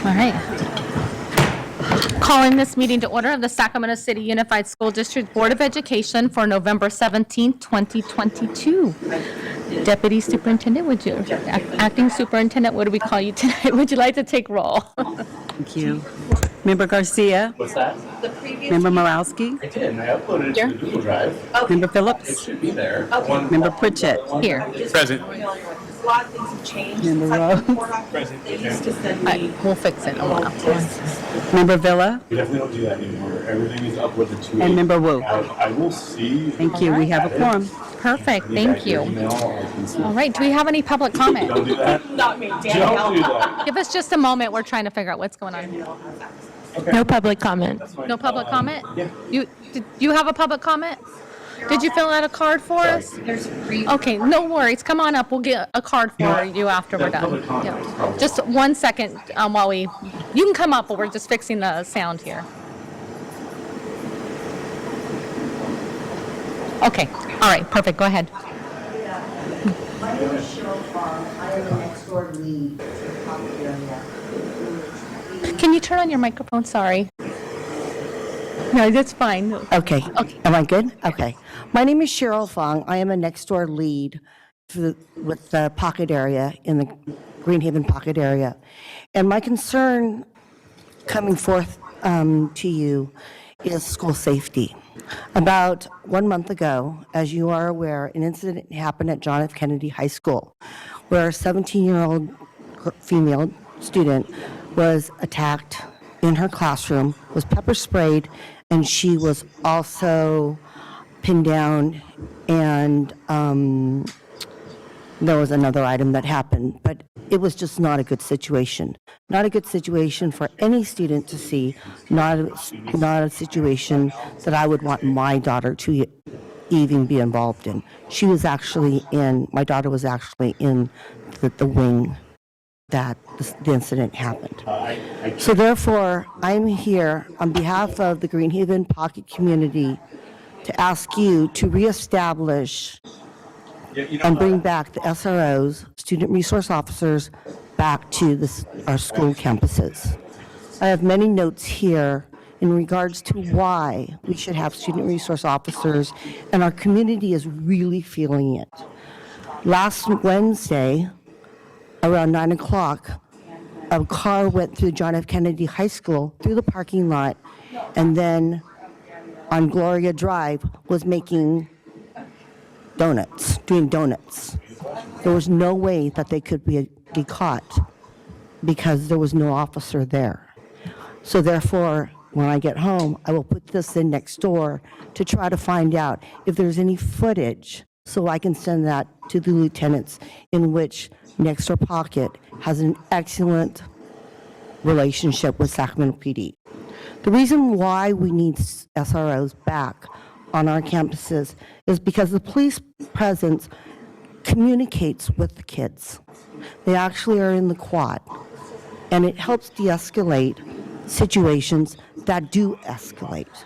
All right. Calling this meeting to order of the Sacramento City Unified School District Board of Education for November 17th, 2022. Deputy Superintendent, Acting Superintendent, what do we call you tonight? Would you like to take roll? Thank you. Member Garcia? What's that? Member Morowski? I did, and I uploaded it to the Google Drive. Member It Phillips? should be there. Member Pritchett? Here. Present. A lot of things have changed. Member Since I Rose? Present. They used to send All me. right, we'll fix it. Hold on. Member Villa? We definitely don't do that anymore. Everything is uploaded to. And Member Wu? I will see. Thank you. We have a quorum. Perfect, thank you. All right, do we have any public comment? Don't do that. Not me, Don't Danielle. do that. Give us just a moment, we're trying to figure out what's going on. No public comment. No public comment? Yeah. Did you have a public comment? Did you fill out a card for us? There's free. Okay, no worries, come on up, we'll get a card for you after we're done. public comment is Yeah. probably- Just 1 second while you can come up, but we're just fixing the sound here. Okay, all right, perfect, go ahead. My name is Cheryl Farm. I am the next door lead to the public area. Can you turn on your microphone, sorry? No, that's fine. Okay. Okay. Am I good? Okay. My name is Cheryl Fong. I am a next door lead with the pocket area in the Greenhaven pocket area. And my concern coming forth to you is school safety. About 1 month ago, as you are aware, an incident happened at John F. Kennedy High School where a 17-year-old female student was attacked in her classroom, was pepper sprayed, and she was also pinned down, and there was another item that happened, but it was just not a good situation. Not a good situation for any student to see, not a situation that I would want my daughter to even be involved in. My daughter was actually in the wing that the incident happened. So therefore, I'm here on behalf of the Greenhaven Pocket community to ask you to reestablish and bring back the SROs, student resource officers, back to our school campuses. I have many notes here in regards to why we should have student resource officers, and our community is really feeling it. Last Wednesday, around 9 o'clock, a car went through John F. Kennedy High School, through the parking lot, and then on Gloria Drive was making doing donuts. There was no way that they could be caught because there was no officer there. So therefore, when I get home, I will put this in next door to try to find out if there's any footage so I can send that to the lieutenants, in which Next Door Pocket has an excellent relationship with Sacramento PD. The reason why we need SROs back on our campuses is because the police presence communicates with the kids. They actually are in the quad, and it helps de-escalate situations that do escalate.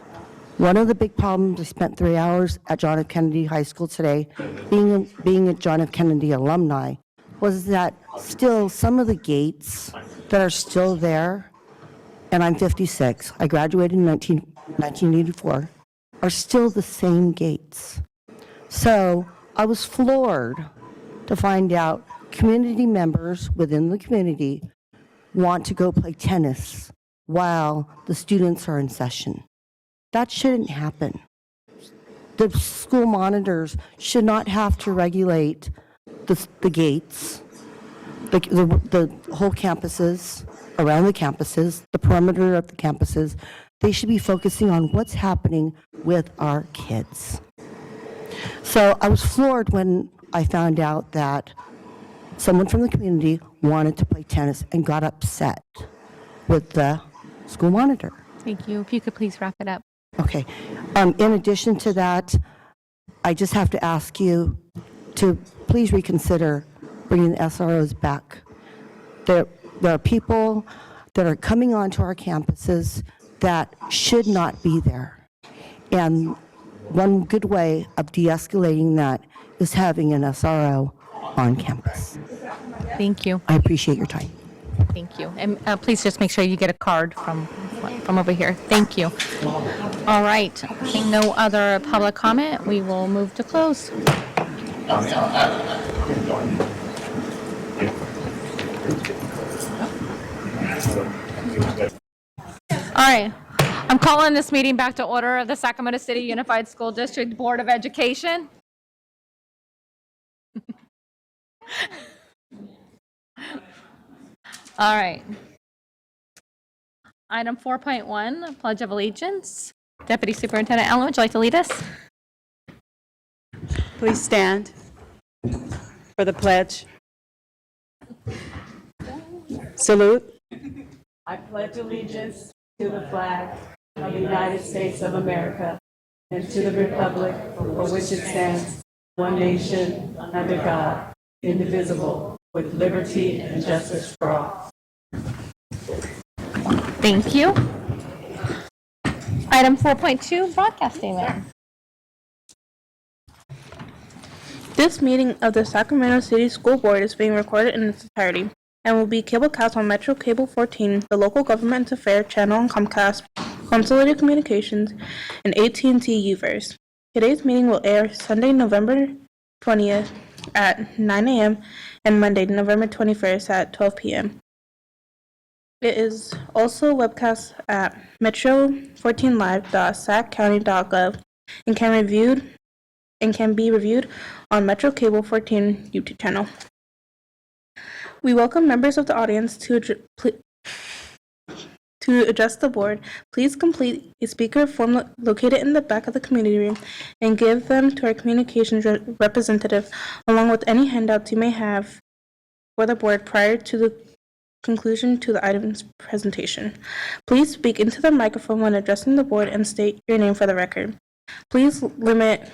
One of the big problems, I spent 3 hours at John F. Kennedy High School today, being a John F. Kennedy alumni, was that still some of the gates that are still there, and I'm 56, I graduated in 1984, are still the same gates. So I was floored to find out community members within the community want to go play tennis while the students are in session. That shouldn't happen. The school monitors should not have to regulate the gates, the whole campuses, around the campuses, the perimeter of the campuses. They should be focusing on what's happening with our kids. So I was floored when I found out that someone from the community wanted to play tennis and got upset with the school monitor. Thank you, if you could please wrap it up. Okay. In addition to that, I just have to ask you to please reconsider bringing the SROs back. There are people that are coming onto our campuses that should not be there. And one good way of de-escalating that is having an SRO on campus. Thank you. I appreciate your time. Thank you. And please just make sure you get a card from over here. Thank you. All right. Seeing no other public comment, we will move to close. All right. I'm calling this meeting back to order of the Sacramento City Unified School District Board of Education. All right. Item 4.1, Pledge of Allegiance. Deputy Superintendent Allen, would you like to lead us? Please stand for the pledge. Salute. I pledge allegiance to the flag of the United States of America and to the republic for which it stands, one nation, under God, indivisible, with liberty and justice for all. Thank you. Item 4.2, broadcasting then. This meeting of the Sacramento City School Board is being recorded in its entirety and will be cablecast on Metro Cable 14, the local government affairs channel on Comcast, Consolidated Communications, and AT&T Uverse. Today's meeting will air Sunday, November 20th at 9 a.m. and Monday, November 21st at 12 p.m. It is also webcast at metro14live.saccounty.gov and can be reviewed on Metro Cable 14 YouTube channel. We welcome members of the audience to address the board. Please complete a speaker form located in the back of the community room and give them to our communications representative, along with any handouts you may have for the board prior to the conclusion to the item's presentation. Please speak into the microphone when addressing the board and state your name for the record. Please limit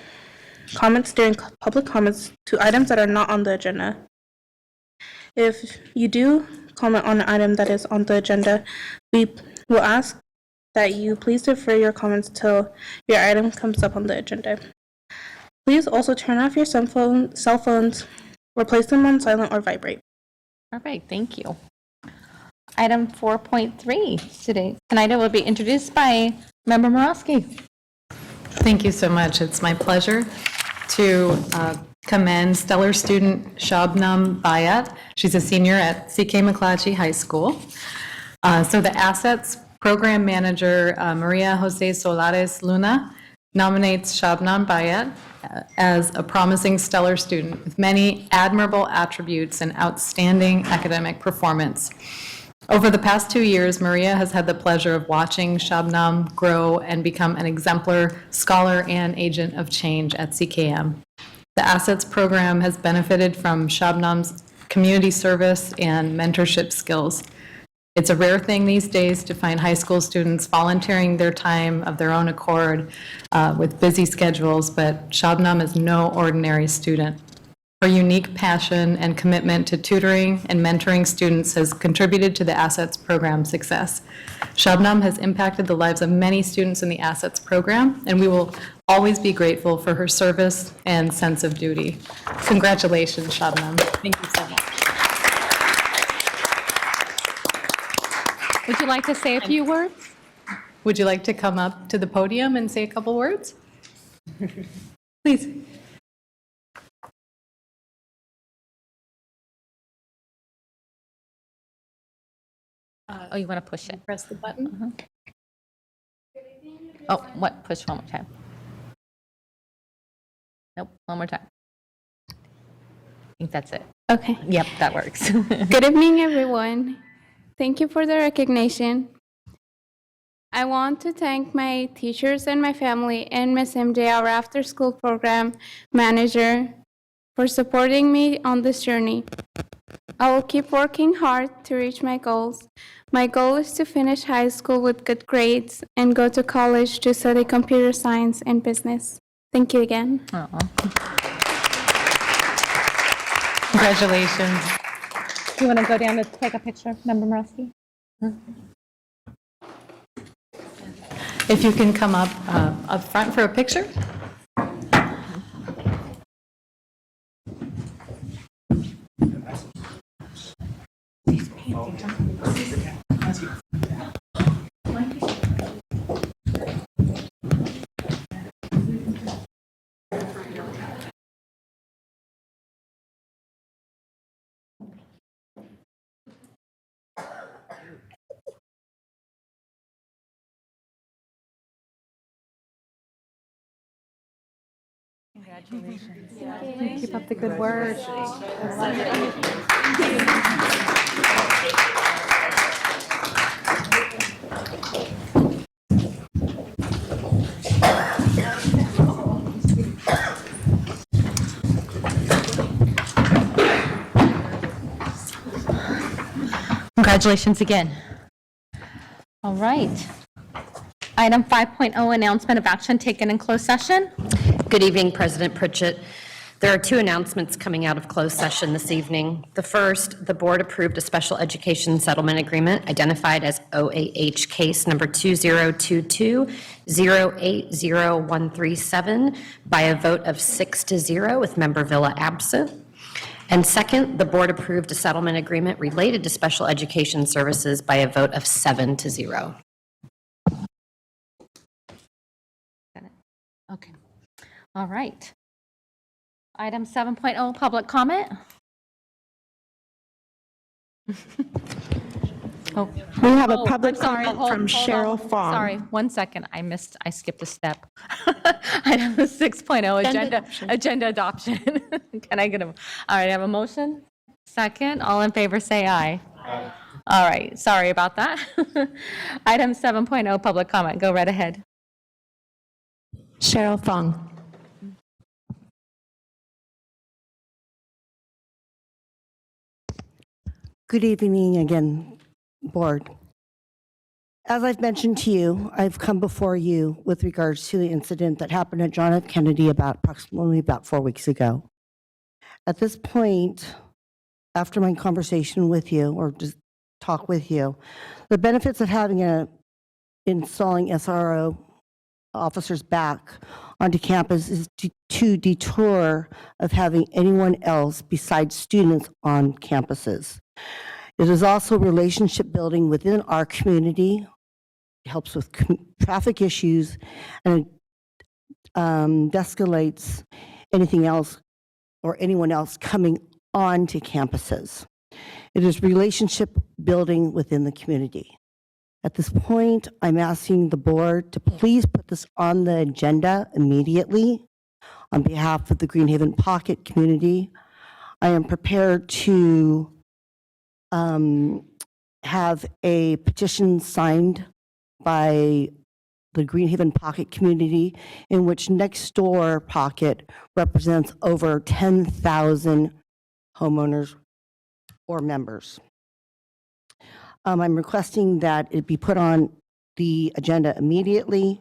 comments during public comments to items that are not on the agenda. If you do comment on an item that is on the agenda, we will ask that you please defer your comments till your item comes up on the agenda. Please also turn off your cell phones or place them on silent or vibrate. All right, thank you. Item 4.3 tonight will be introduced by Member Morosky. Thank you so much. It's my pleasure to commend stellar student Shabnam Bayat. She's a senior at CK McClatchy High School. So the Assets Program Manager, Maria Jose Solares Luna, nominates Shabnam Bayat as a promising stellar student with many admirable attributes and outstanding academic performance. Over the past 2 years, Maria has had the pleasure of watching Shabnam grow and become an exemplar scholar and agent of change at CKM. The Assets program has benefited from Shabnam's community service and mentorship skills. It's a rare thing these days to find high school students volunteering their time of their own accord with busy schedules, but Shabnam is no ordinary student. Her unique passion and commitment to tutoring and mentoring students has contributed to the Assets program's success. Shabnam has impacted the lives of many students in the Assets program, and we will always be grateful for her service and sense of duty. Congratulations, Shabnam. Thank you so much. Would you like to say a few words? Would you like to come up to the podium and say a couple words? Please. Oh, you want to push it? Press the button. Oh, what? Push one more time. Nope, one more time. I think that's it. Okay. Yep, that works. Good evening, everyone. Thank you for the recognition. I want to thank my teachers and my family and Ms. MJ, our after-school program manager, for supporting me on this journey. I will keep working hard to reach my goals. My goal is to finish high school with good grades and go to college to study computer science and business. Thank you again. Congratulations. You want to go down to take a picture, Member Morosky? If you can come up front for a picture. Keep up the good work. Congratulations again. All right. Item 5.0, announcement of action taken in closed session. Good evening, President Pritchett. There are two announcements coming out of closed session this evening. The first, the board approved a special education settlement agreement identified as OAH case number 2022-080137 by a vote of 6-0 with member Villa absent. And second, the board approved a settlement agreement related to special education services by a vote of 7-0. Okay. All right. Item 7.0, public comment. Oh. We have a Oh, public I'm sorry. comment Hold- from hold Cheryl on. Fong. Sorry, 1 second. I skipped a step. Item 6.0, agenda adoption. Can I get a, all right, I have a motion? Second, all in favor, say aye. All right, sorry about that. Item 7.0, public comment. Go right ahead. Cheryl Fong. Good evening again, board. As I've mentioned to you, I've come before you with regards to the incident that happened at John F. Kennedy approximately 4 weeks ago. At this point, after my conversation with you, or just talk with you, the benefits of having installing SRO officers back onto campus is to detour of having anyone else besides students on campuses. It is also relationship building within our community. It helps with traffic issues, and de-escalates anything else or anyone else coming onto campuses. It is relationship building within the community. At this point, I'm asking the board to please put this on the agenda immediately on behalf of the Greenhaven Pocket community. I am prepared to have a petition signed by the Greenhaven Pocket community, in which Next Door Pocket represents over 10,000 homeowners or members. I'm requesting that it be put on the agenda immediately,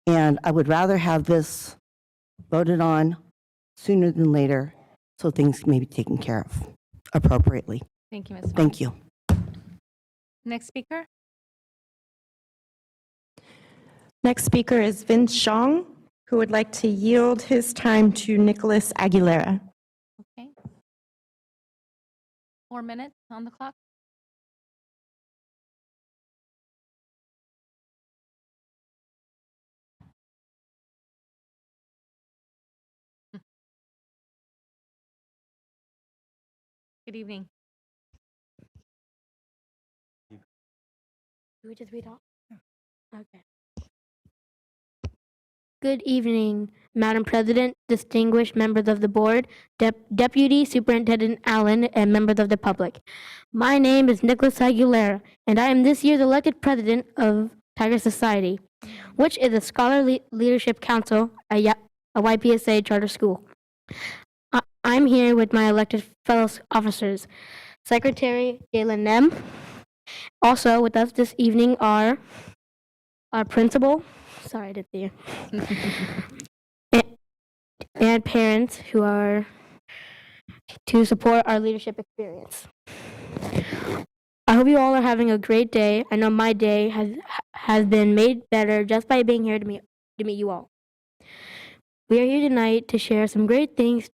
and I would rather have this voted on sooner than later so things may be taken care of appropriately. Thank you, Ms. Thank you. Next speaker. Next speaker is Vince Shong, who would like to yield his time to Nicholas Aguilera. Okay. 4 minutes on the clock. Good evening. Do we just read off? Okay. Good evening, Madam President, distinguished members of the board, Deputy Superintendent Allen, and members of the public. My name is Nicholas Aguilera, and I am this year's elected president of Tiger Society, which is a scholarly leadership council at a YPSA charter school. I'm here with my elected fellow officers, Secretary Galen Nem. Also with us this evening are our principal, sorry, I didn't see you, and parents who are to support our leadership experience. I hope you all are having a great day. I know my day has been made better just by being here to meet you all. We are here tonight to share some great things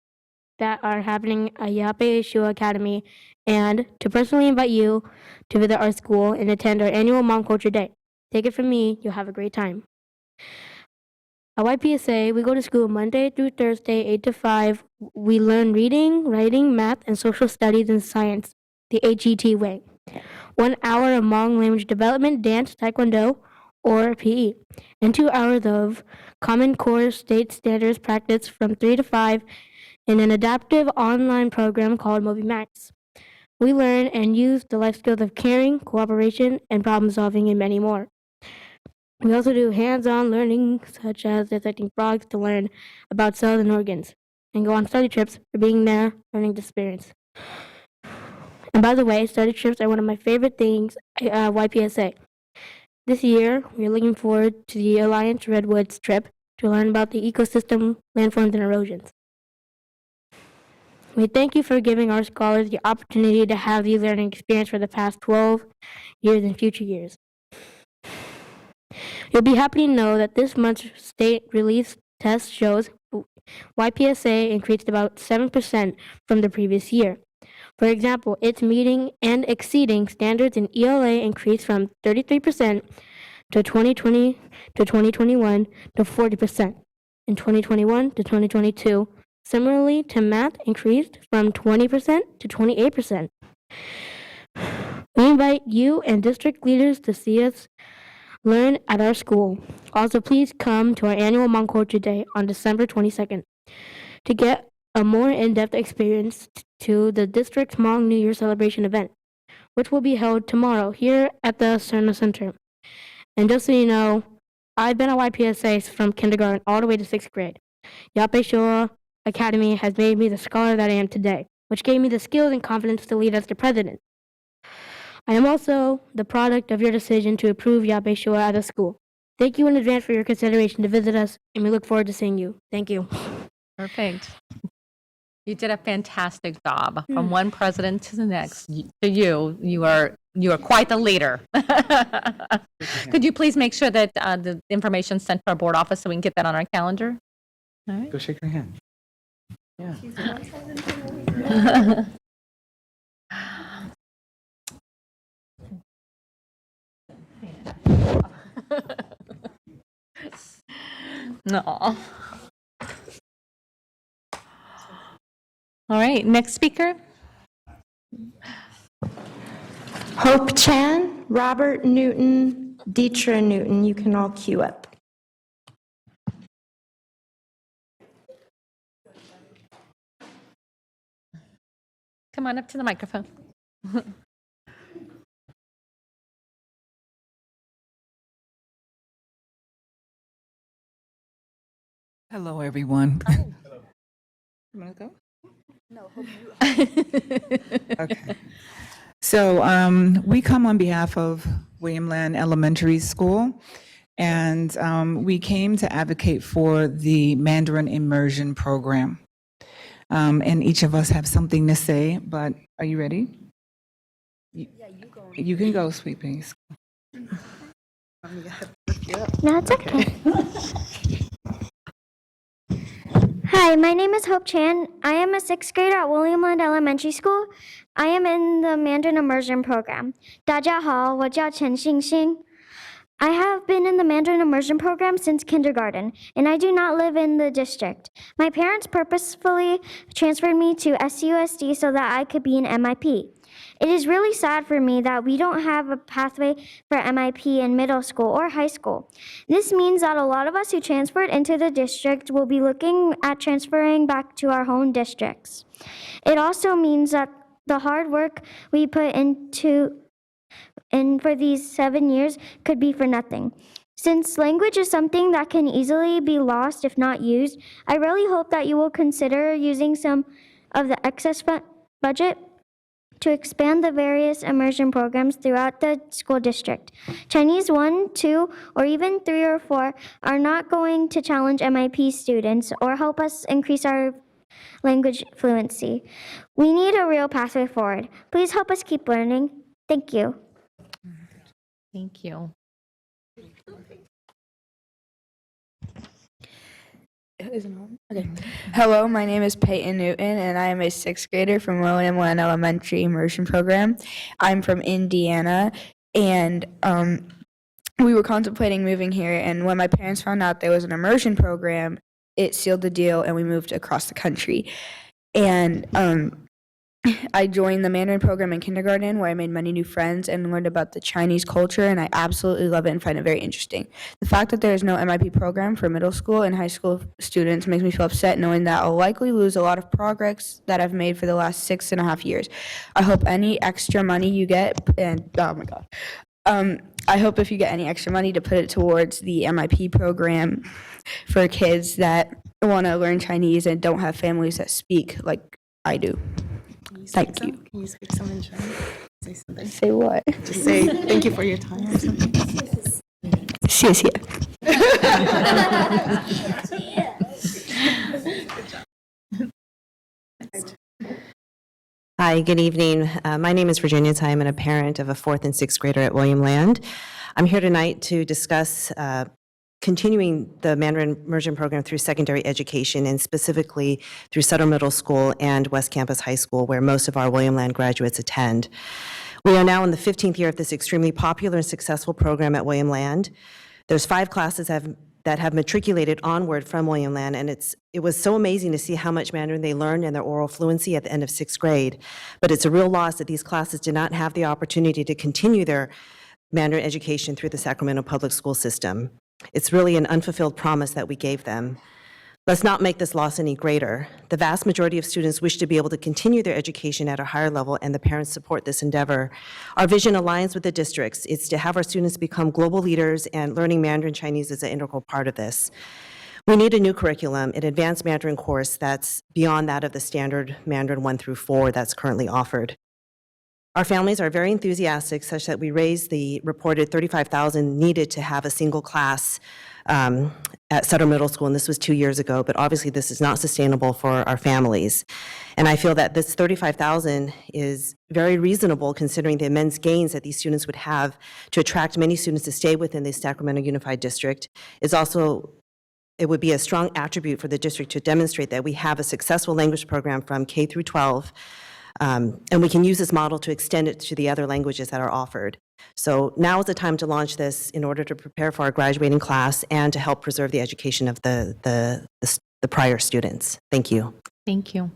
that are happening at Yape Yeshua Academy and to personally invite you to visit our school and attend our annual Mom Culture Day. Take it from me, you'll have a great time. At YPSA, we go to school Monday through Thursday, 8 to 5. We learn reading, writing, math, and social studies and science, the HET way. 1 hour of Hmong language development, dance, taekwondo, or PE, and 2 hours of Common Core state standards practice from 3 to 5 in an adaptive online program called Movie Max. We learn and use the life skills of caring, cooperation, and problem solving, and many more. We also do hands-on learning, such as dissecting frogs to learn about cells and organs, and go on study trips for being there, learning the experience. And by the way, study trips are one of my favorite things at YPSA. This year, we are looking forward to the Alliance Redwoods trip to learn about the ecosystem, landforms, and erosions. We thank you for giving our scholars the opportunity to have these learning experience for the past 12 years and future years. You'll be happy to know that this month's state release test shows YPSA increased about 7% from the previous year. For example, its meeting and exceeding standards in ELA increased from 33% to 2020 to 2021 to 40% in 2021 to 2022. Similarly to math increased from 20% to 28%. We invite you and district leaders to see us learn at our school. Also, please come to our annual Hmong Culture Day on December 22nd to get a more in-depth experience to the district's Hmong New Year celebration event, which will be held tomorrow here at the Cerna Center. And just so you know, I've been at YPSA from kindergarten all the way to 6th grade. Yape Shoa Academy has made me the scholar that I am today, which gave me the skills and confidence to lead as the president. I am also the product of your decision to approve Yape Shoa as a school. Thank you in advance for your consideration to visit us, and we look forward to seeing you. Thank you. Perfect. You did a fantastic job. From one president to the next, to you, you are quite the leader. Could you please make sure that the information is sent to our board office so we can get that on our calendar? All right. Go shake her hand. Yeah. No. All right, next speaker. Hope Chan, Robert Newton, Deetra Newton. You can all queue up. Come on up to the microphone. Hello, everyone. Hello. You want to go? No, hope you. Okay. So we come on behalf of William Land Elementary School, and we came to advocate for the Mandarin Immersion Program. And each of us have something to say, but are you ready? You can go, sweet peas. No, it's okay. Hi, my name is Hope Chan. I am a sixth grader at William Land Elementary School. I am in the Mandarin Immersion Program. 大家好，我叫陈欣欣. I have been in the Mandarin Immersion Program since kindergarten, and I do not live in the district. My parents purposefully transferred me to SUSD so that I could be an MIP. It is really sad for me that we don't have a pathway for MIP in middle school or high school. This means that a lot of us who transferred into the district will be looking at transferring back to our home districts. It also means that the hard work we put into for these 7 years could be for nothing. Since language is something that can easily be lost if not used, I really hope that you will consider using some of the excess budget to expand the various immersion programs throughout the school district. Chinese 1, 2, or even 3 or 4 are not going to challenge MIP students or help us increase our language fluency. We need a real pathway forward. Please help us keep learning. Thank you. Thank you. Isn't on? Okay. Hello, my name is Peyton Newton, and I am a sixth grader from William Land Elementary Immersion Program. I'm from Indiana, and we were contemplating moving here, and when my parents found out there was an immersion program, it sealed the deal, and we moved across the country. And I joined the Mandarin program in kindergarten, where I made many new friends and learned about the Chinese culture, and I absolutely love it and find it very interesting. The fact that there is no MIP program for middle school and high school students makes me feel upset, knowing that I'll likely lose a lot of progress that I've made for the last 6.5 years. I hope any extra money you get, and oh my God, I hope if you get any extra money to put it towards the MIP program for kids that want to learn Chinese and don't have families that speak like I do. Thank you. Can you speak some in Chinese? Say something. Say what? Just say thank you for your time or something. 谢谢. Hi, good evening. My name is Virginia Ty. I'm a parent of a 4th and 6th grader at William Land. I'm here tonight to discuss continuing the Mandarin immersion program through secondary education, and specifically through Sutter Middle School and West Campus High School, where most of our William Land graduates attend. We are now in the 15th year of this extremely popular and successful program at William Land. There's 5 classes that have matriculated onward from William Land, and it was so amazing to see how much Mandarin they learned and their oral fluency at the end of 6th grade. But it's a real loss that these classes did not have the opportunity to continue their Mandarin education through the Sacramento public school system. It's really an unfulfilled promise that we gave them. Let's not make this loss any greater. The vast majority of students wish to be able to continue their education at a higher level, and the parents support this endeavor. Our vision aligns with the district's. It's to have our students become global leaders, and learning Mandarin Chinese is an integral part of this. We need a new curriculum, an advanced Mandarin course that's beyond that of the standard Mandarin 1 through 4 that's currently offered. Our families are very enthusiastic, such that we raised the reported $35,000 needed to have a single class at Sutter Middle School, and this was 2 years ago, but obviously this is not sustainable for our families. And I feel that this $35,000 is very reasonable, considering the immense gains that these students would have to attract many students to stay within the Sacramento Unified District. It would be a strong attribute for the district to demonstrate that we have a successful language program from K through 12, and we can use this model to extend it to the other languages that are offered. So now is the time to launch this in order to prepare for our graduating class and to help preserve the education of the prior students. Thank you. Thank you.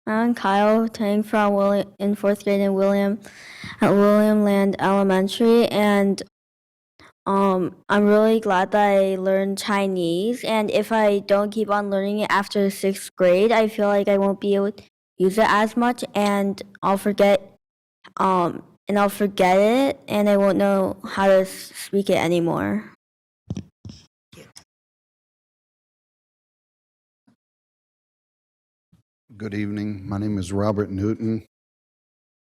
I'm Kyle Tang from in 4th grade at William Land Elementary, and I'm really glad that I learned Chinese, and if I don't keep on learning it after 6th grade, I feel like I won't be able to use it as much, and I'll forget it, and I won't know how to speak it anymore. Good evening. My name is Robert Newton.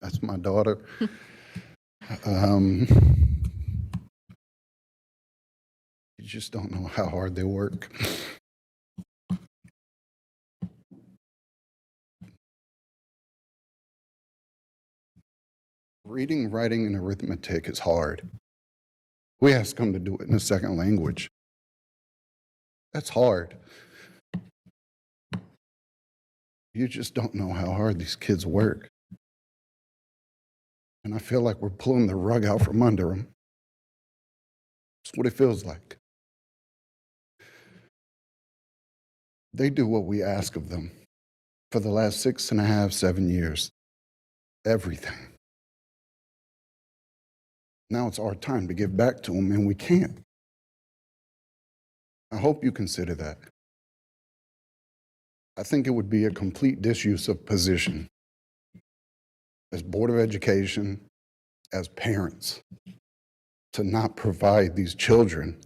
That's my daughter. You just don't know how hard they work. Reading, writing, and arithmetic is hard. We ask them to do it in a second language. That's hard. You just don't know how hard these kids work. And I feel like we're pulling the rug out from under them. That's what it feels like. They do what we ask of them for the last 6.5, 7 years. Everything. Now it's our time to give back to them, and we can't. I hope you consider that. I think it would be a complete disuse of position as Board of Education, as parents, to not provide these children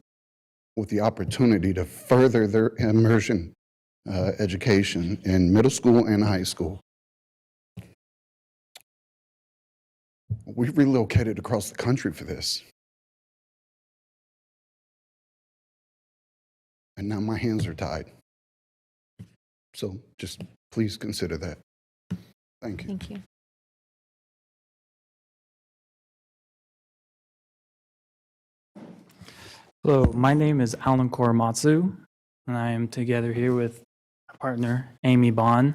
with the opportunity to further their immersion education in middle school and high school. We relocated across the country for this. And now my hands are tied. So just please consider that. Thank you. Thank you. Hello, my name is Alan Korematsu, and I am together here with my partner, Amy Bond.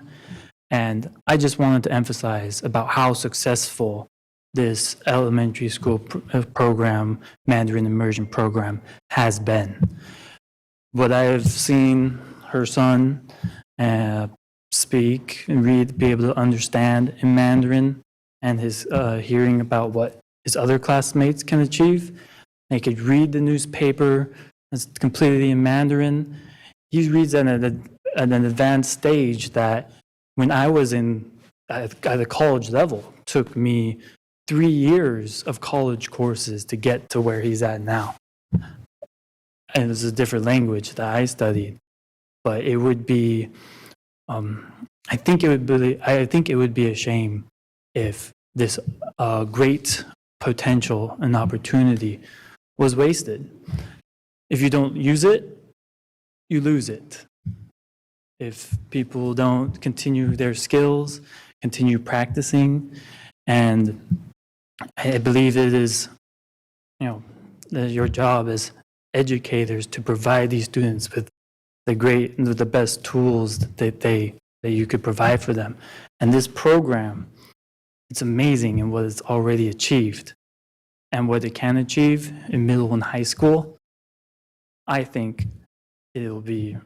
And I just wanted to emphasize about how successful this elementary school program, Mandarin Immersion Program, has been. What I have seen her son speak and read, be able to understand in Mandarin, and his hearing about what his other classmates can achieve. They could read the newspaper. It's completely in Mandarin. He reads at an advanced stage that when I was at the college level, took me 3 years of college courses to get to where he's at now. And it's a different language that I studied, but it would be, I think it would be a shame if this great potential and opportunity was wasted. If you don't use it, you lose it. If people don't continue their skills, continue practicing, and I believe it is, your job as educators to provide these students with the best tools that you could provide for them. And this program, it's amazing in what it's already achieved and what it can achieve in middle and high school. I think it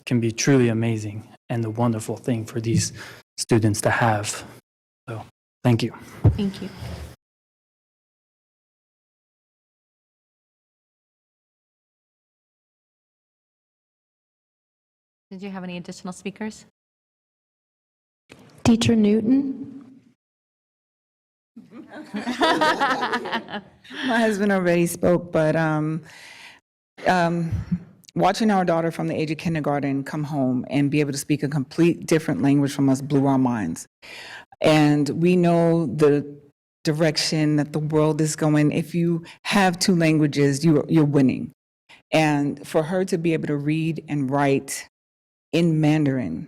can be truly amazing and a wonderful thing for these students to have. So, thank you. Thank you. Did you have any additional speakers? Teacher Newton? My husband already spoke, but watching our daughter from the age of kindergarten come home and be able to speak a complete different language from us blew our minds. And we know the direction that the world is going. If you have 2 languages, you're winning. And for her to be able to read and write in Mandarin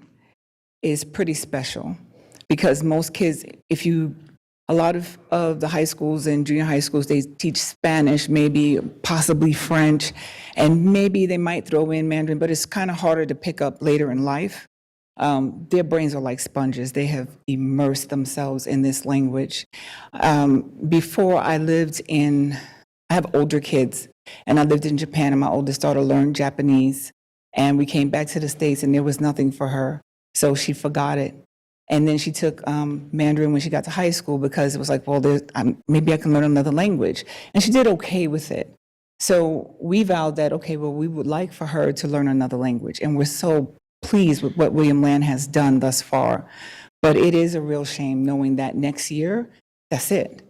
is pretty special, because most kids, a lot of the high schools and junior high schools, they teach Spanish, maybe possibly French, and maybe they might throw in Mandarin, but it's kind of harder to pick up later in life. Their brains are like sponges. They have immersed themselves in this language. Before I have older kids, and I lived in Japan, and my oldest daughter learned Japanese, and we came back to the States, and there was nothing for her, so she forgot it. And then she took Mandarin when she got to high school, because it was like, well, maybe I can learn another language. And she did okay with it. So we vowed that, okay, well, we would like for her to learn another language. And we're so pleased with what William Land has done thus far. But it is a real shame knowing that next year, that's it.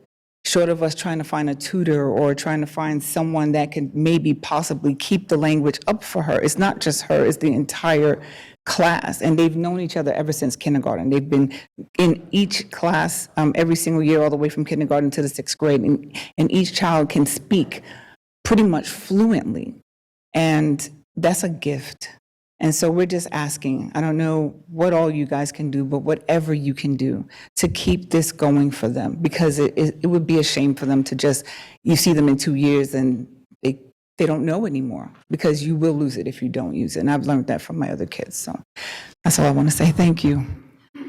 Short of us trying to find a tutor or trying to find someone that can maybe possibly keep the language up for her. It's not just her, it's the entire class. And they've known each other ever since kindergarten. They've been in each class every single year, all the way from kindergarten to the 6th grade. And each child can speak pretty much fluently. And that's a gift. And so we're just asking, I don't know what all you guys can do, but whatever you can do to keep this going for them, because it would be a shame for them to you see them in 2 years and they don't know anymore, because you will lose it if you don't use it. And I've learned that from my other kids. So that's all I want to say. Thank you. I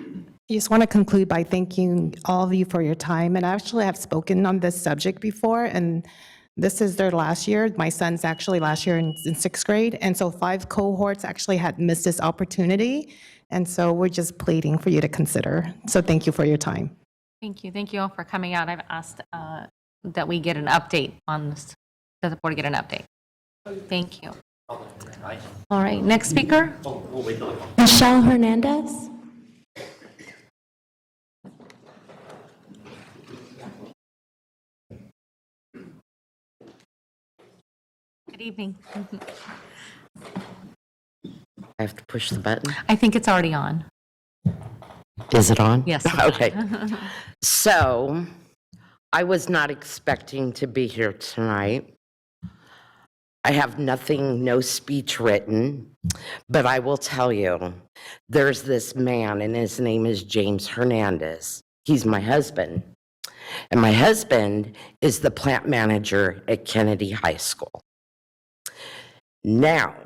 just want to conclude by thanking all of you for your time. And I actually have spoken on this subject before, and this is their last year. My son's actually last year in 6th grade. And so 5 cohorts actually had missed this opportunity. And so we're just pleading for you to consider. So thank you for your time. Thank you. Thank you all for coming out. I've asked that we get an update on this, that the board get an update. Thank you. All right, next speaker. Michelle Hernandez. Good evening. I have to push the button. I think it's already on. Is it on? Yes. Okay. So I was not expecting to be here tonight. I have no speech written, but I will tell you, there's this man, and his name is James Hernandez. He's my husband. And my husband is the plant manager at Kennedy High School. Now,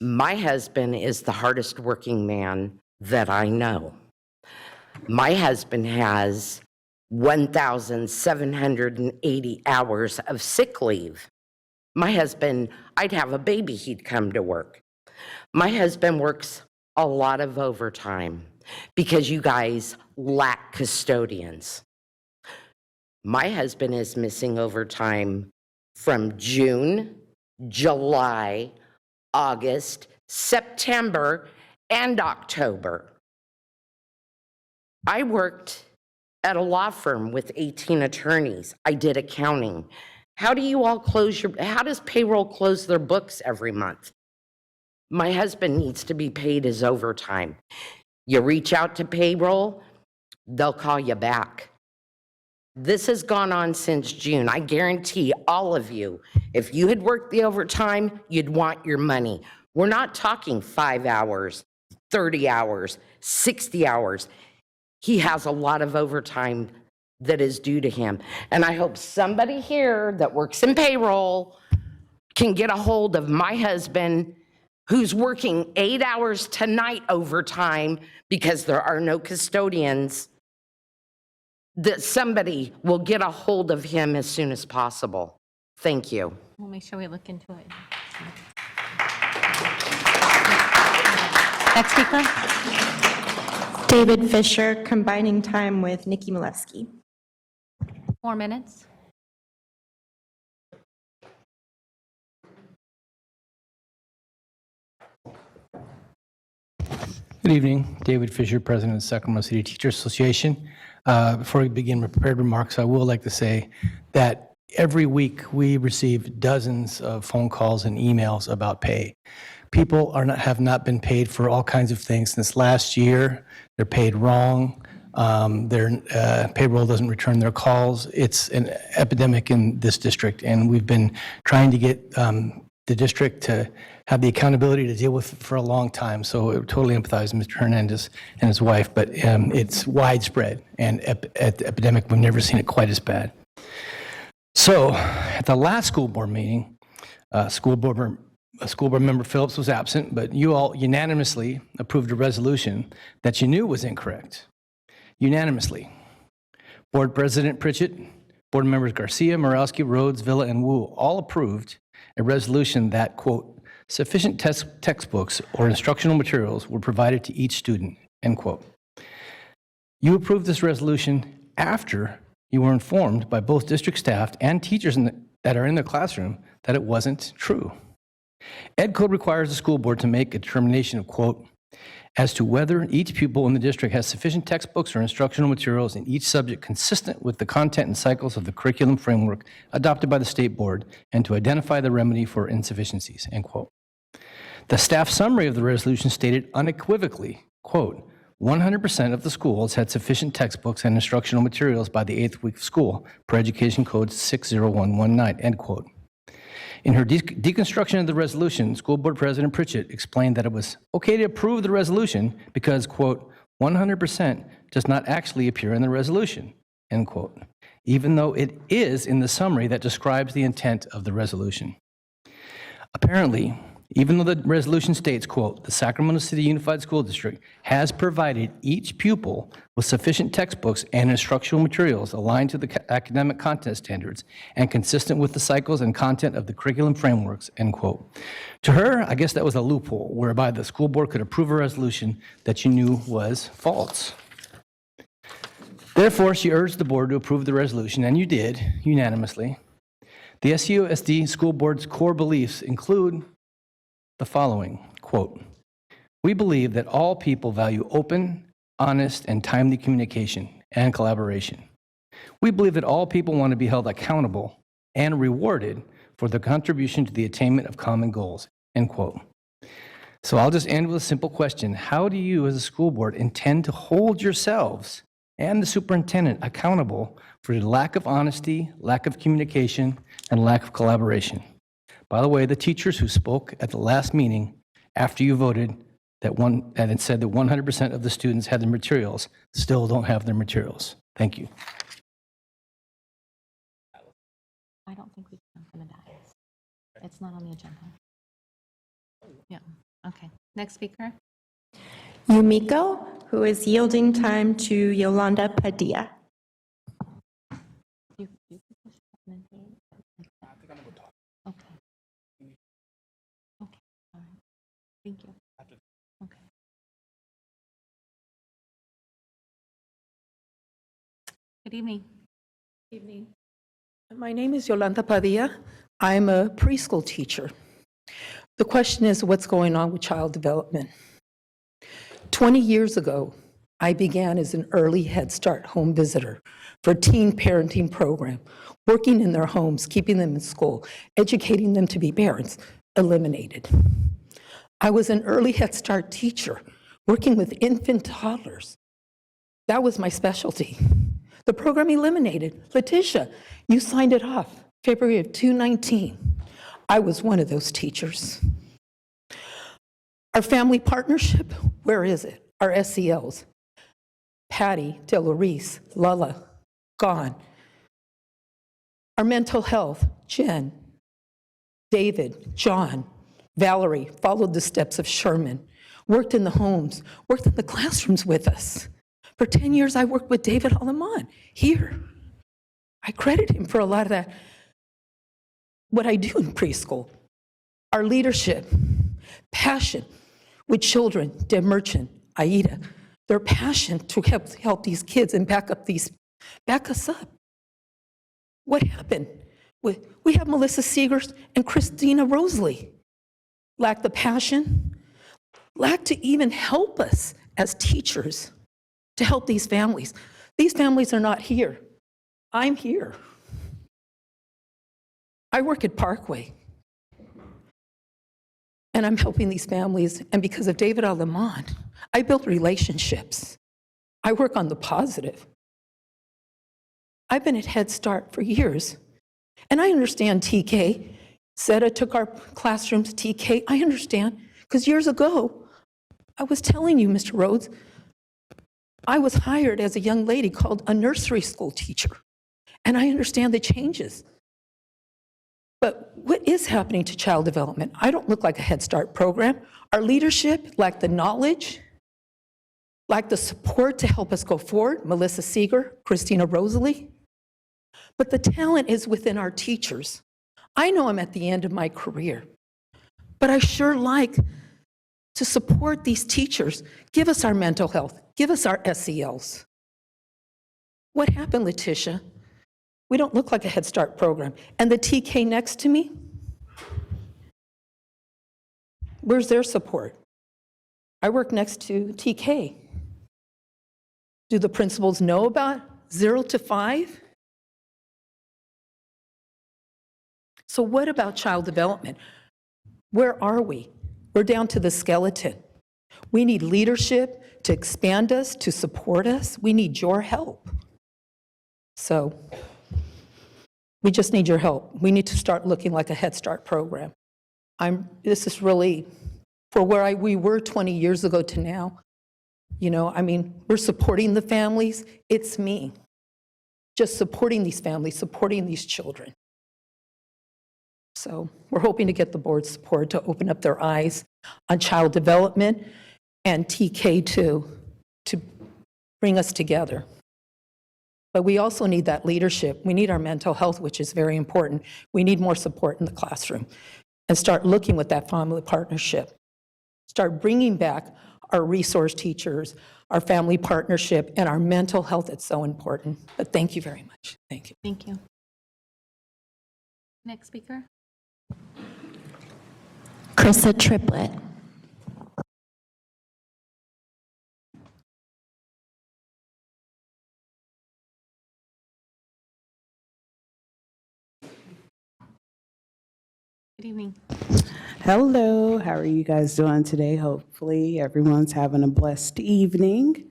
my husband is the hardest working man that I know. My husband has 1,780 hours of sick leave. My husband, I'd have a baby, he'd come to work. My husband works a lot of overtime because you guys lack custodians. My husband is missing overtime from June, July, August, September, and October. I worked at a law firm with 18 attorneys. I did accounting. How does payroll close their books every month? My husband needs to be paid his overtime. You reach out to payroll, they'll call you back. This has gone on since June. I guarantee all of you, if you had worked the overtime, you'd want your money. We're not talking 5 hours, 30 hours, 60 hours. He has a lot of overtime that is due to him. And I hope somebody here that works in payroll can get a hold of my husband, who's working 8 hours tonight overtime because there are no custodians, that somebody will get a hold of him as soon as possible. Thank you. We'll make sure we look into it. Next speaker. David Fisher, combining time with Nikki Malevsky. 4 minutes. Good evening, David Fisher, President of the Sacramento City Teachers Association. Before we begin with prepared remarks, I will like to say that every week we receive dozens of phone calls and emails about pay. People have not been paid for all kinds of things since last year. They're paid wrong. Their payroll doesn't return their calls. It's an epidemic in this district, and we've been trying to get the district to have the accountability to deal with it for a long time. So I totally empathize with Mr. Hernandez and his wife, but it's widespread and epidemic. We've never seen it quite as bad. So at the last school board meeting, school board member Phillips was absent, but you all unanimously approved a resolution that you knew was incorrect. Unanimously. Board President Pritchett, board members Garcia, Morowski, Rhodes, Villa, and Wu all approved a resolution that, quote, sufficient textbooks or instructional materials were provided to each student, end quote. You approved this resolution after you were informed by both district staff and teachers that are in the classroom that it wasn't true. Ed Code requires the school board to make a determination of, quote, as to whether each pupil in the district has sufficient textbooks or instructional materials in each subject consistent with the content and cycles of the curriculum framework adopted by the state board, and to identify the remedy for insufficiencies, end quote. The staff summary of the resolution stated unequivocally, quote, 100% of the schools had sufficient textbooks and instructional materials by the 8th week of school, per Education Code 60119, end quote. In her deconstruction of the resolution, School Board President Pritchett explained that it was okay to approve the resolution because, quote, 100% does not actually appear in the resolution, end quote, even though it is in the summary that describes the intent of the resolution. Apparently, even though the resolution states, quote, the Sacramento City Unified School District has provided each pupil with sufficient textbooks and instructional materials aligned to the academic content standards and consistent with the cycles and content of the curriculum frameworks, end quote. To her, I guess that was a loophole whereby the school board could approve a resolution that you knew was false. Therefore, she urged the board to approve the resolution, and you did, unanimously. The SUSD School Board's core beliefs include the following, quote, we believe that all people value open, honest, and timely communication and collaboration. We believe that all people want to be held accountable and rewarded for their contribution to the attainment of common goals, end quote. So I'll just end with a simple question. How do you as a school board intend to hold yourselves and the superintendent accountable for the lack of honesty, lack of communication, and lack of collaboration? By the way, the teachers who spoke at the last meeting after you voted and it said that 100% of the students had their materials still don't have their materials. Thank you. I don't think we can for the dais. It's not on the agenda. Yeah, okay. Next speaker. Yumiko, who is yielding time to Yolanda Padilla. Okay. Okay, all right. Thank you. Okay. Good evening. Evening. My name is Yolanda Padilla. I'm a preschool teacher. The question is, what's going on with child development? 20 years ago, I began as an early Head Start home visitor for a teen parenting program, working in their homes, keeping them in school, educating them to be parents, eliminated. I was an early Head Start teacher, working with infant toddlers. That was my specialty. The program eliminated. Letitia, you signed it off, February of 2019. I was one of those teachers. Our family partnership, where is it? Our SELs, Patty, Delarice, Lala, gone. Our mental health, Jen, David, John, Valerie, followed the steps of Sherman, worked in the homes, worked in the classrooms with us. For 10 years, I worked with David Alamán here. I credit him for a lot of that, what I do in preschool. Our leadership, passion with children, Deb Merchant, Aida, their passion to help these kids and back us up. What happened? We have Melissa Seegers and Christina Rosalie. Lack the passion, lack to even help us as teachers to help these families. These families are not here. I'm here. I work at Parkway, and I'm helping these families, and because of David Alamán, I built relationships. I work on the positive. I've been at Head Start for years, and I understand TK. Seta took our classrooms, TK, I understand, because years ago, I was telling you, Mr. Rhodes, I was hired as a young lady called a nursery school teacher, and I understand the changes. But what is happening to child development? I don't look like a Head Start program. Our leadership lack the knowledge, lack the support to help us go forward. Melissa Seeger, Christina Rosalie. But the talent is within our teachers. I know I'm at the end of my career, but I sure like to support these teachers. Give us our mental health. Give us our SELs. What happened, Letitia? We don't look like a Head Start program. And the TK next to me, where's their support? I work next to TK. Do the principals know about 0 to 5? So what about child development? Where are we? We're down to the skeleton. We need leadership to expand us, to support us. We need your help. So we just need your help. We need to start looking like a Head Start program. This is really, for where we were 20 years ago to now, we're supporting the families. It's me. Just supporting these families, supporting these children. So we're hoping to get the board's support to open up their eyes on child development and TK too, to bring us together. But we also need that leadership. We need our mental health, which is very important. We need more support in the classroom and start looking with that family partnership. Start bringing back our resource teachers, our family partnership, and our mental health. It's so important. But thank you very much. Thank you. Thank you. Next speaker. Krista Triplett. Good evening. Hello, how are you guys doing today? Hopefully everyone's having a blessed evening.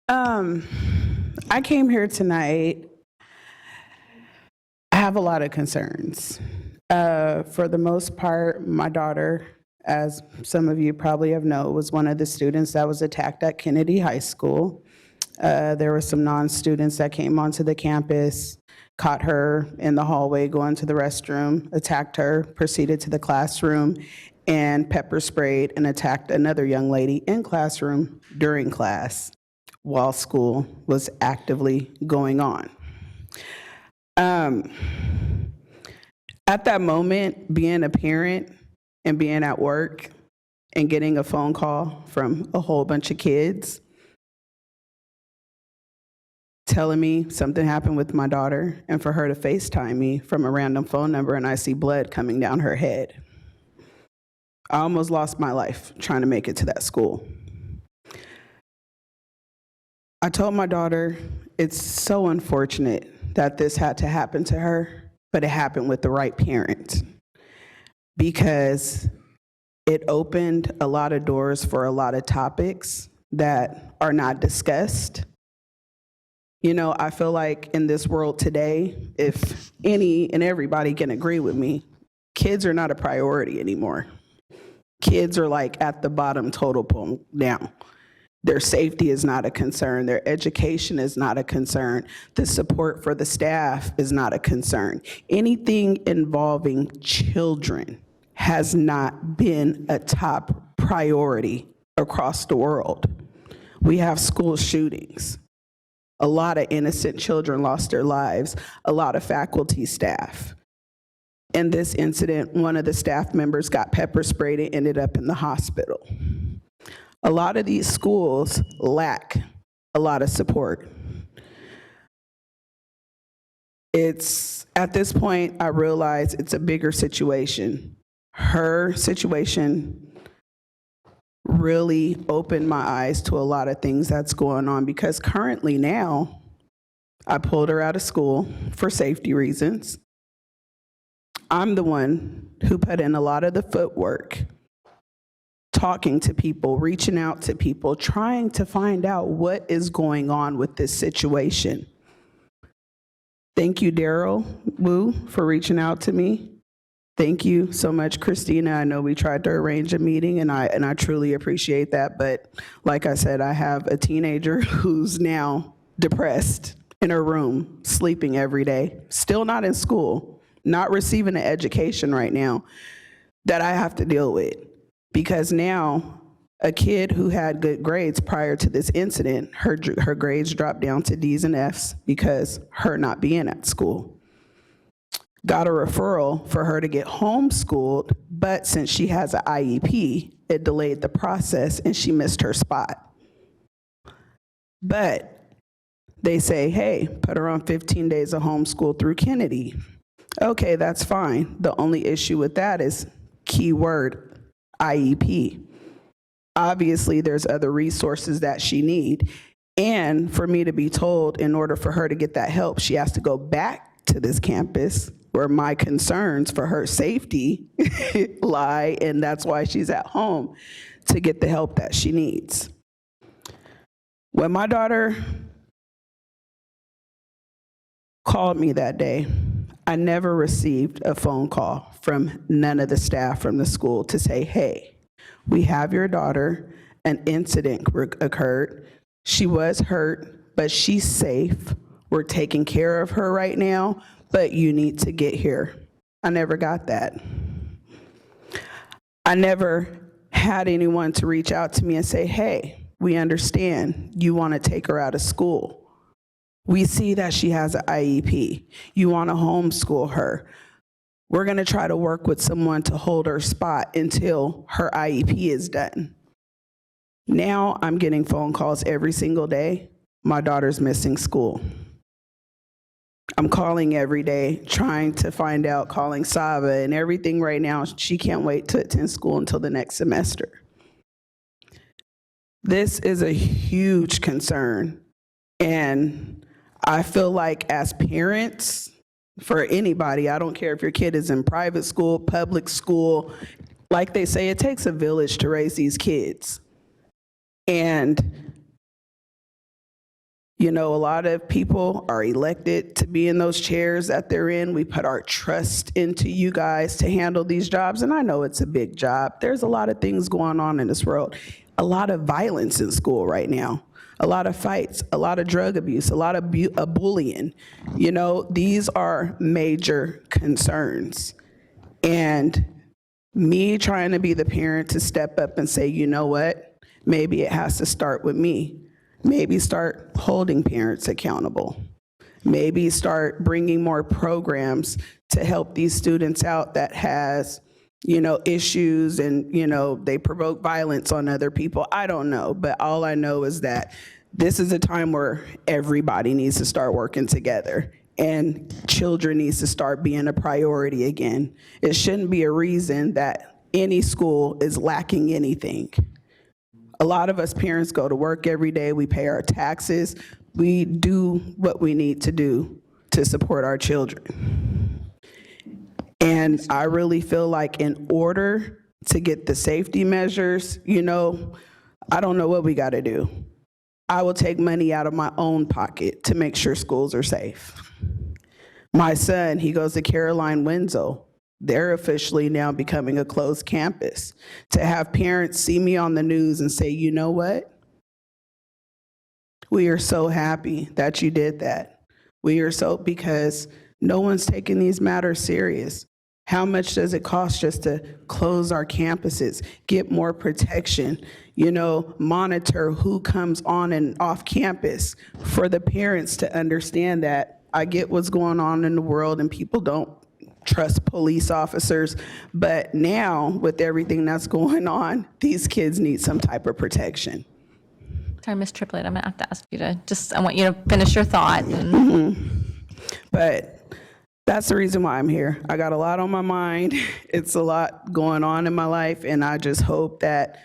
I came here tonight. I have a lot of concerns. For the most part, my daughter, as some of you probably have known, was one of the students that was attacked at Kennedy High School. There were some non-students that came onto the campus, caught her in the hallway going to the restroom, attacked her, proceeded to the classroom, and pepper sprayed and attacked another young lady in classroom during class while school was actively going on. At that moment, being a parent and being at work and getting a phone call from a whole bunch of kids telling me something happened with my daughter, and for her to FaceTime me from a random phone number and I see blood coming down her head. I almost lost my life trying to make it to that school. I told my daughter, it's so unfortunate that this had to happen to her, but it happened with the right parent, because it opened a lot of doors for a lot of topics that are not discussed. You know, I feel like in this world today, if any and everybody can agree with me, kids are not a priority anymore. Kids are like at the bottom total pull down. Their safety is not a concern. Their education is not a concern. The support for the staff is not a concern. Anything involving children has not been a top priority across the world. We have school shootings. A lot of innocent children lost their lives, a lot of faculty, staff. In this incident, one of the staff members got pepper sprayed and ended up in the hospital. A lot of these schools lack a lot of support. It's, at this point, I realize it's a bigger situation. Her situation really opened my eyes to a lot of things that's going on, because currently now, I pulled her out of school for safety reasons. I'm the one who put in a lot of the footwork, talking to people, reaching out to people, trying to find out what is going on with this situation. Thank you, Daryl Wu, for reaching out to me. Thank you so much, Christina. I know we tried to arrange a meeting, and I truly appreciate that. But like I said, I have a teenager who's now depressed in her room, sleeping every day, still not in school, not receiving an education right now, that I have to deal with. Because now a kid who had good grades prior to this incident, her grades dropped down to D's and F's because her not being at school. Got a referral for her to get homeschooled, but since she has an IEP, it delayed the process and she missed her spot. But they say, hey, put her on 15 days of homeschool through Kennedy. Okay, that's fine. The only issue with that is keyword IEP. Obviously, there's other resources that she needs. And for me to be told, in order for her to get that help, she has to go back to this campus where my concerns for her safety lie, and that's why she's at home, to get the help that she needs. When my daughter called me that day, I never received a phone call from none of the staff from the school to say, hey, we have your daughter, an incident occurred, she was hurt, but she's safe, we're taking care of her right now, but you need to get here. I never got that. I never had anyone to reach out to me and say, hey, we understand you want to take her out of school. We see that she has an IEP. You want to homeschool her. We're going to try to work with someone to hold her spot until her IEP is done. Now I'm getting phone calls every single day. My daughter's missing school. I'm calling every day, trying to find out, calling Sava and everything right now. She can't wait to attend school until the next semester. This is a huge concern. And I feel like as parents, for anybody, I don't care if your kid is in private school, public school, like they say, it takes a village to raise these kids. And you know, a lot of people are elected to be in those chairs that they're in. We put our trust into you guys to handle these jobs, and I know it's a big job. There's a lot of things going on in this world. A lot of violence in school right now. A lot of fights, a lot of drug abuse, a lot of bullying. You know, these are major concerns. And Me trying to be the parent to step up and say, you know what? Maybe it has to start with me. Maybe start holding parents accountable. Maybe start bringing more programs to help these students out that has, issues and, they provoke violence on other people. I don't know, but all I know is that this is a time where everybody needs to start working together and children needs to start being a priority again. It shouldn't be a reason that any school is lacking anything. A lot of us parents go to work every day, we pay our taxes, we do what we need to do to support our children. And I really feel like in order to get the safety measures, I don't know what we gotta do. I will take money out of my own pocket to make sure schools are safe. My son, he goes to Caroline Winslow. They're officially now becoming a closed campus. To have parents see me on the news and say, you know what? We are so happy that you did that. Because no one's taking these matters serious. How much does it cost just to close our campuses, get more protection, monitor who comes on and off campus for the parents to understand that I get what's going on in the world and people don't trust police officers, but now with everything that's going on, these kids need some type of protection. Sorry, Ms. Triplett, I'm gonna have to ask you to I want you to finish your thought. But that's the reason why I'm here. I got a lot on my mind. It's a lot going on in my life, and I just hope that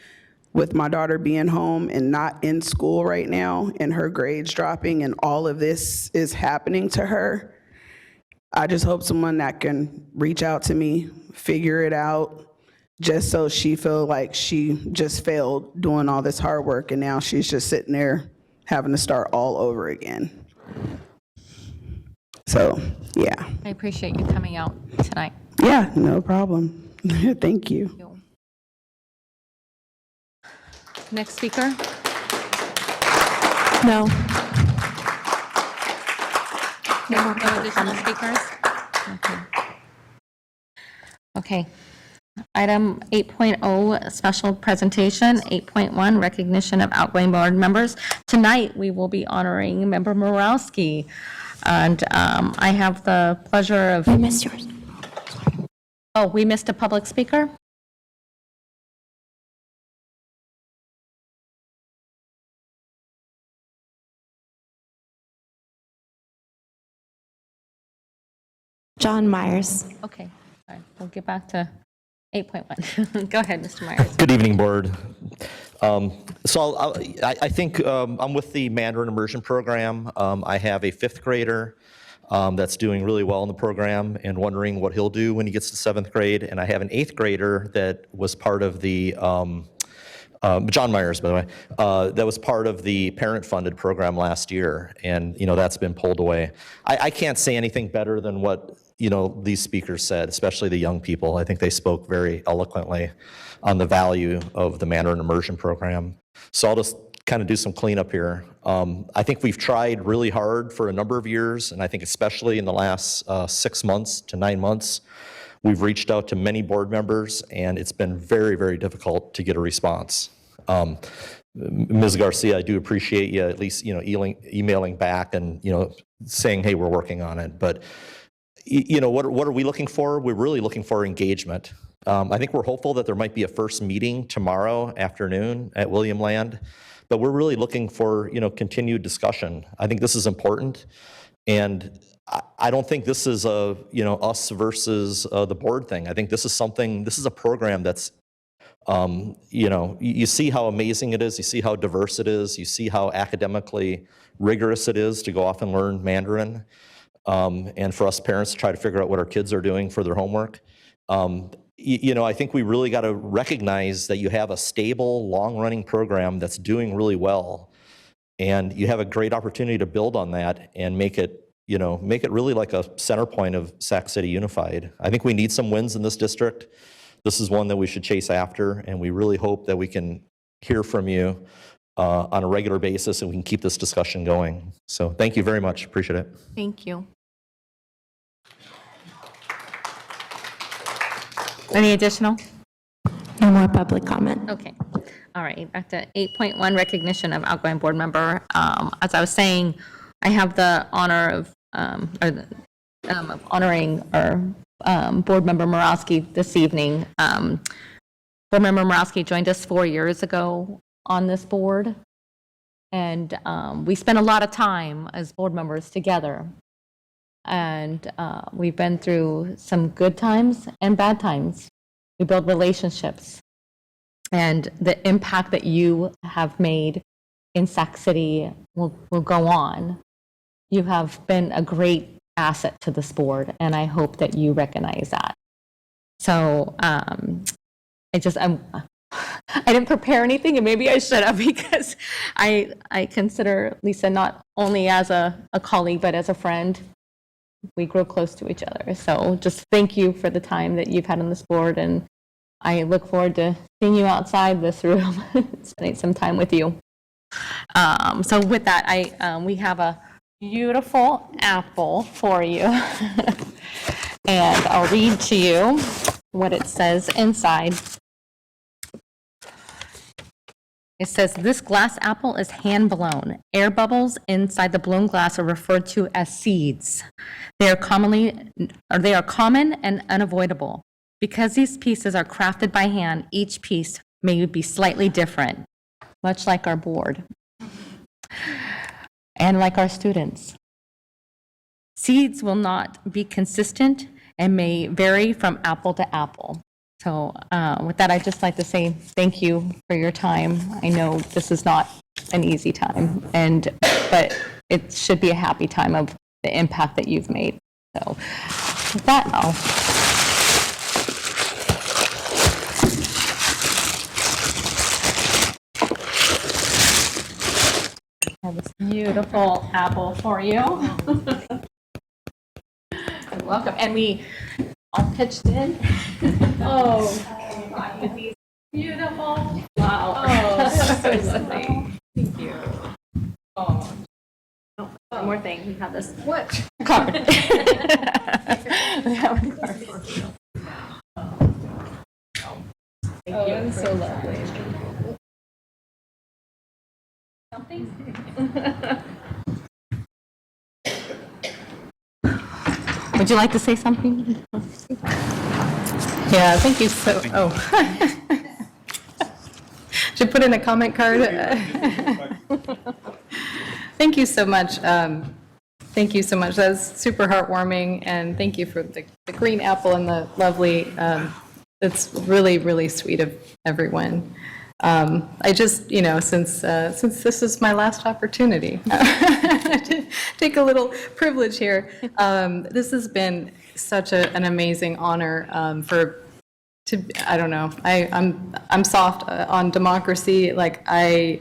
with my daughter being home and not in school right now and her grades dropping and all of this is happening to her, I just hope someone that can reach out to me, figure it out, just so she feel like she just failed doing all this hard work and now she's just sitting there having to start all over again. So, yeah. I appreciate you coming out tonight. Yeah, no problem. Thank you. Next speaker? No. No additional speakers? Okay. Item 8.0, special presentation. 8.1, recognition of outgoing board members. Tonight, we will be honoring Member Morowski. And I have the pleasure of... I missed yours. Oh, we missed a public speaker? John Myers. Okay, all right, we'll get back to 8.1. Go ahead, Mr. Myers. Good evening, Board. I think I'm with the Mandarin Immersion Program. I have a 5th grader that's doing really well in the program and wondering what he'll do when he gets to 7th grade. And I have an 8th grader that was part of the, John Myers, by the way, that was part of the parent-funded program last year. And, that's been pulled away. I can't say anything better than what these speakers said, especially the young people. I think they spoke very eloquently on the value of the Mandarin Immersion Program. So I'll just kind of do some cleanup here. I think we've tried really hard for a number of years, and I think especially in the last 6 months to 9 months, we've reached out to many board members, and it's been very, very difficult to get a response. Ms. Garcia, I do appreciate you at least, emailing back and, saying, hey, we're working on it. But what are we looking for? We're really looking for engagement. I think we're hopeful that there might be a first meeting tomorrow afternoon at William Land, but we're really looking for, continued discussion. I think this is important, and I don't think this is a, us versus the board thing. I think this is a program that's, you see how amazing it is, you see how diverse it is, you see how academically rigorous it is to go off and learn Mandarin. And for us parents to try to figure out what our kids are doing for their homework. I think we really got to recognize that you have a stable, long-running program that's doing really well, and you have a great opportunity to build on that and make it really like a center point of Sac City Unified. I think we need some wins in this district. This is one that we should chase after, and we really hope that we can hear from you on a regular basis and we can keep this discussion going. So thank you very much. Appreciate it. Thank you. Any additional? No more public comment. Okay. All right. Back to 8.1, recognition of outgoing board member. As I was saying, I have the honor of honoring our board member Morosky this evening. Board member Morosky joined us 4 years ago on this board, and we spent a lot of time as board members together. And we've been through some good times and bad times. We build relationships. And the impact that you have made in Sac City will go on. You have been a great asset to this board, and I hope that you recognize that. So I didn't prepare anything, and maybe I should have, because I consider Lisa not only as a colleague, but as a friend. We grow close to each other. So just thank you for the time that you've had on this board, and I look forward to seeing you outside this room, spending some time with you. So with that, we have a beautiful apple for you. And I'll read to you what it says inside. It says, this glass apple is hand blown. Air bubbles inside the blown glass are referred to as seeds. They are common and unavoidable. Because these pieces are crafted by hand, each piece may be slightly different, much like our board and like our students. Seeds will not be consistent and may vary from apple to apple. So with that, I'd just like to say thank you for your time. I know this is not an easy time, but it should be a happy time of the impact that you've made. So with that, I'll have this beautiful apple for you. You're welcome. And we all pitched in. Oh, with these beautiful. Wow. Oh, so sweet. Thank you. Oh. One more thing. We have this. What? Card. We have a card for you. Thank you. That's so lovely. Something? Would you like to say something? Yeah, thank you so, should put in a comment card. Thank you so much. Thank you so much. That's super heartwarming, and thank you for the green apple and the lovely, that's really, really sweet of everyone. I just, since this is my last opportunity, to take a little privilege here. This has been such an amazing honor I don't know. I'm soft on democracy. Like I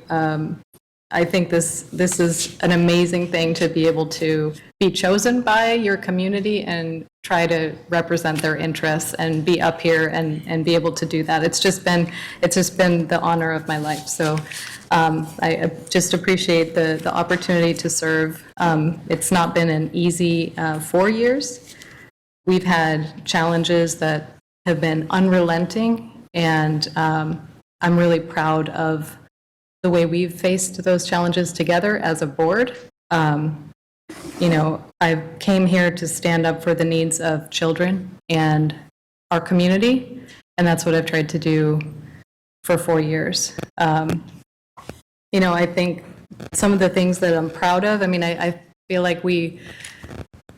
think this is an amazing thing to be able to be chosen by your community and try to represent their interests and be up here and be able to do that. It's just been the honor of my life. So I just appreciate the opportunity to serve. It's not been an easy 4 years. We've had challenges that have been unrelenting, and I'm really proud of the way we've faced those challenges together as a board. I came here to stand up for the needs of children and our community, and that's what I've tried to do for 4 years. I think some of the things that I'm proud of, I feel like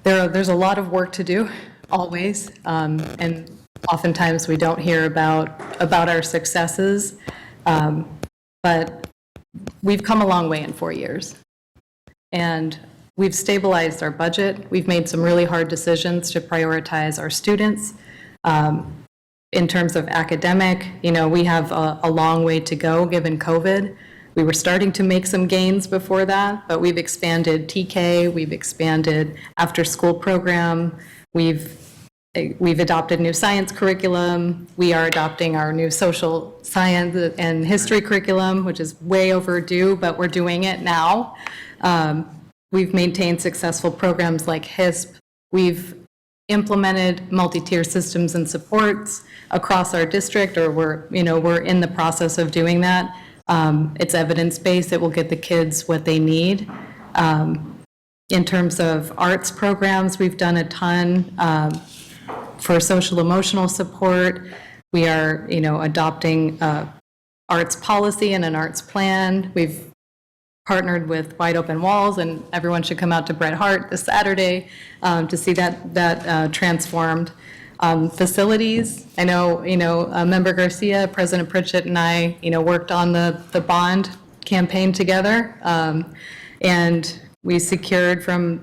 there's a lot of work to do, always, and oftentimes we don't hear about our successes, but we've come a long way in 4 years. And we've stabilized our budget. We've made some really hard decisions to prioritize our students. In terms of academic, we have a long way to go given COVID. We were starting to make some gains before that, but we've expanded TK, we've expanded after-school program, we've adopted new science curriculum. We are adopting our new social science and history curriculum, which is way overdue, but we're doing it now. We've maintained successful programs like HISP. We've implemented multi-tier systems and supports across our district, or we're in the process of doing that. It's evidence-based. It will get the kids what they need. In terms of arts programs, we've done a ton for social emotional support. We are, adopting arts policy and an arts plan. We've partnered with Wide Open Walls, and everyone should come out to Bret Hart this Saturday to see that transformed. Facilities, I know, Member Garcia, President Pritchett, and I, worked on the bond campaign together, and we secured from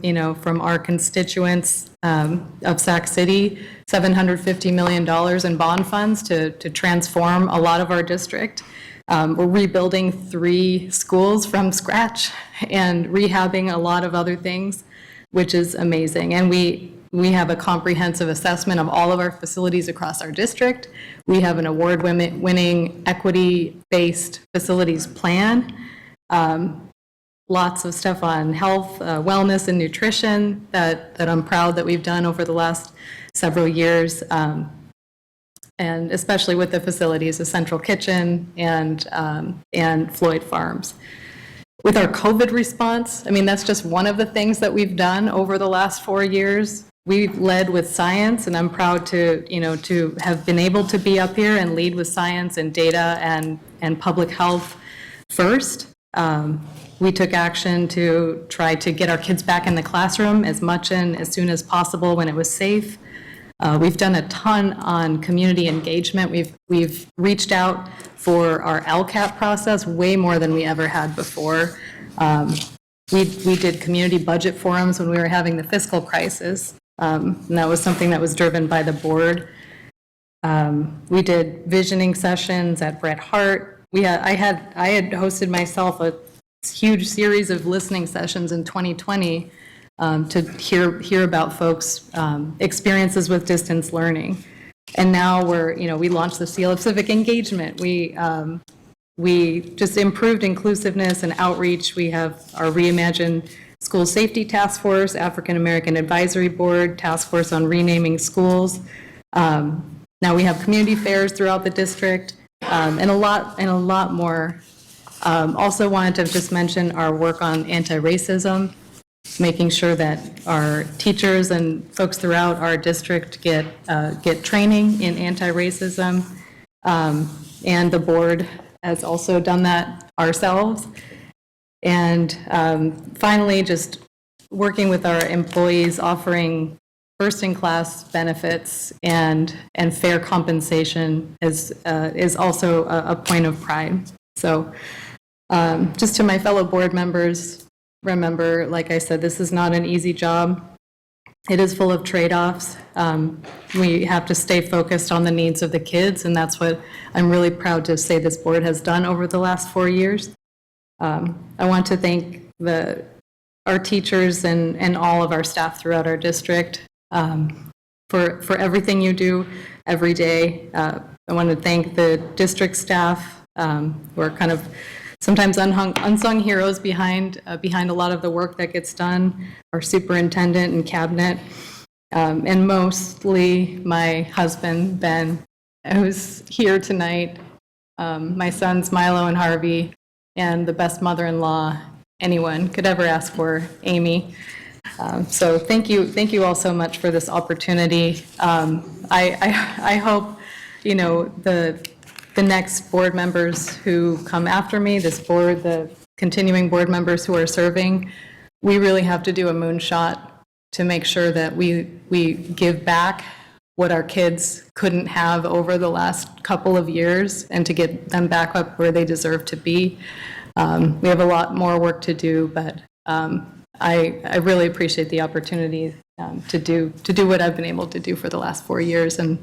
our constituents of Sac City $750 million in bond funds to transform a lot of our district. We're rebuilding 3 schools from scratch and rehabbing a lot of other things, which is amazing. And we have a comprehensive assessment of all of our facilities across our district. We have an award-winning equity-based facilities plan. Lots of stuff on health, wellness, and nutrition that I'm proud that we've done over the last several years. And especially with the facilities, the Central Kitchen and Floyd Farms. With our COVID response, that's just one of the things that we've done over the last 4 years. We've led with science, and I'm proud to have been able to be up here and lead with science and data and public health first. We took action to try to get our kids back in the classroom as much and as soon as possible when it was safe. We've done a ton on community engagement. We've reached out for our LCAP process way more than we ever had before. We did community budget forums when we were having the fiscal crisis, and that was something that was driven by the board. We did visioning sessions at Bret Hart. I had hosted myself a huge series of listening sessions in 2020 to hear about folks' experiences with distance learning. And now we launched the Seal of Civic Engagement. We just improved inclusiveness and outreach. We have our Reimagined School Safety Task Force, African American Advisory Board, Task Force on Renaming Schools. Now we have community fairs throughout the district, and a lot more. Also wanted to just mention our work on anti-racism, making sure that our teachers and folks throughout our district get training in anti-racism, and the board has also done that ourselves. And finally, just working with our employees, offering first-in-class benefits and fair compensation is also a point of pride. So just to my fellow board members, remember, like I said, this is not an easy job. It is full of trade-offs. We have to stay focused on the needs of the kids, and that's what I'm really proud to say this board has done over the last 4 years. I want to thank our teachers and all of our staff throughout our district for everything you do every day. I want to thank the district staff who are kind of sometimes unsung heroes behind a lot of the work that gets done, our superintendent and cabinet, and mostly my husband, Ben, who's here tonight, my sons, Milo and Harvey, and the best mother-in-law anyone could ever ask for, Amy. So thank you all so much for this opportunity. I hope, the next board members who come after me, this board, the continuing board members who are serving, we really have to do a moonshot to make sure that we give back what our kids couldn't have over the last couple of years and to get them back up where they deserve to be. We have a lot more work to do, but I really appreciate the opportunity to do what I've been able to do for the last 4 years, and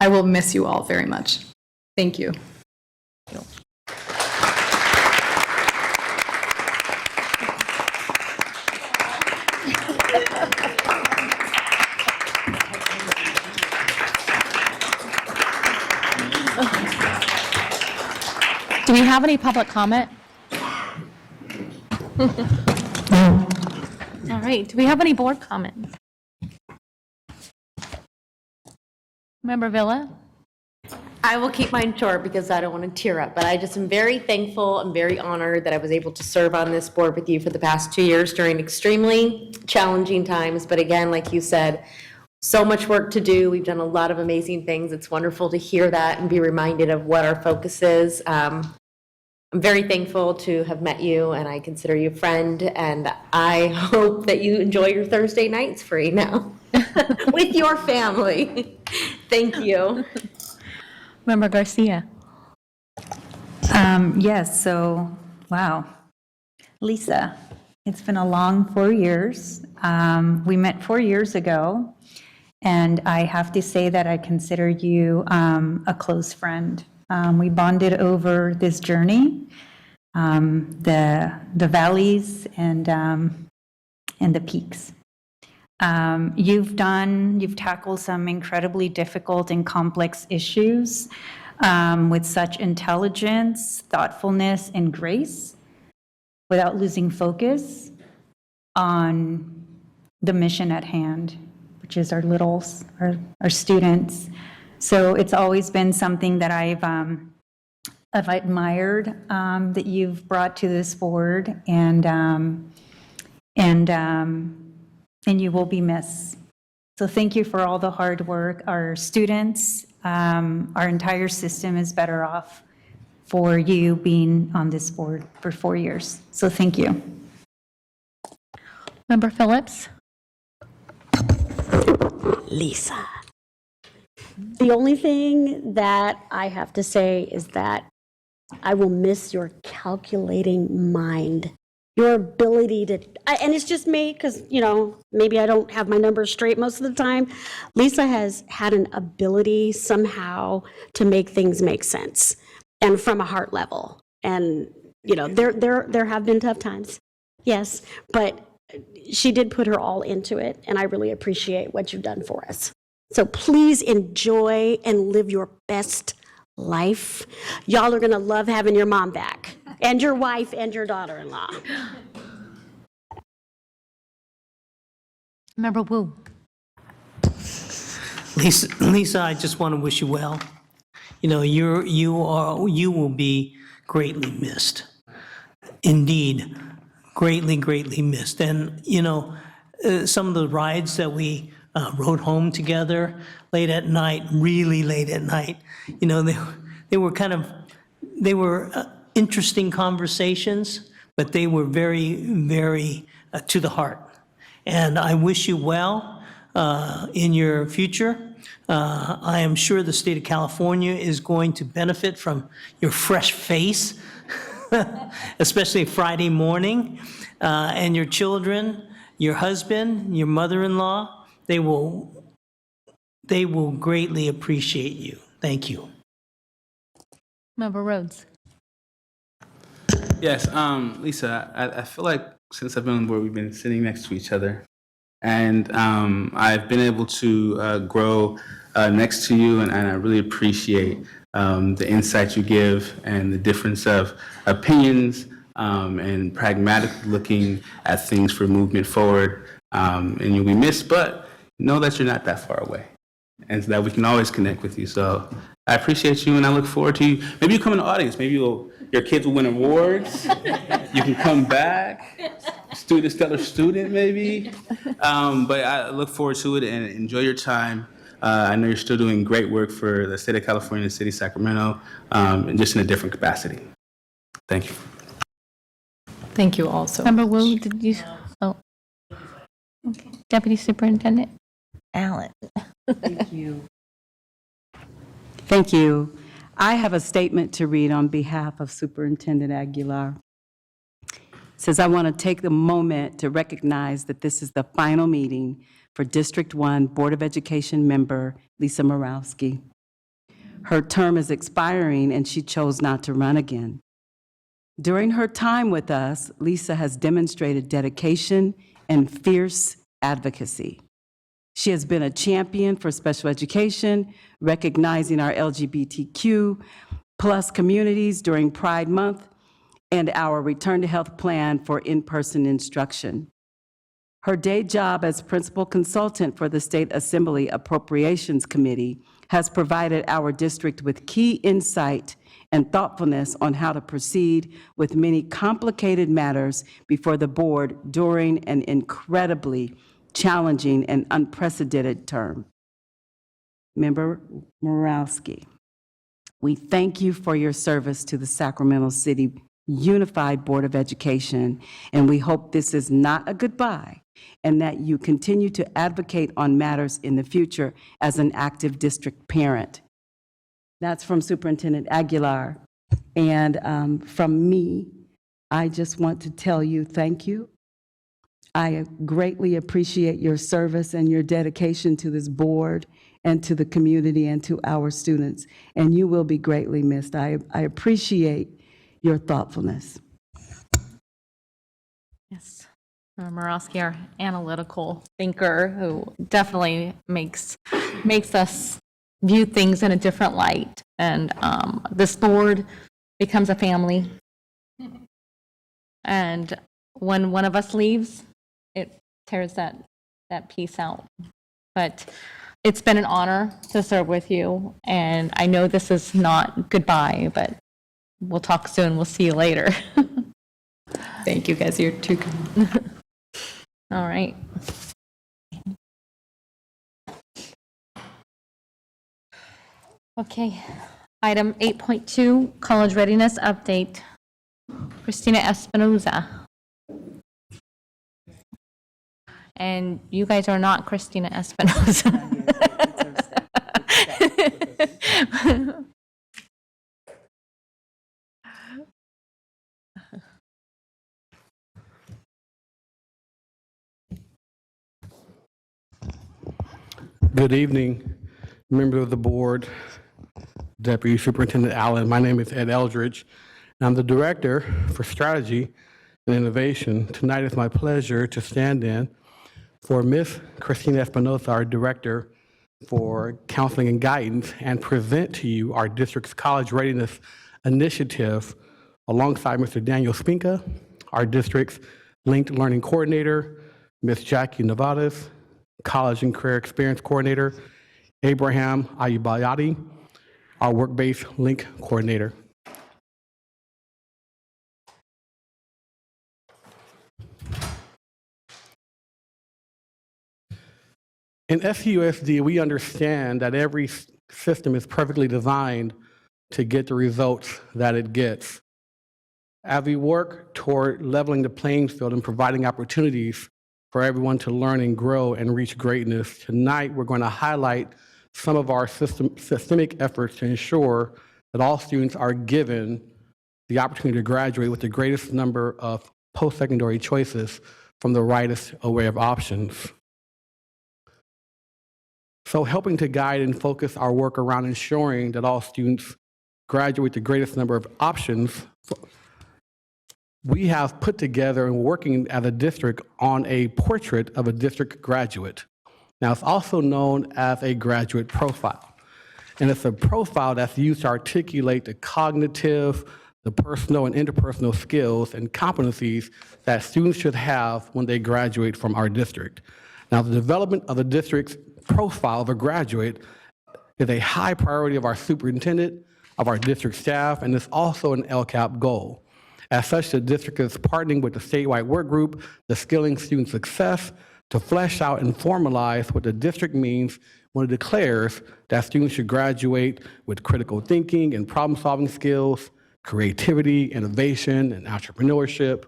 I will miss you all very much. Thank you. Do we have any public comment? All right, do we have any board comments? Member Villa? I will keep mine short because I don't want to tear up, but I just am very thankful and very honored that I was able to serve on this board with you for the past 2 years during extremely challenging times. But again, like you said, so much work to do. We've done a lot of amazing things. It's wonderful to hear that and be reminded of what our focus is. I'm very thankful to have met you, and I consider you a friend, and I hope that you enjoy your Thursday nights free now with your family. Thank you. Member Garcia? Yes, so, wow. Lisa, it's been a long 4 years. We met 4 years ago, and I have to say that I consider you a close friend. We bonded over this journey, the valleys and the peaks. You've tackled some incredibly difficult and complex issues with such intelligence, thoughtfulness, and grace without losing focus on the mission at hand, which is our littles, our students. So it's always been something that I've admired that you've brought to this board, and you will be missed. So thank you for all the hard work. Our students, our entire system is better off for you being on this board for 4 years. So thank you. Member Phillips? Lisa. The only thing that I have to say is that I will miss your calculating mind, your ability to, and it's just me because, maybe I don't have my numbers straight most of the time. Lisa has had an ability somehow to make things make sense and from a heart level. And, there have been tough times, yes, but she did put her all into it, and I really appreciate what you've done for us. So please enjoy and live your best life. Y'all are going to love having your mom back, and your wife and your daughter-in-law. Member Wu? Lisa, I just want to wish you well. You will be greatly missed. Indeed, greatly missed. And, some of the rides that we rode home together late at night, really late at night, they were interesting conversations, but they were very, very to the heart. And I wish you well in your future. I am sure the state of California is going to benefit from your fresh face, especially Friday morning, and your children, your husband, your mother-in-law, they will greatly appreciate you. Thank you. Member Rhodes? Yes, Lisa, I feel like since I've been on board, we've been sitting next to each other. And I've been able to grow next to you, and I really appreciate the insight you give and the difference of opinions and pragmatic looking at things for movement forward. And you'll be missed, but know that you're not that far away, and that we can always connect with you. So I appreciate you, and I look forward to you. Maybe you come in the audience. Maybe your kids will win awards. You can come back. Stellar student, maybe. But I look forward to it, and enjoy your time. I know you're still doing great work for the state of California, the city of Sacramento, and just in a different capacity. Thank you. Thank you also. Member Wu, did you? Oh. Okay. Deputy Superintendent? Allen. Thank you. Thank you. I have a statement to read on behalf of Superintendent Aguilar. It says, I want to take a moment to recognize that this is the final meeting for District 1 Board of Education member Lisa Morawski. Her term is expiring, and she chose not to run again. During her time with us, Lisa has demonstrated dedication and fierce advocacy. She has been a champion for special education, recognizing our LGBTQ plus communities during Pride Month and our Return to Health plan for in-person instruction. Her day job as principal consultant for the State Assembly Appropriations Committee has provided our district with key insight and thoughtfulness on how to proceed with many complicated matters before the board during an incredibly challenging and unprecedented term. Member Morowski, we thank you for your service to the Sacramento City Unified Board of Education, and we hope this is not a goodbye and that you continue to advocate on matters in the future as an active district parent. That's from Superintendent Aguilar. And from me, I just want to tell you thank you. I greatly appreciate your service and your dedication to this board and to the community and to our students, and you will be greatly missed. I appreciate your thoughtfulness. Yes. Morowski, our analytical thinker, who definitely makes us view things in a different light. And this board becomes a family. And when one of us leaves, it tears that piece out. But it's been an honor to serve with you. And I know this is not goodbye, but we'll talk soon. We'll see you later. Thank you, guys. You're too kind. All right. Okay. Item 8.2, college readiness update. Christina Espinoza. And you guys are not Christina Espinoza. Good evening, members of the board, Deputy Superintendent Allen. My name is Ed Eldridge, and I'm the Director for Strategy and Innovation. Tonight it's my pleasure to stand in for Ms. Christina Espinoza, our Director for Counseling and Guidance, and present to you our district's college readiness initiative alongside Mr. Daniel Spinka, our district's linked learning coordinator, Ms. Jackie Nevadas, College and Career Experience Coordinator, Abraham Ayubayati, our Work-Based Link Coordinator. In SUSD, we understand that every system is perfectly designed to get the results that it gets. As we work toward leveling the playing field and providing opportunities for everyone to learn and grow and reach greatness, tonight we're going to highlight some of our systemic efforts to ensure that all students are given the opportunity to graduate with the greatest number of post-secondary choices from the widest array of options. So helping to guide and focus our work around ensuring that all students graduate the greatest number of options, we have put together and working as a district on a portrait of a district graduate. Now, it's also known as a graduate profile. And it's a profile that's used to articulate the cognitive, the personal and interpersonal skills and competencies that students should have when they graduate from our district. Now, the development of the district's profile of a graduate is a high priority of our superintendent, of our district staff, and it's also an LCAP goal. As such, the district is partnering with the statewide work group, the Skilling Student Success, to flesh out and formalize what the district means when it declares that students should graduate with critical thinking and problem-solving skills, creativity, innovation, and entrepreneurship,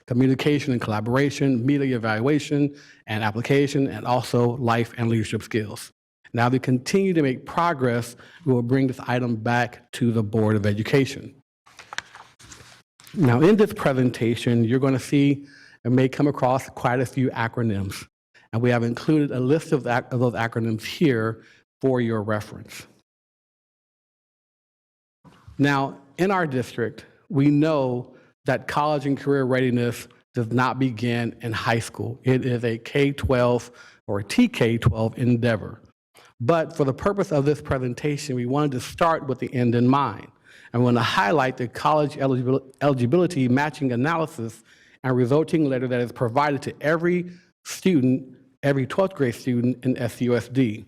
communication and collaboration, media evaluation and application, and also life and leadership skills. Now, we continue to make progress. We will bring this item back to the Board of Education. Now, in this presentation, you're going to see and may come across quite a few acronyms, and we have included a list of those acronyms here for your reference. Now, in our district, we know that college and career readiness does not begin in high school. It is a K-12 or TK-12 endeavor. But for the purpose of this presentation, we wanted to start with the end in mind. And we want to highlight the college eligibility matching analysis and resulting letter that is provided to every student, every 12th grade student in SUSD.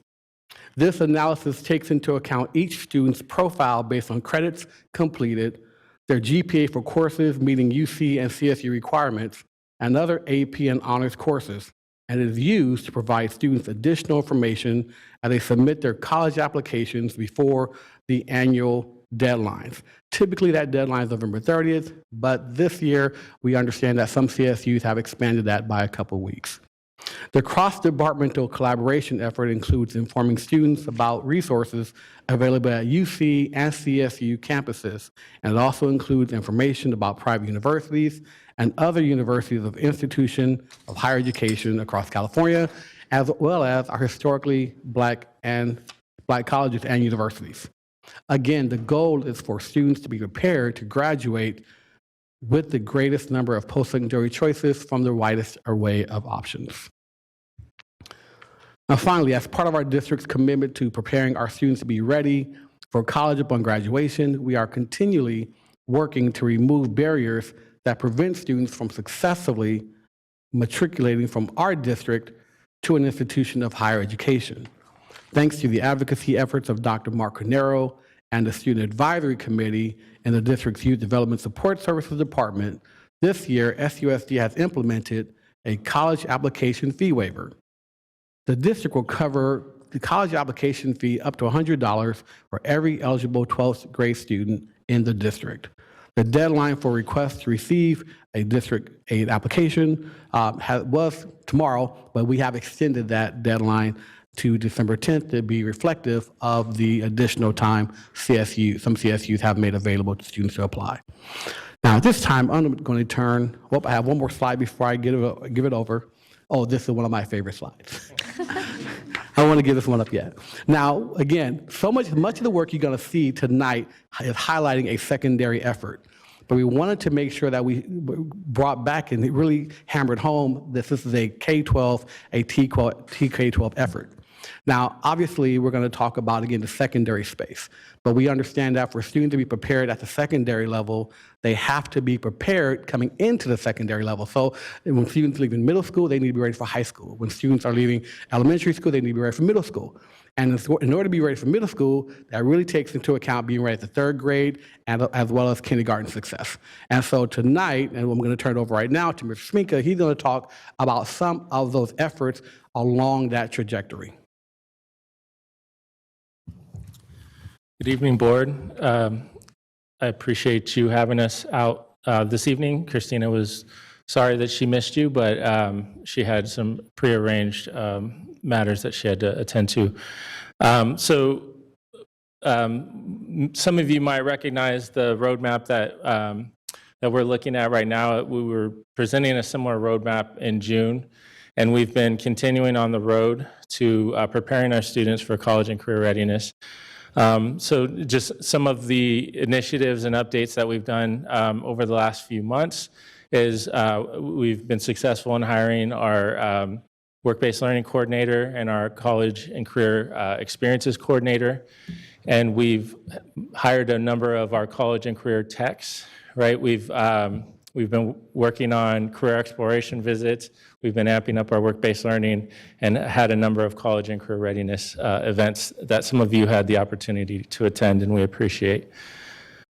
This analysis takes into account each student's profile based on credits completed, their GPA for courses meeting UC and CSU requirements, and other AP and honors courses, and it is used to provide students additional information as they submit their college applications before the annual deadlines. Typically, that deadline is November 30th, but this year, we understand that some CSUs have expanded that by a couple weeks. The cross-departmental collaboration effort includes informing students about resources available at UC and CSU campuses, and it also includes information about private universities and other universities of institution of higher education across California, as well as our historically Black colleges and universities. Again, the goal is for students to be prepared to graduate with the greatest number of post-secondary choices from the widest array of options. Now, finally, as part of our district's commitment to preparing our students to be ready for college upon graduation, we are continually working to remove barriers that prevent students from successfully matriculating from our district to an institution of higher education. Thanks to the advocacy efforts of Dr. Mark Carnero and the Student Advisory Committee in the district's Youth Development Support Services Department, this year, SUSD has implemented a college application fee waiver. The district will cover the college application fee up to $100 for every eligible 12th grade student in the district. The deadline for requests to receive a district aid application was tomorrow, but we have extended that deadline to December 10th to be reflective of the additional time some CSUs have made available to students to apply. Now, at this time, I'm going to turn, I have one more slide before I give it over. Oh, this is one of my favorite slides. I don't want to give this one up yet. Now, again, much of the work you're going to see tonight is highlighting a secondary effort. But we wanted to make sure that we brought back and really hammered home that this is a K-12, a TK-12 effort. Now, obviously, we're going to talk about, again, the secondary space. But we understand that for students to be prepared at the secondary level, they have to be prepared coming into the secondary level. So when students leave in middle school, they need to be ready for high school. When students are leaving elementary school, they need to be ready for middle school. And in order to be ready for middle school, that really takes into account being ready at the third grade and as well as kindergarten success. And so tonight, and I'm going to turn it over right now to Mr. Schminka, he's going to talk about some of those efforts along that trajectory. Good evening, board. I appreciate you having us out this evening. Christina was sorry that she missed you, but she had some prearranged matters that she had to attend to. Some of you might recognize the roadmap that we're looking at right now. We were presenting a similar roadmap in June, and we've been continuing on the road to preparing our students for college and career readiness. So just some of the initiatives and updates that we've done over the last few months is we've been successful in hiring our work-based learning coordinator and our college and career experiences coordinator. And we've hired a number of our college and career techs, right? We've been working on career exploration visits. We've been amping up our work-based learning and had a number of college and career readiness events that some of you had the opportunity to attend, and we appreciate.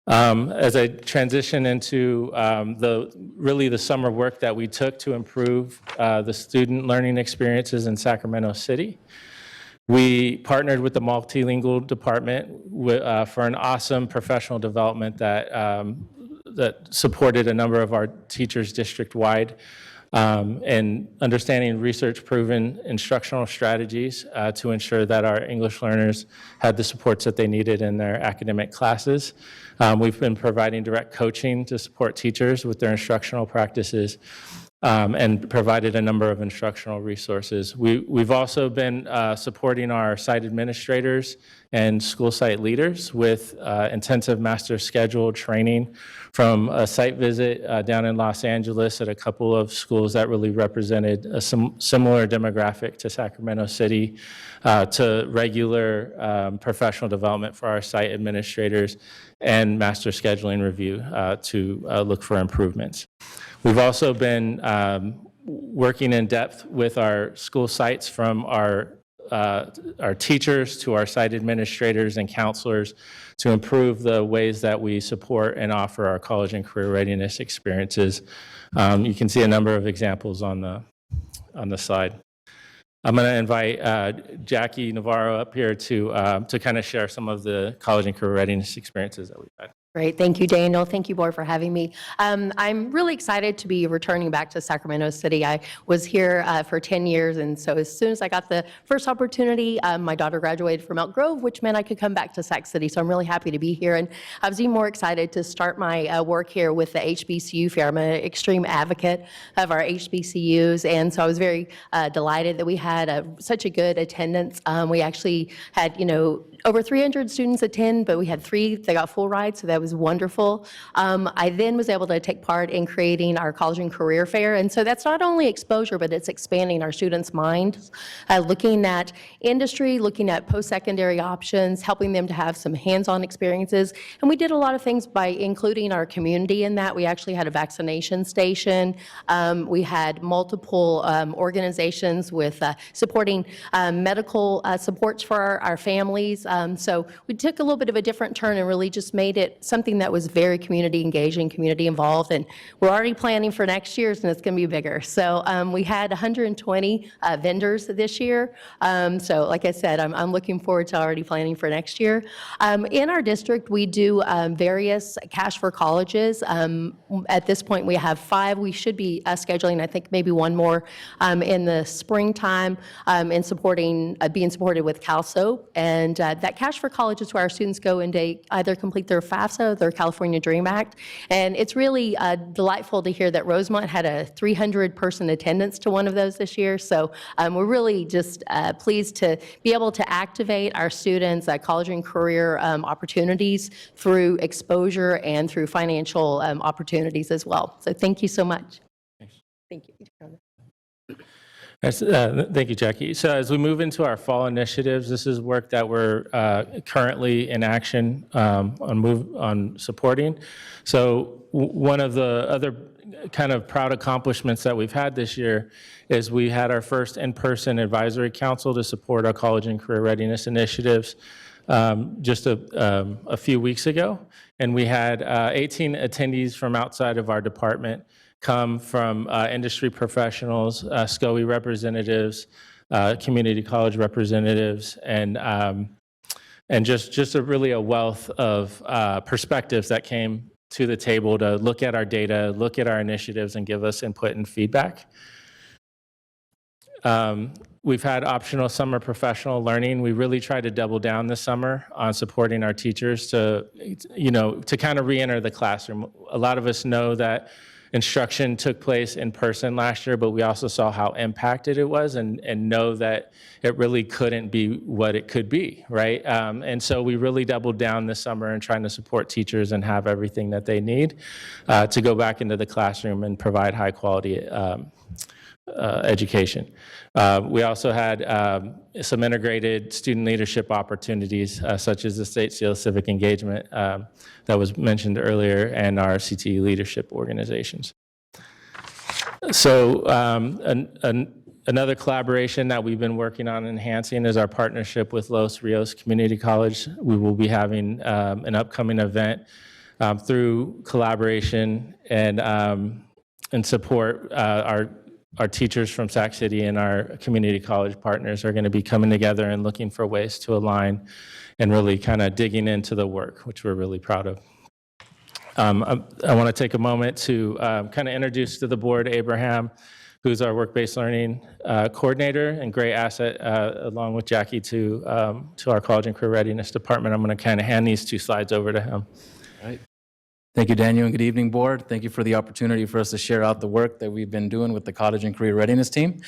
As I transition into the summer work that we took to improve the student learning experiences in Sacramento City, we partnered with the multilingual department for an awesome professional development that supported a number of our teachers district-wide and understanding research-proven instructional strategies to ensure that our English learners had the supports that they needed in their academic classes. We've been providing direct coaching to support teachers with their instructional practices and provided a number of instructional resources. We've also been supporting our site administrators and school site leaders with intensive master schedule training from a site visit down in Los Angeles at a couple of schools that really represented a similar demographic to Sacramento City, to regular professional development for our site administrators and master scheduling review to look for improvements. We've also been working in depth with our school sites from our our teachers to our site administrators and counselors to improve the ways that we support and offer our college and career readiness experiences. You can see a number of examples on the slide. I'm going to invite Jackie Navarro up here to kind of share some of the college and career readiness experiences that we've had. Great. Thank you, Daniel. Thank you, board, for having me. I'm really excited to be returning back to Sacramento City. I was here for 10 years, and so as soon as I got the first opportunity, my daughter graduated from Elk Grove, which meant I could come back to Sac City. So I'm really happy to be here, and I was even more excited to start my work here with the HBCU fair. I'm an extreme advocate of our HBCUs, and so I was very delighted that we had such a good attendance. We actually had, over 300 students attend, but we had 3 that got full rides, so that was wonderful. I then was able to take part in creating our college and career fair, and so that's not only exposure, but it's expanding our students' minds, looking at industry, looking at post-secondary options, helping them to have some hands-on experiences, and we did a lot of things by including our community in that. We actually had a vaccination station. We had multiple organizations with supporting medical supports for our families. So we took a little bit of a different turn and really just made it something that was very community engaging, community involved, and we're already planning for next year's, and it's going to be bigger. So we had 120 vendors this year. So like I said, I'm looking forward to already planning for next year. In our district, we do various Cash for Colleges. At this point, we have 5. We should be scheduling, I think, maybe 1 more in the springtime in supporting, being supported with CalSOAP. And that Cash for College is where our students go and they either complete their FAFSA, their California Dream Act. And it's really delightful to hear that Rosemont had a 300-person attendance to one of those this year. So we're really just pleased to be able to activate our students' college and career opportunities through exposure and through financial opportunities as well. So thank you so much. Thank you. Thank you, Jackie. So as we move into our fall initiatives, this is work that we're currently in action on supporting. So one of the other kind of proud accomplishments that we've had this year is we had our first in-person advisory council to support our college and career readiness initiatives just a few weeks ago. And we had 18 attendees from outside of our department come from industry professionals, SCOE representatives, community college representatives, and just really a wealth of perspectives that came to the table to look at our data, look at our initiatives, and give us input and feedback. We've had optional summer professional learning. We really tried to double down this summer on supporting our teachers to kind of re-enter the classroom. A lot of us know that instruction took place in person last year, but we also saw how impacted it was and know that it really couldn't be what it could be, right? And so we really doubled down this summer in trying to support teachers and have everything that they need to go back into the classroom and provide high quality education. We also had some integrated student leadership opportunities, such as the State Seal Civic Engagement that was mentioned earlier, and our CTE leadership organizations. So another collaboration that we've been working on enhancing is our partnership with Los Rios Community College. We will be having an upcoming event through collaboration and support. Our teachers from Sac City and our community college partners are going to be coming together and looking for ways to align and really kind of digging into the work, which we're really proud of. I want to take a moment to kind of introduce to the board Abraham, who's our work-based learning coordinator and great asset, along with Jackie, to our college and career readiness department. I'm going to kind of hand these 2 slides over to him. All right. Thank you, Daniel, and good evening, board. Thank you for the opportunity for us to share out the work that we've been doing with the College and Career Readiness team.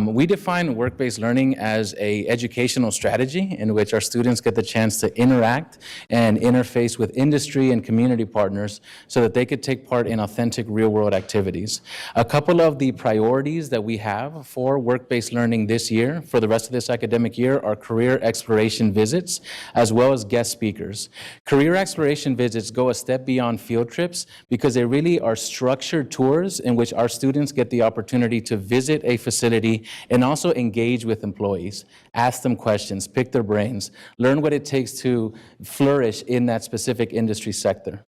We define work-based learning as an educational strategy in which our students get the chance to interact and interface with industry and community partners so that they could take part in authentic real-world activities. A couple of the priorities that we have for work-based learning this year, for the rest of this academic year, are career exploration visits, as well as guest speakers. Career exploration visits go a step beyond field trips because they really are structured tours in which our students get the opportunity to visit a facility and also engage with employees, ask them questions, pick their brains, learn what it takes to flourish in that specific industry sector.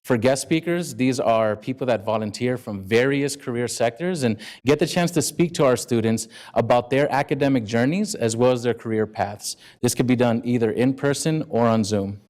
For guest speakers, these are people that volunteer from various career sectors and get the chance to speak to our students about their academic journeys as well as their career paths. This could be done either in person or on Zoom.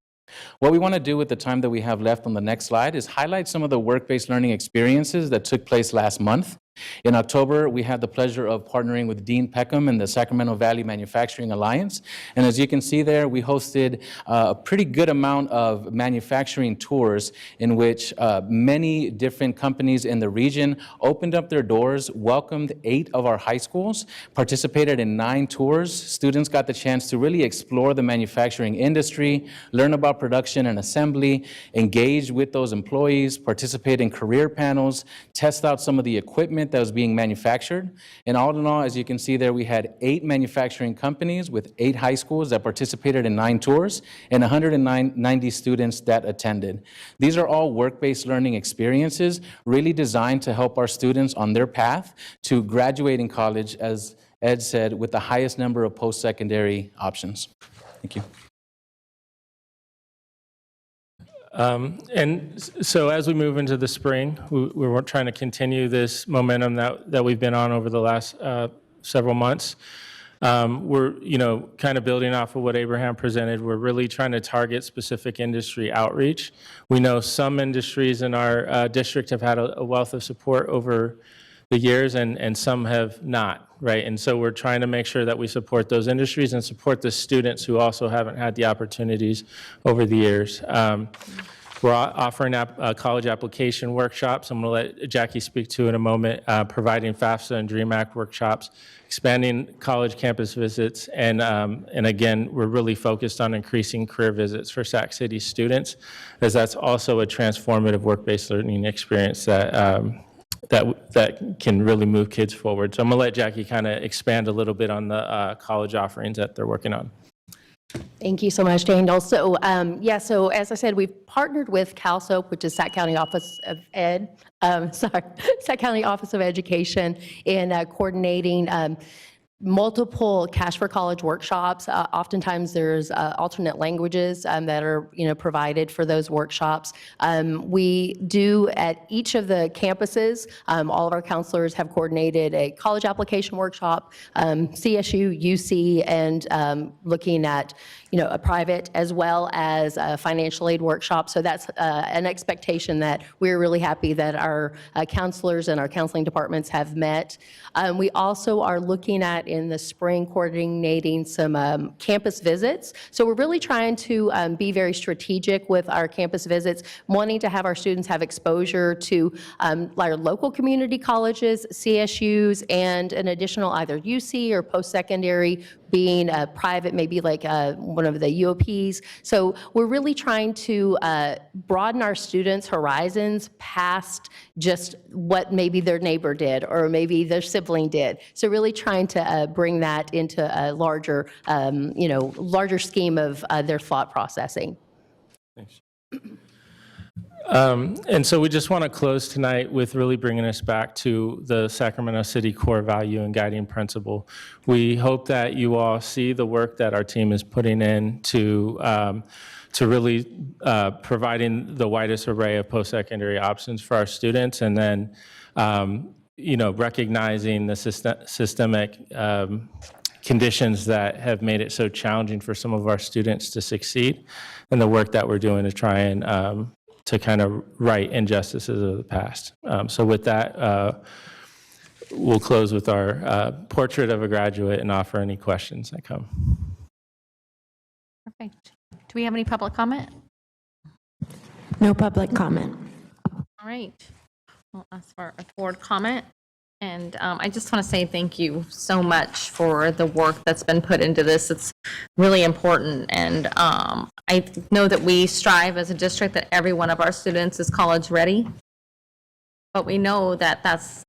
What we want to do with the time that we have left on the next slide is highlight some of the work-based learning experiences that took place last month. In October, we had the pleasure of partnering with Dean Peckham and the Sacramento Valley Manufacturing Alliance. And as you can see there, we hosted a pretty good amount of manufacturing tours in which many different companies in the region opened up their doors, welcomed 8 of our high schools, participated in 9 tours. Students got the chance to really explore the manufacturing industry, learn about production and assembly, engage with those employees, participate in career panels, test out some of the equipment that was being manufactured. And all in all, as you can see there, we had 8 manufacturing companies with 8 high schools that participated in 9 tours and 190 students that attended. These are all work-based learning experiences really designed to help our students on their path to graduating college, as Ed said, with the highest number of post-secondary options. Thank you. And so as we move into the spring, we're trying to continue this momentum that we've been on over the last several months. We're, kind of building off of what Abraham presented. We're really trying to target specific industry outreach. We know some industries in our district have had a wealth of support over the years, and some have not, right? And so we're trying to make sure that we support those industries and support the students who also haven't had the opportunities over the years. We're offering college application workshops. I'm going to let Jackie speak to in a moment, providing FAFSA and DREAM Act workshops, expanding college campus visits, and again, we're really focused on increasing career visits for Sac City students, as that's also a transformative work-based learning experience that can really move kids forward. So I'm going to let Jackie kind of expand a little bit on the college offerings that they're working on. Thank you so much, Daniel. So, so as I said, we've partnered with CalSOAP, which is Sac County Office of Sac County Office of Education, in coordinating multiple Cash for College workshops. Oftentimes there's alternate languages that are provided for those workshops. We do at each of the campuses, all of our counselors have coordinated a college application workshop, CSU, UC, and looking at a private as well as a financial aid workshop. So that's an expectation that we're really happy that our counselors and our counseling departments have met. We also are looking at in the spring coordinating some campus visits. So we're really trying to be very strategic with our campus visits, wanting to have our students have exposure to our local community colleges, CSUs, and an additional either UC or post-secondary being private, maybe like one of the UOPs. So we're really trying to broaden our students' horizons past just what maybe their neighbor did or maybe their sibling did. So really trying to bring that into a larger, larger scheme of their thought processing. Thanks. And so we just want to close tonight with really bringing us back to the Sacramento City core value and guiding principle. We hope that you all see the work that our team is putting in to really providing the widest array of post-secondary options for our students, and then recognizing the systemic conditions that have made it so challenging for some of our students to succeed, and the work that we're doing to try and to kind of right injustices of the past. So with that, we'll close with our portrait of a graduate and offer any questions that come. Perfect. Do we have any public comment? No public comment. All right. We'll ask for a board comment. And I just want to say thank you so much for the work that's been put into this. It's really important. And I know that we strive as a district that every one of our students is college ready. But we know that that's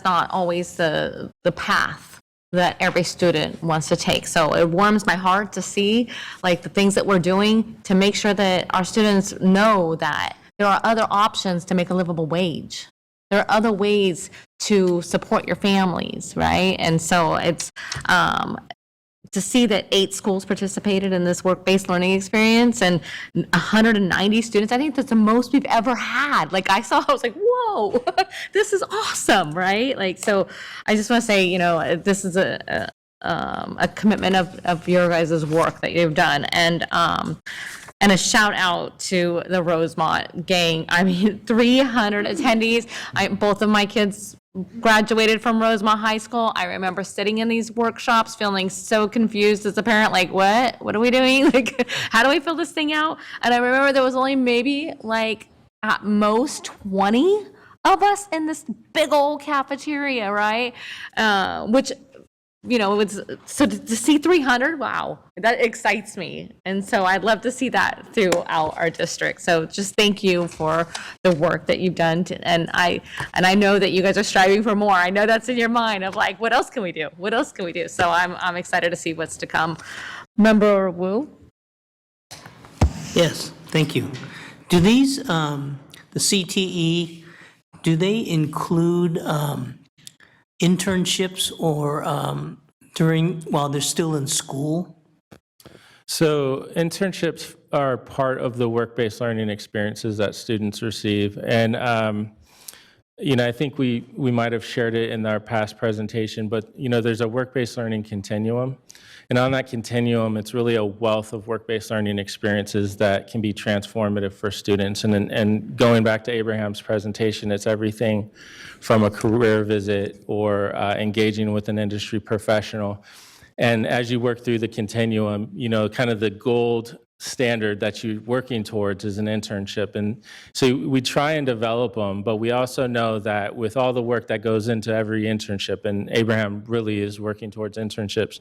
not always the path that every student wants to take. So it warms my heart to see like the things that we're doing to make sure that our students know that there are other options to make a livable wage. There are other ways to support your families, right? And so it's, to see that 8 schools participated in this work-based learning experience and 190 students, I think that's the most we've ever had. Like I was like, whoa, this is awesome, right? Like, so I just want to say, you know, this is a commitment of your guys' work that you've done. And a shout out to the Rosemont gang. I mean, 300 attendees. Both of my kids graduated from Rosemont High School. I remember sitting in these workshops feeling so confused as a parent, like, what are we doing? Like, how do we fill this thing out? And I remember there was only maybe like at most 20 of us in this big old cafeteria, right? Which, you know, so to see 300, wow, that excites me. And so I'd love to see that throughout our district. So just thank you for the work that you've done. And I know that you guys are striving for more. I know that's in your mind of like, what else can we do? What else can we do? So I'm excited to see what's to come. Member Wu? Yes, thank you. Do these, the CTE, do they include internships or while they're still in school? So internships are part of the work-based learning experiences that students receive. And, you know, I think we might have shared it in our past presentation, but, you know, there's a work-based learning continuum. And on that continuum, it's really a wealth of work-based learning experiences that can be transformative for students. And going back to Abraham's presentation, it's everything from a career visit or engaging with an industry professional. And as you work through the continuum, you know, kind of the gold standard that you're working towards is an internship. And so we try and develop them, but we also know that with all the work that goes into every internship, and Abraham really is working towards internships,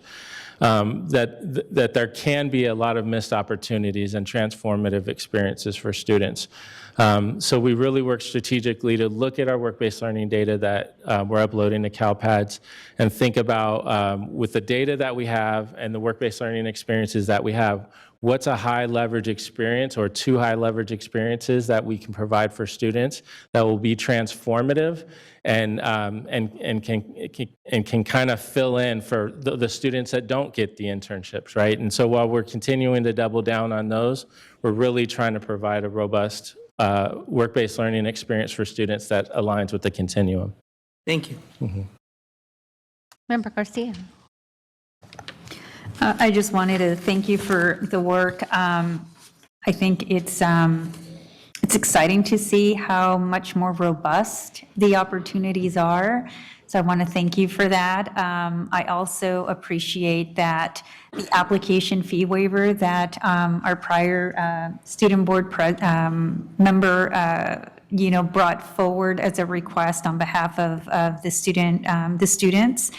that there can be a lot of missed opportunities and transformative experiences for students. So we really work strategically to look at our work-based learning data that we're uploading to CalPads and think about, with the data that we have and the work-based learning experiences that we have, what's a high leverage experience or 2 high leverage experiences that we can provide for students that will be transformative and can kind of fill in for the students that don't get the internships, right? And so while we're continuing to double down on those, we're really trying to provide a robust work-based learning experience for students that aligns with the continuum. Thank you. Mm-hmm. Member Garcia. I just wanted to thank you for the work. I think it's exciting to see how much more robust the opportunities are. So I want to thank you for that. I also appreciate that the application fee waiver that our prior student board member brought forward as a request on behalf of the students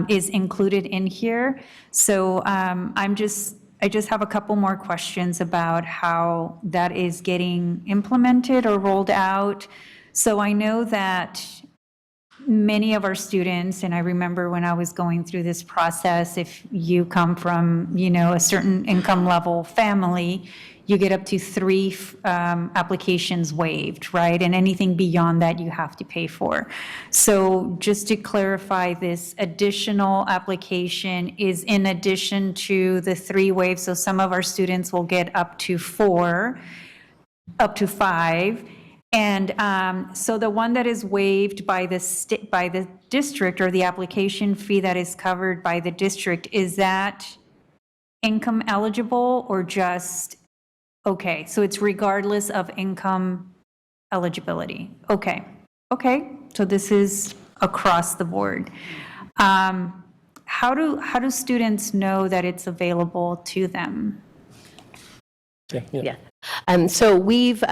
is included in here. So I just have a couple more questions about how that is getting implemented or rolled out. So I know that many of our students, and I remember when I was going through this process, if you come from, a certain income level family, you get up to 3 applications waived, right? And anything beyond that, you have to pay for. So just to clarify, this additional application is in addition to the 3 waived. So some of our students will get up to 4, up to 5. And so the one that is waived by the district, or the application fee that is covered by the district, is that income eligible or just, okay, so it's regardless of income eligibility. Okay, so this is across the board. How do students know that it's available to them? Yeah. So we've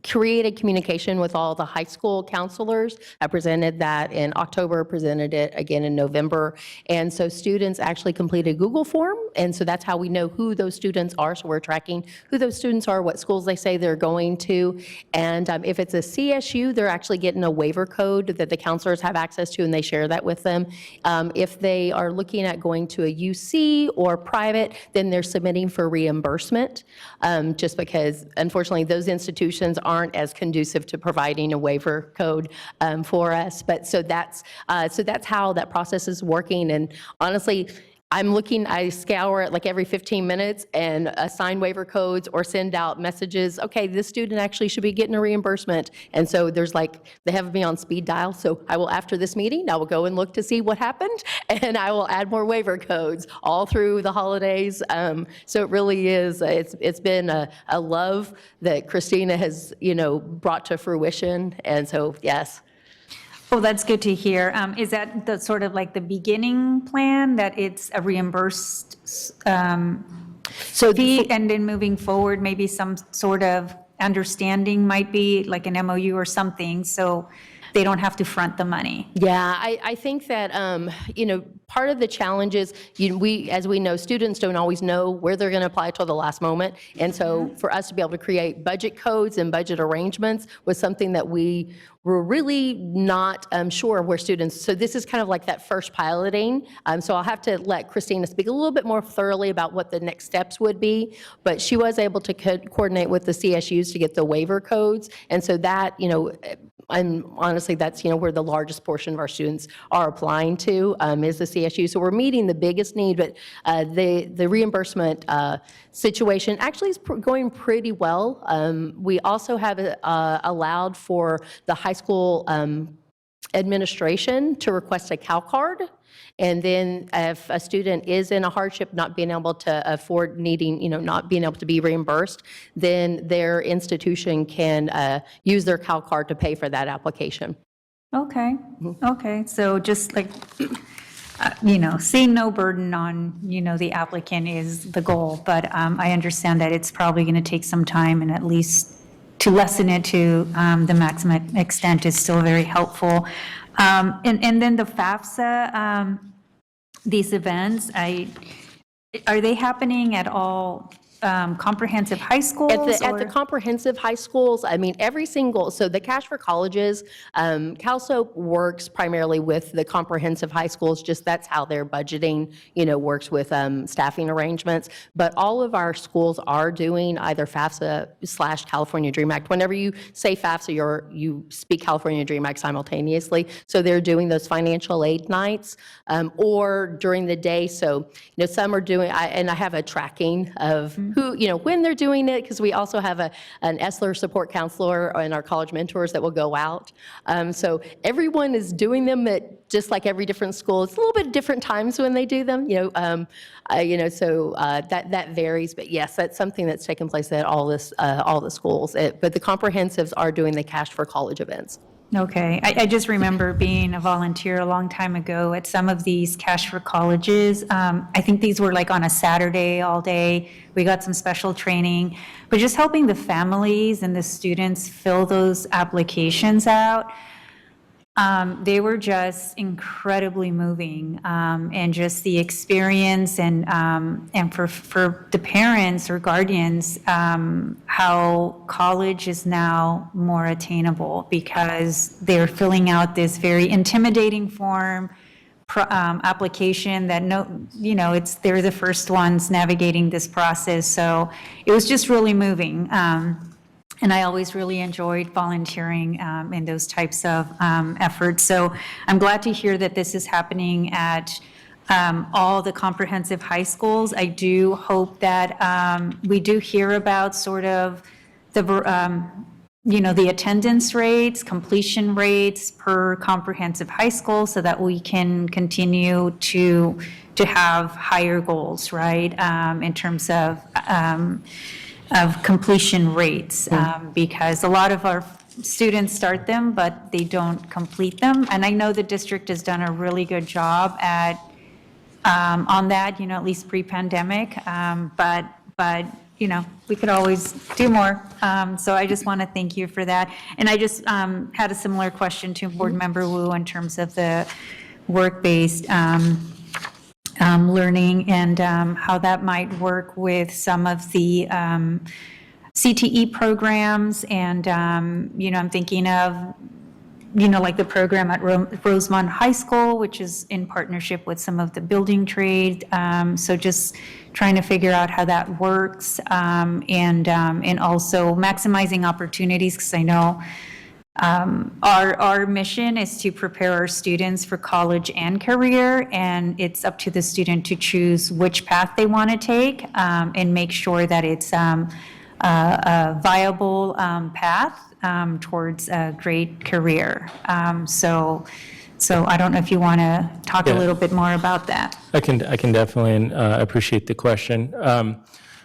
created communication with all the high school counselors. I presented that in October, presented it again in November. And so students actually complete a Google form. And so that's how we know who those students are. So we're tracking who those students are, what schools they say they're going to. And if it's a CSU, they're actually getting a waiver code that the counselors have access to, and they share that with them. If they are looking at going to a UC or private, then they're submitting for reimbursement, just because unfortunately those institutions aren't as conducive to providing a waiver code for us. But so that's how that process is working. And honestly, I scour it like every 15 minutes and assign waiver codes or send out messages, okay, this student actually should be getting a reimbursement. And so they have me on speed dial. So I will, after this meeting, I will go and look to see what happened, and I will add more waiver codes all through the holidays. So it really is, it's been a love that Christina has, brought to fruition. And so, yes. Oh, that's good to hear. Is that the sort of like the beginning plan, that it's a reimbursed fee, and then moving forward, maybe some sort of understanding might be like an MOU or something, so they don't have to front the money? Yeah, I think that, part of the challenge is, as we know, students don't always know where they're going to apply till the last moment. And so for us to be able to create budget codes and budget arrangements was something that we were really not sure where students, so this is kind of like that first piloting. So I'll have to let Christina speak a little bit more thoroughly about what the next steps would be. But she was able to coordinate with the CSUs to get the waiver codes. And so that, and honestly, that's where the largest portion of our students are applying to, is the CSU. So we're meeting the biggest need, but the reimbursement situation actually is going pretty well. We also have allowed for the high school administration to request a Cal card. And then if a student is in a hardship, not being able to afford not being able to be reimbursed, then their institution can use their Cal card to pay for that application. Okay, okay, so just like, seeing no burden on, the applicant is the goal, but I understand that it's probably going to take some time, and at least to lessen it to the maximum extent is still very helpful. And then the FAFSA, these events, are they happening at all comprehensive high schools? At the comprehensive high schools, every single, so the Cash for Colleges, CalSOAP works primarily with the comprehensive high schools, just that's how their budgeting, works with staffing arrangements. But all of our schools are doing either FAFSA / California DREAM Act. Whenever you say FAFSA, you speak California DREAM Act simultaneously. So they're doing those financial aid nights or during the day. So, some are doing, and I have a tracking of who, when they're doing it, because we also have an ESLR support counselor and our college mentors that will go out. So everyone is doing them at just like every different school. It's a little bit different times when they do them, so that varies. But yes, that's something that's taken place at all the schools. But the comprehensives are doing the Cash for College events. Okay, I just remember being a volunteer a long time ago at some of these Cash for Colleges. I think these were like on a Saturday all day. We got some special training, but just helping the families and the students fill those applications out. They were just incredibly moving, and just the experience and for the parents or guardians, how college is now more attainable because they're filling out this very intimidating form application that they're the first ones navigating this process. So it was just really moving. And I always really enjoyed volunteering in those types of efforts. So I'm glad to hear that this is happening at all the comprehensive high schools. I do hope that we do hear about sort of the attendance rates, completion rates per comprehensive high school, so that we can continue to have higher goals, right, in terms of completion rates, because a lot of our students start them, but they don't complete them. And I know the district has done a really good job on that, at least pre-pandemic. But we could always do more. So I just want to thank you for that. And I just had a similar question to Board Member Wu in terms of the work-based learning and how that might work with some of the CTE programs. And, I'm thinking of like the program at Rosemont High School, which is in partnership with some of the building trade. So just trying to figure out how that works, and also maximizing opportunities, because I know our mission is to prepare our students for college and career, and it's up to the student to choose which path they want to take, and make sure that it's a viable path towards a great career. So I don't know if you want to talk a little bit more about that. I can definitely appreciate the question.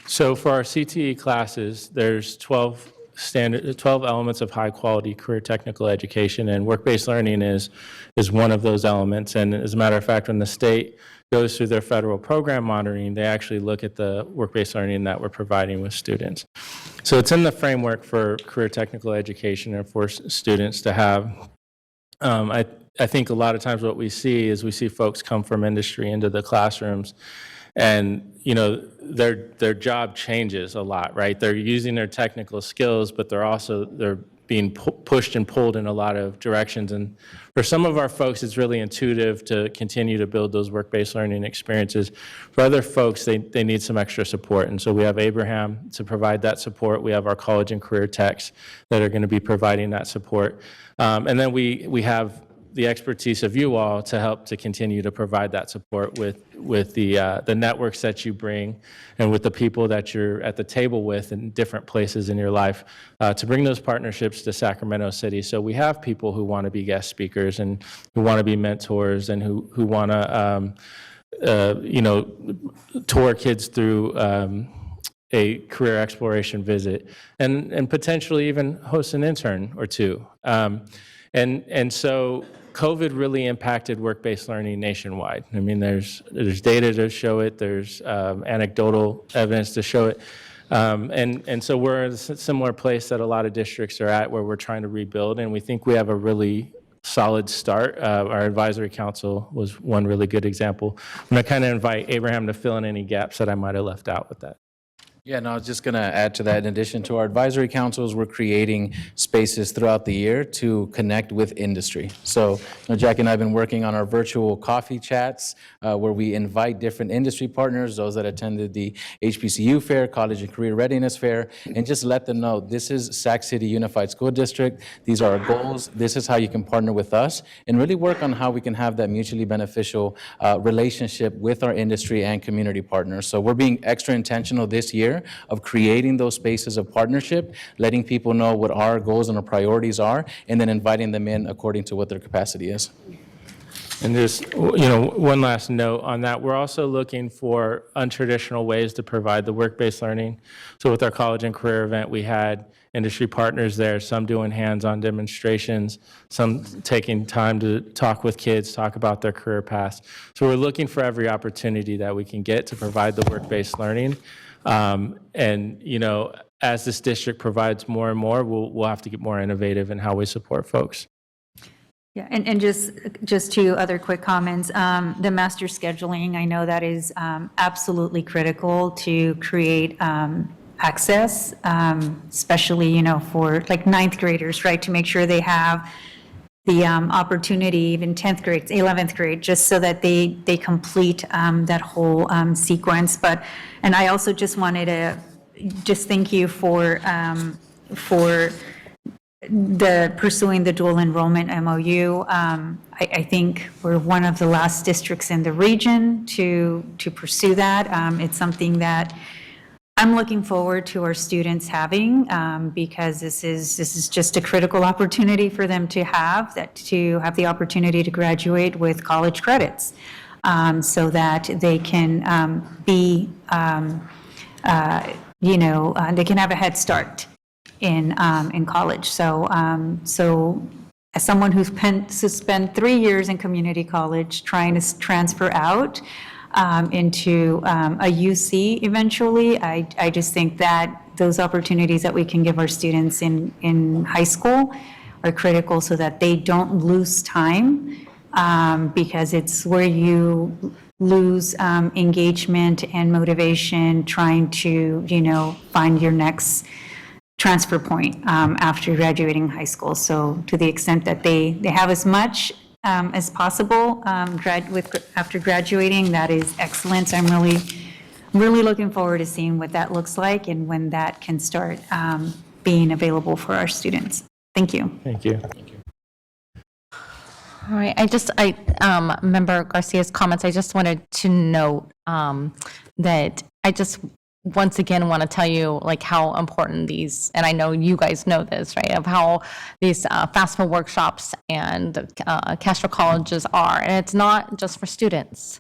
So for our CTE classes, there's 12 elements of high quality career technical education, and work-based learning is one of those elements. And as a matter of fact, when the state goes through their federal program monitoring, they actually look at the work-based learning that we're providing with students. So it's in the framework for career technical education and for students to have. I think a lot of times what we see is we see folks come from industry into the classrooms, and their job changes a lot, right? They're using their technical skills, but they're being pushed and pulled in a lot of directions. And for some of our folks, it's really intuitive to continue to build those work-based learning experiences. For other folks, they need some extra support. And so we have Abraham to provide that support. We have our college and career techs that are going to be providing that support. And then we have the expertise of you all to help to continue to provide that support with the networks that you bring and with the people that you're at the table with in different places in your life, to bring those partnerships to Sacramento City. So we have people who want to be guest speakers and who want to be mentors and who want to tour kids through a career exploration visit and potentially even host an intern or two. And so COVID really impacted work-based learning nationwide. I mean, there's data to show it, there's anecdotal evidence to show it. And so we're in a similar place that a lot of districts are at, where we're trying to rebuild, and we think we have a really solid start. Our advisory council was one really good example. I'm going to kind of invite Abraham to fill in any gaps that I might have left out with that. Yeah, no, I was just going to add to that. In addition to our advisory councils, we're creating spaces throughout the year to connect with industry. So Jackie and I have been working on our virtual coffee chats, where we invite different industry partners, those that attended the HBCU Fair, College and Career Readiness Fair, and just let them know this is Sac City Unified School District. These are our goals. This is how you can partner with us, and really work on how we can have that mutually beneficial relationship with our industry and community partners. So we're being extra intentional this year of creating those spaces of partnership, letting people know what our goals and our priorities are, and then inviting them in according to what their capacity is. And there's, one last note on that. We're also looking for untraditional ways to provide the work-based learning. So with our college and career event, we had industry partners there, some doing hands-on demonstrations, some taking time to talk with kids, talk about their career paths. So we're looking for every opportunity that we can get to provide the work-based learning. And as this district provides more and more, we'll have to get more innovative in how we support folks. Yeah, and just two other quick comments. The master scheduling, I know that is absolutely critical to create access, especially, for like ninth graders, right? To make sure they have the opportunity, even 10th grade, 11th grade, just so that they complete that whole sequence. And I also just wanted to just thank you for the pursuing the dual enrollment MOU. I think we're one of the last districts in the region to pursue that. It's something that I'm looking forward to our students having, because this is just a critical opportunity for them to have the opportunity to graduate with college credits, so that they can they can have a head start in college. So as someone who's spent 3 years in community college trying to transfer out into a UC eventually, I just think that those opportunities that we can give our students in high school are critical, so that they don't lose time, because it's where you lose engagement and motivation trying to, find your next transfer point after graduating high school. So to the extent that they have as much as possible after graduating, that is excellent. So I'm really looking forward to seeing what that looks like and when that can start being available for our students. Thank you. Thank you. All right, Member Garcia's comments, I just wanted to note that I just once again want to tell you like how important these, and I know you guys know this, right, of how these FAFSA workshops and Castro colleges are. And it's not just for students.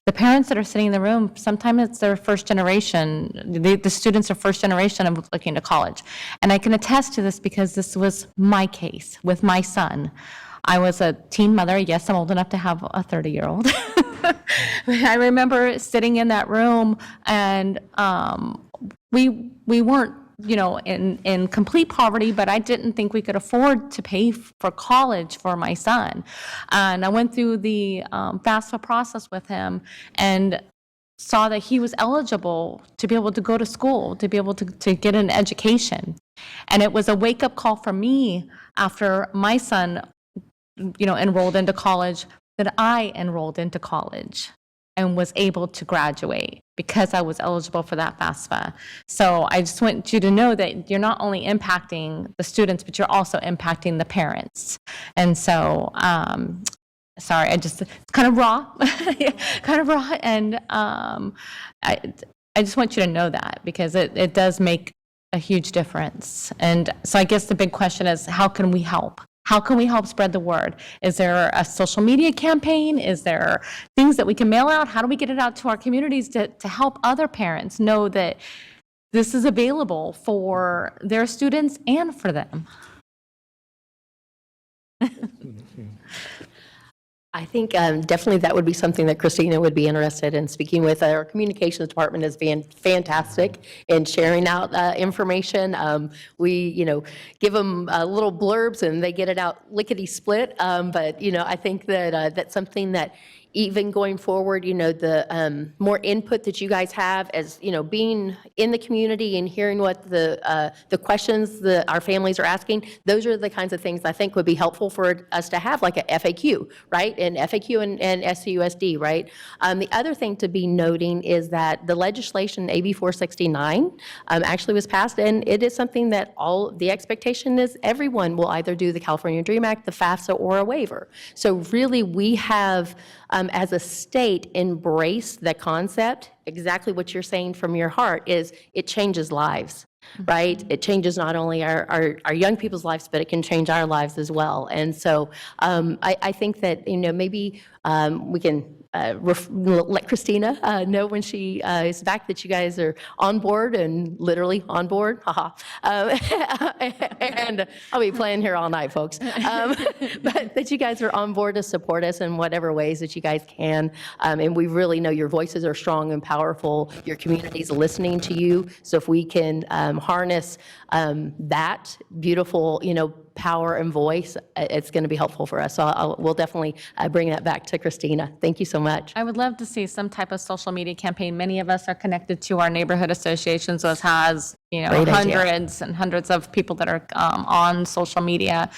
The parents that are sitting in the room, sometimes it's their first generation, the students are first generation of looking to college. And I can attest to this because this was my case with my son. I was a teen mother. Yes, I'm old enough to have a 30-year-old. I remember sitting in that room, and we weren't, in complete poverty, but I didn't think we could afford to pay for college for my son. And I went through the FAFSA process with him and saw that he was eligible to be able to go to school, to be able to get an education. And it was a wake-up call for me after my son enrolled into college, that I enrolled into college and was able to graduate because I was eligible for that FAFSA. So I just want you to know that you're not only impacting the students, but you're also impacting the parents. And so, sorry, it's kind of raw, and I just want you to know that because it does make a huge difference. And so I guess the big question is, how can we help? How can we help spread the word? Is there a social media campaign? Is there things that we can mail out? How do we get it out to our communities to help other parents know that this is available for their students and for them? I think definitely that would be something that Christina would be interested in speaking with. Our communications department has been fantastic in sharing out information. We, give them little blurbs and they get it out lickety-split. But, I think that that's something that even going forward, the more input that you guys have as, being in the community and hearing what the questions that our families are asking, those are the kinds of things I think would be helpful for us to have, like a FAQ, right? And FAQ and SUSD, right? The other thing to be noting is that the legislation, AB 469, actually was passed, and it is something that the expectation is everyone will either do the California Dream Act, the FAFSA, or a waiver. So really, we have as a state, embrace the concept. Exactly what you're saying from your heart is it changes lives, right? It changes not only our young people's lives, but it can change our lives as well. And so I think that, maybe we can let Christina know when she is back that you guys are on board and literally on board. Haha. And I'll be playing here all night, folks. But that you guys are on board to support us in whatever ways that you guys can. And we really know your voices are strong and powerful. Your community's listening to you. So if we can harness that beautiful, power and voice, it's going to be helpful for us. So we'll definitely bring that back to Christina. Thank you so much. I would love to see some type of social media campaign. Many of us are connected to our neighborhood associations, which has, Great idea. hundreds and hundreds of people that are on social media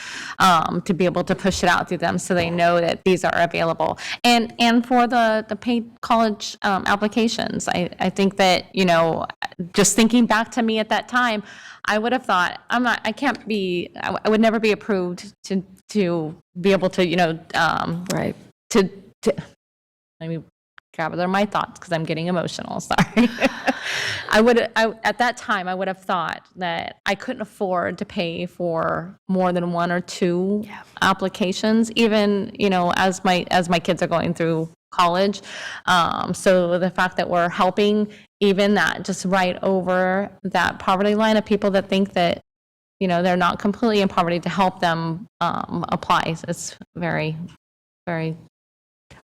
to be able to push it out through them so they know that these are available. And for the paid college applications, I think that, just thinking back to me at that time, I would have thought, I would never be approved to be able to, right. Let me gather my thoughts because I'm getting emotional, sorry. At that time, I would have thought that I couldn't afford to pay for more than one or two applications, even, as my kids are going through college. So the fact that we're helping even that just right over that poverty line of people that think that, they're not completely in poverty, to help them apply. So it's very, very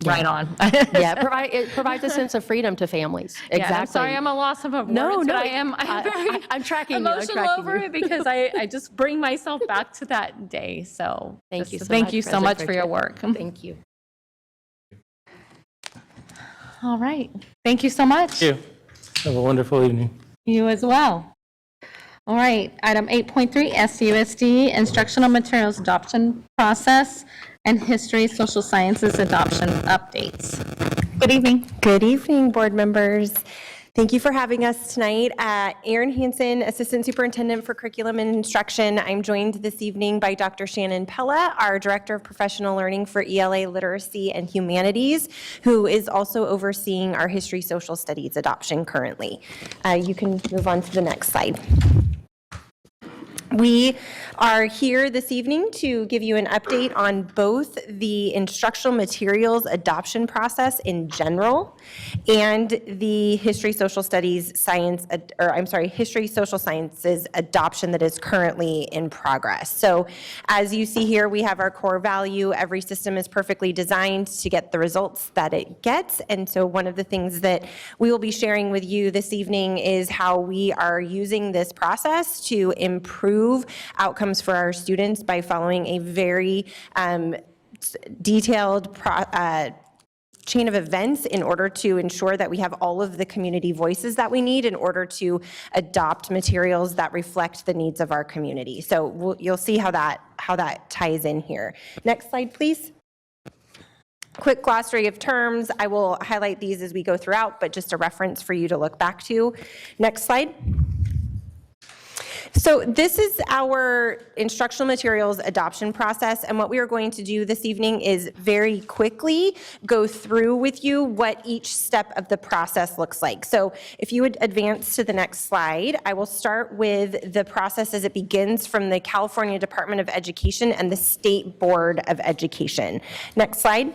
right on. Yeah, it provides a sense of freedom to families. Exactly. Yeah, I'm sorry, I'm a loss of words, No, but I'm very I'm tracking emotional over it because I just bring myself back to that day. So Thank you so thank much, you so President much for your Pritchett. work. Thank you. All right. Thank you so much. Thank you. Have a wonderful evening. You as well. All right, item 8.3, SUSD, instructional materials adoption process and history, social sciences adoption updates. Good evening. Good evening, board members. Thank you for having us tonight. Erin Hansen, Assistant Superintendent for Curriculum and Instruction. I'm joined this evening by Dr. Shannon Pella, our Director of Professional Learning for ELA Literacy and Humanities, who is also overseeing our History Social Studies adoption currently. You can move on to the next slide. We are here this evening to give you an update on both the instructional materials adoption process in general and the History Social Studies History Social Sciences adoption that is currently in progress. So as you see here, we have our core value. Every system is perfectly designed to get the results that it gets. And so one of the things that we will be sharing with you this evening is how we are using this process to improve outcomes for our students by following a very detailed chain of events in order to ensure that we have all of the community voices that we need in order to adopt materials that reflect the needs of our community. So you'll see how that ties in here. Next slide, please. Quick glossary of terms. I will highlight these as we go throughout, but just a reference for you to look back to. Next slide. So this is our instructional materials adoption process, and what we are going to do this evening is very quickly go through with you what each step of the process looks like. So if you would advance to the next slide, I will start with the process as it begins from the California Department of Education and the State Board of Education. Next slide.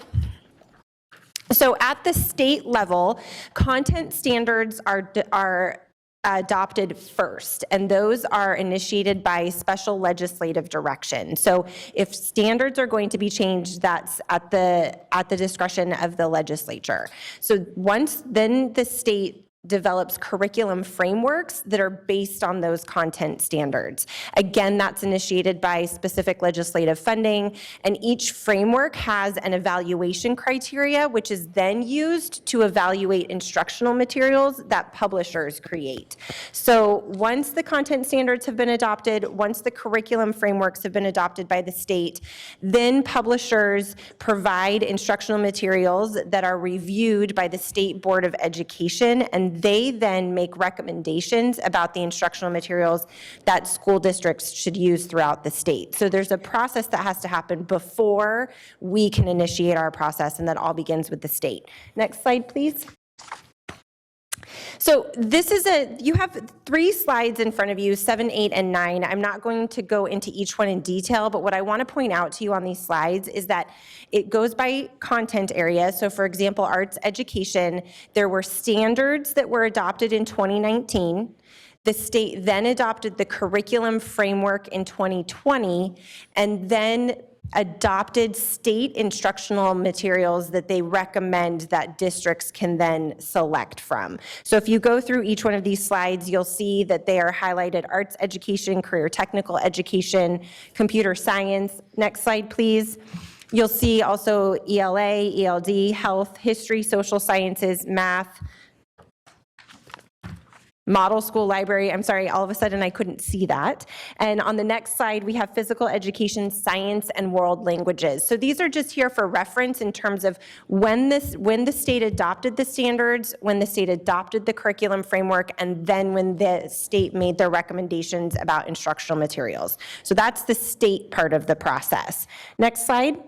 So at the state level, content standards are adopted first, and those are initiated by special legislative direction. So if standards are going to be changed, that's at the discretion of the legislature. So once then the state develops curriculum frameworks that are based on those content standards. Again, that's initiated by specific legislative funding, and each framework has an evaluation criteria, which is then used to evaluate instructional materials that publishers create. So once the content standards have been adopted, once the curriculum frameworks have been adopted by the state, then publishers provide instructional materials that are reviewed by the State Board of Education, and they then make recommendations about the instructional materials that school districts should use throughout the state. So there's a process that has to happen before we can initiate our process, and that all begins with the state. Next slide, please. So this is you have 3 slides in front of you, 7, 8, and 9. I'm not going to go into each one in detail, but what I want to point out to you on these slides is that it goes by content area. So for example, arts education, there were standards that were adopted in 2019. The state then adopted the curriculum framework in 2020, and then adopted state instructional materials that they recommend that districts can then select from. So if you go through each one of these slides, you'll see that they are highlighted: arts education, career technical education, computer science. Next slide, please. You'll see also ELA, ELD, health, history, social sciences, math, model school library. I'm sorry, all of a sudden I couldn't see that. And on the next slide, we have physical education, science, and world languages. So these are just here for reference in terms of when the state adopted the standards, when the state adopted the curriculum framework, and then when the state made their recommendations about instructional materials. So that's the state part of the process. Next slide.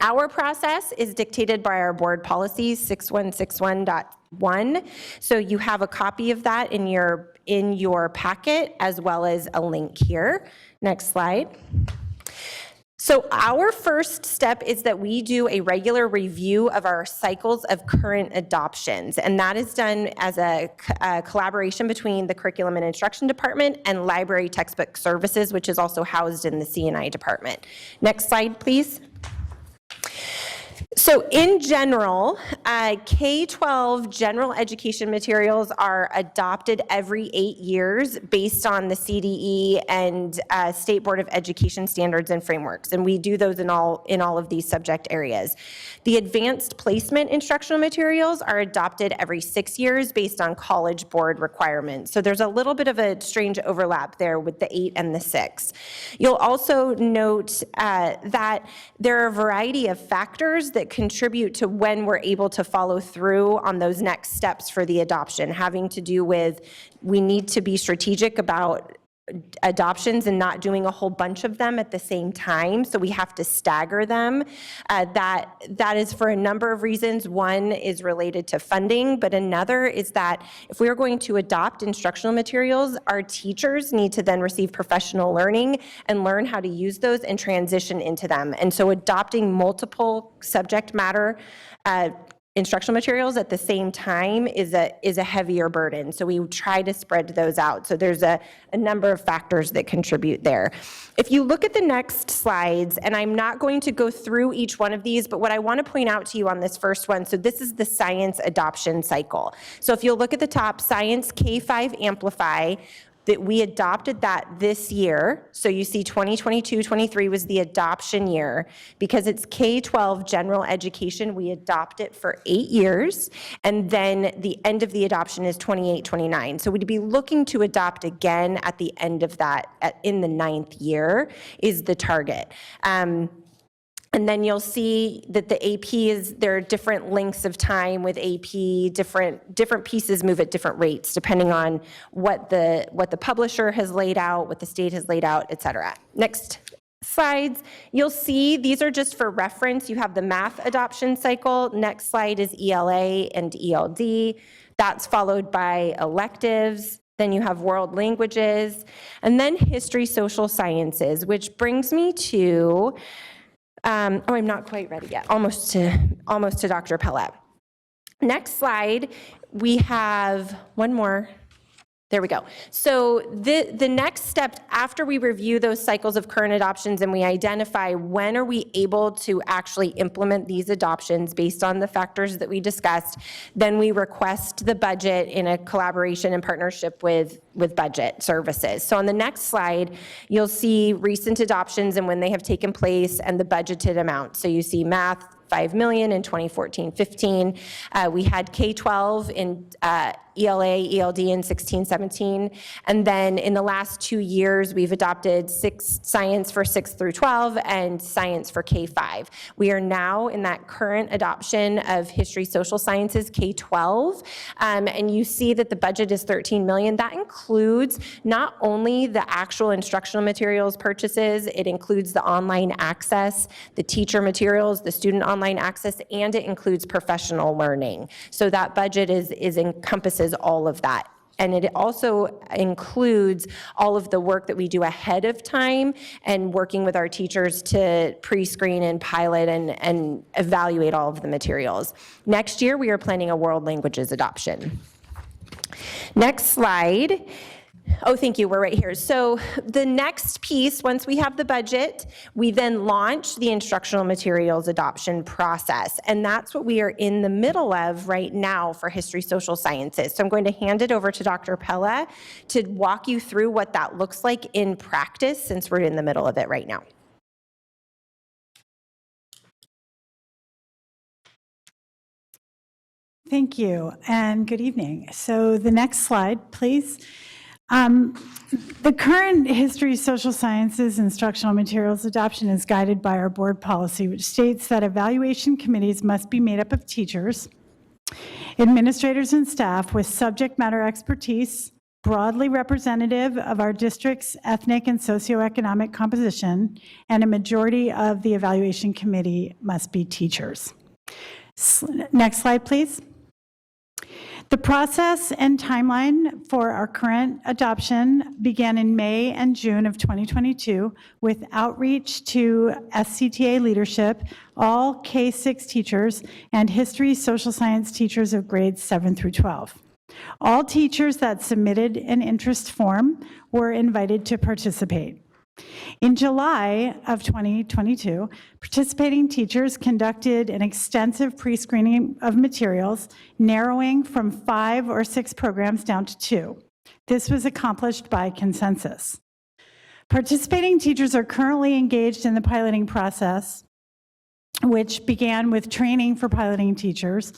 Our process is dictated by our board policies 6161.1. So you have a copy of that in your packet, as well as a link here. Next slide. So our first step is that we do a regular review of our cycles of current adoptions, and that is done as a collaboration between the Curriculum and Instruction Department and Library Textbook Services, which is also housed in the C&I department. Next slide, please. So in general, K-12 general education materials are adopted every 8 years based on the CDE and State Board of Education standards and frameworks, and we do those in all of these subject areas. The advanced placement instructional materials are adopted every 6 years based on College Board requirements. So there's a little bit of a strange overlap there with the 8 and the 6. You'll also note that there are a variety of factors that contribute to when we're able to follow through on those next steps for the adoption, having to do with we need to be strategic about adoptions and not doing a whole bunch of them at the same time, so we have to stagger them. That is for a number of reasons. One is related to funding, but another is that if we are going to adopt instructional materials, our teachers need to then receive professional learning and learn how to use those and transition into them. And so adopting multiple subject matter instructional materials at the same time is a heavier burden. So we try to spread those out. So there's a number of factors that contribute there. If you look at the next slides, and I'm not going to go through each one of these, but what I want to point out to you on this first one, so this is the science adoption cycle. So if you'll look at the top, Science K-5 Amplify, that we adopted that this year. So you see 2022-23 was the adoption year. Because it's K-12 general education, we adopt it for 8 years, and then the end of the adoption is 28-29. So we'd be looking to adopt again at the end of that, in the 9th year is the target. And then you'll see that the AP there are different lengths of time with AP, different pieces move at different rates depending on what the publisher has laid out, what the state has laid out, et cetera. Next slides, you'll see these are just for reference. You have the math adoption cycle. Next slide is ELA and ELD. That's followed by electives. Then you have world languages, and then history, social sciences, which brings me to I'm not quite ready yet, almost to Dr. Pellet. Next slide, we have one more. There we go. So the next step after we review those cycles of current adoptions and we identify when are we able to actually implement these adoptions based on the factors that we discussed, then we request the budget in a collaboration and partnership with budget services. So on the next slide, you'll see recent adoptions and when they have taken place and the budgeted amount. So you see math, $5 million in 2014-15. We had K-12 in ELA, ELD in 16-17. And then in the last 2 years, we've adopted science for 6 through 12 and science for K-5. We are now in that current adoption of history, social sciences, K-12. And you see that the budget is $13 million. That includes not only the actual instructional materials purchases, it includes the online access, the teacher materials, the student online access, and it includes professional learning. So that budget encompasses all of that. And it also includes all of the work that we do ahead of time and working with our teachers to pre-screen and pilot and evaluate all of the materials. Next year, we are planning a world languages adoption. Next slide. Oh, thank you, we're right here. So the next piece, once we have the budget, we then launch the instructional materials adoption process. And that's what we are in the middle of right now for history, social sciences. So I'm going to hand it over to Dr. Pella to walk you through what that looks like in practice since we're in the middle of it right now. Thank you, and good evening. So the next slide, please. The current history, social sciences, instructional materials adoption is guided by our board policy, which states that evaluation committees must be made up of teachers, administrators, and staff with subject matter expertise, broadly representative of our district's ethnic and socioeconomic composition, and a majority of the evaluation committee must be teachers. Next slide, please. The process and timeline for our current adoption began in May and June of 2022 with outreach to SCTA leadership, all K-6 teachers, and history, social science teachers of grades 7 through 12. All teachers that submitted an interest form were invited to participate. In July of 2022, participating teachers conducted an extensive pre-screening of materials, narrowing from 5 or 6 programs down to 2. This was accomplished by consensus. Participating teachers are currently engaged in the piloting process, which began with training for piloting teachers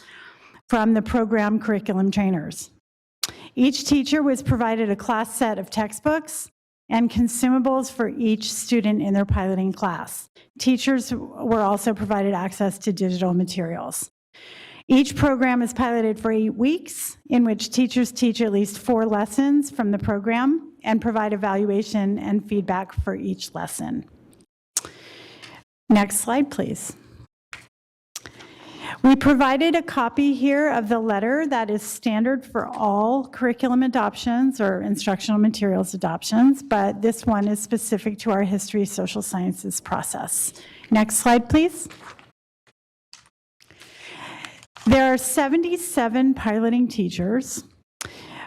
from the program curriculum trainers. Each teacher was provided a class set of textbooks and consumables for each student in their piloting class. Teachers were also provided access to digital materials. Each program is piloted for 8 weeks, in which teachers teach at least 4 lessons from the program and provide evaluation and feedback for each lesson. Next slide, please. We provided a copy here of the letter that is standard for all curriculum adoptions or instructional materials adoptions, but this one is specific to our history social sciences process. Next slide, please. There are 77 piloting teachers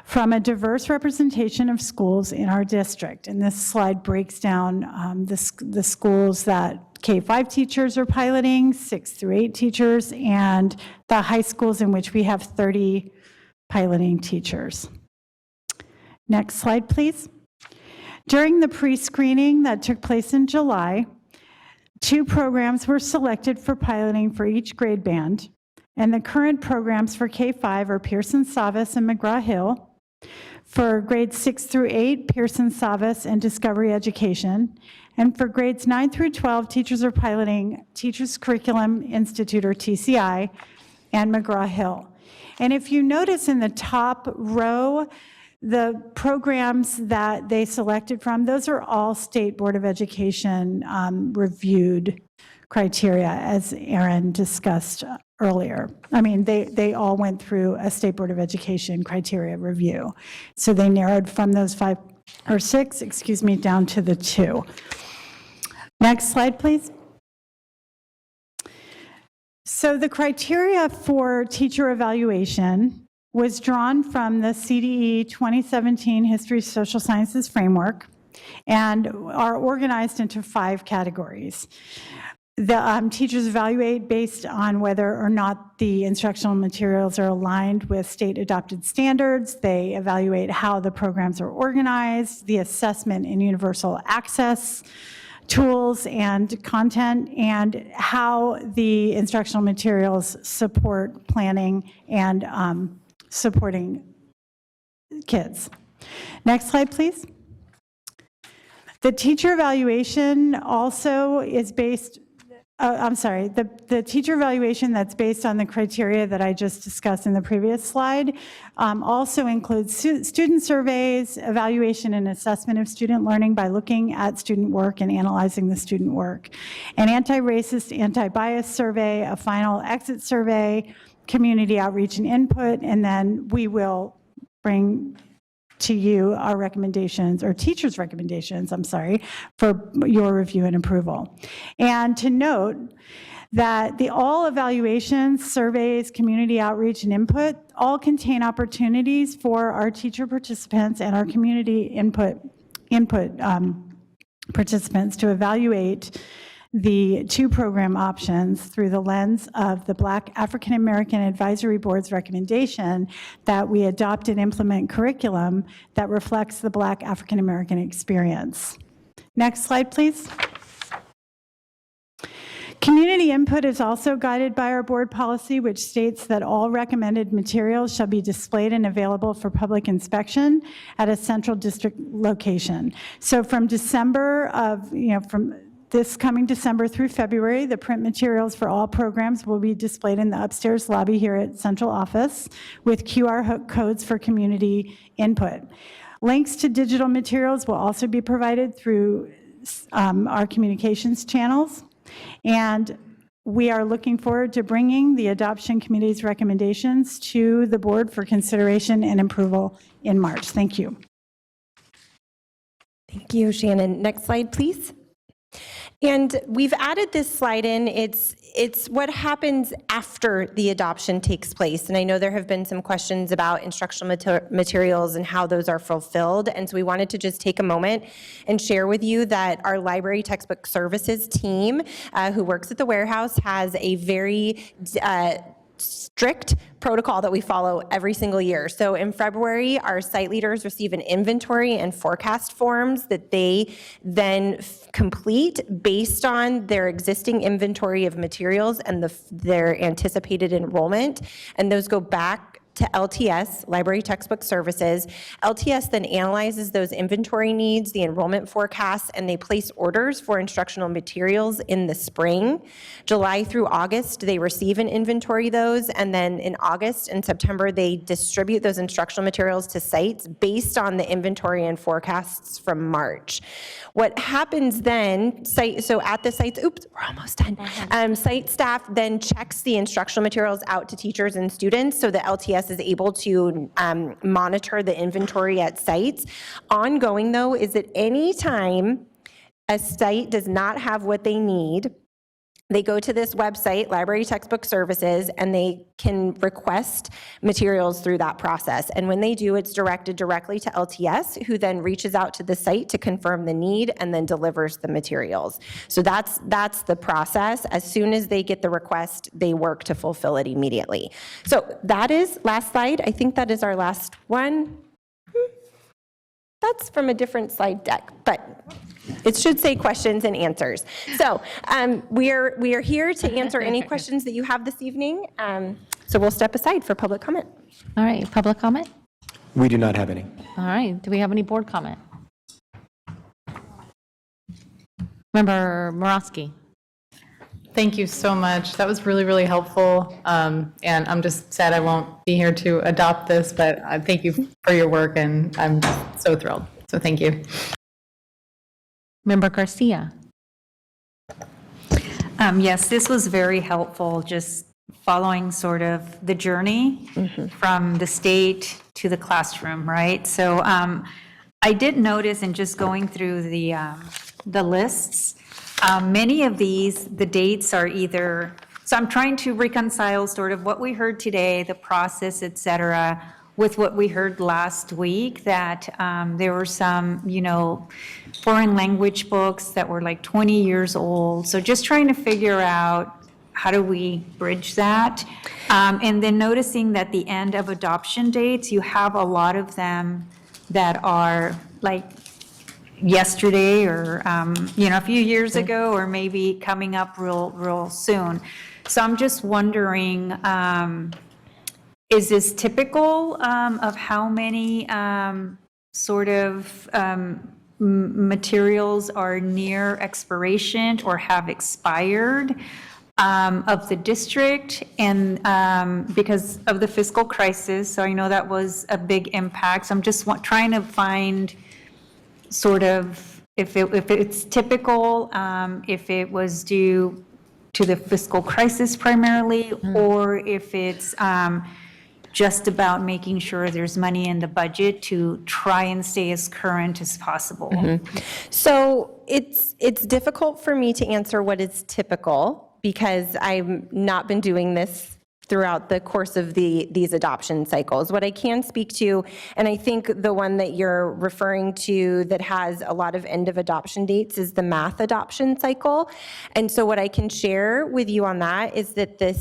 from a diverse representation of schools in our district. And this slide breaks down the schools that K-5 teachers are piloting, 6 through 8 teachers, and the high schools in which we have 30 piloting teachers. Next slide, please. During the pre-screening that took place in July, 2 programs were selected for piloting for each grade band, and the current programs for K-5 are Pearson Savas and McGraw-Hill. For grades 6 through 8, Pearson Savas and Discovery Education. And for grades 9 through 12, teachers are piloting Teachers Curriculum Institute, or TCI, and McGraw-Hill. And if you notice in the top row, the programs that they selected from, those are all State Board of Education reviewed criteria, as Aaron discussed earlier. I mean, they all went through a State Board of Education criteria review. So they narrowed from those 5 or 6, down to the 2. Next slide, please. So the criteria for teacher evaluation was drawn from the CDE 2017 History Social Sciences Framework and are organized into 5 categories. The teachers evaluate based on whether or not the instructional materials are aligned with state adopted standards. They evaluate how the programs are organized, the assessment in universal access tools and content, and how the instructional materials support planning and supporting kids. Next slide, please. The teacher evaluation also is based, the teacher evaluation that's based on the criteria that I just discussed in the previous slide also includes student surveys, evaluation and assessment of student learning by looking at student work and analyzing the student work, an anti-racist, anti-bias survey, a final exit survey, community outreach and input, and then we will bring to you our recommendations, or teachers' recommendations, for your review and approval. And to note that all evaluations, surveys, community outreach, and input all contain opportunities for our teacher participants and our community input participants to evaluate the 2 program options through the lens of the Black African American Advisory Board's recommendation that we adopt and implement curriculum that reflects the Black African American experience. Next slide, please. Community input is also guided by our board policy, which states that all recommended materials shall be displayed and available for public inspection at a central district location. So from December of, from this coming December through February, the print materials for all programs will be displayed in the upstairs lobby here at central office with QR codes for community input. Links to digital materials will also be provided through our communications channels. And we are looking forward to bringing the adoption committee's recommendations to the board for consideration and approval in March. Thank you. Thank you, Shannon. Next slide, please. And we've added this slide in. It's what happens after the adoption takes place. And I know there have been some questions about instructional materials and how those are fulfilled. And so we wanted to just take a moment and share with you that our library textbook services team, who works at the warehouse, has a very strict protocol that we follow every single year. So in February, our site leaders receive an inventory and forecast forms that they then complete based on their existing inventory of materials and their anticipated enrollment. And those go back to LTS, Library Textbook Services. LTS then analyzes those inventory needs, the enrollment forecasts, and they place orders for instructional materials in the spring. July through August, they receive and inventory those, and then in August and September, they distribute those instructional materials to sites based on the inventory and forecasts from March. What happens then, so at the sites, oops, we're almost done. Site staff then checks the instructional materials out to teachers and students so the LTS is able to monitor the inventory at sites. Ongoing, though, is that any time a site does not have what they need, they go to this website, Library Textbook Services, and they can request materials through that process. And when they do, it's directed directly to LTS, who then reaches out to the site to confirm the need and then delivers the materials. So that's the process. As soon as they get the request, they work to fulfill it immediately. So that is, last slide, I think that is our last one. That's from a different slide deck, but it should say questions and answers. So we are here to answer any questions that you have this evening. So we'll step aside for public comment. All right, public comment? We do not have any. All right, do we have any board comment? Member Morosky. Thank you so much. That was really, really helpful. And I'm just sad I won't be here to adopt this, but thank you for your work, and I'm so thrilled. So thank you. Member Garcia. Yes, this was very helpful, just following sort of the journey from the state to the classroom, right? So I did notice in just going through the lists, many of these, the dates are either, so I'm trying to reconcile sort of what we heard today, the process, et cetera, with what we heard last week, that there were some, foreign language books that were like 20 years old. So just trying to figure out how do we bridge that? And then noticing that the end of adoption dates, you have a lot of them that are like yesterday or, a few years ago, or maybe coming up real soon. So I'm just wondering, is this typical of how many sort of materials are near expiration or have expired of the district? And because of the fiscal crisis, so I know that was a big impact. So I'm just trying to find sort of if it's typical, if it was due to the fiscal crisis primarily, or if it's just about making sure there's money in the budget to try and stay as current as possible. So it's difficult for me to answer what is typical because I've not been doing this throughout the course of these adoption cycles. What I can speak to, and I think the one that you're referring to that has a lot of end of adoption dates, is the math adoption cycle. And so what I can share with you on that is that the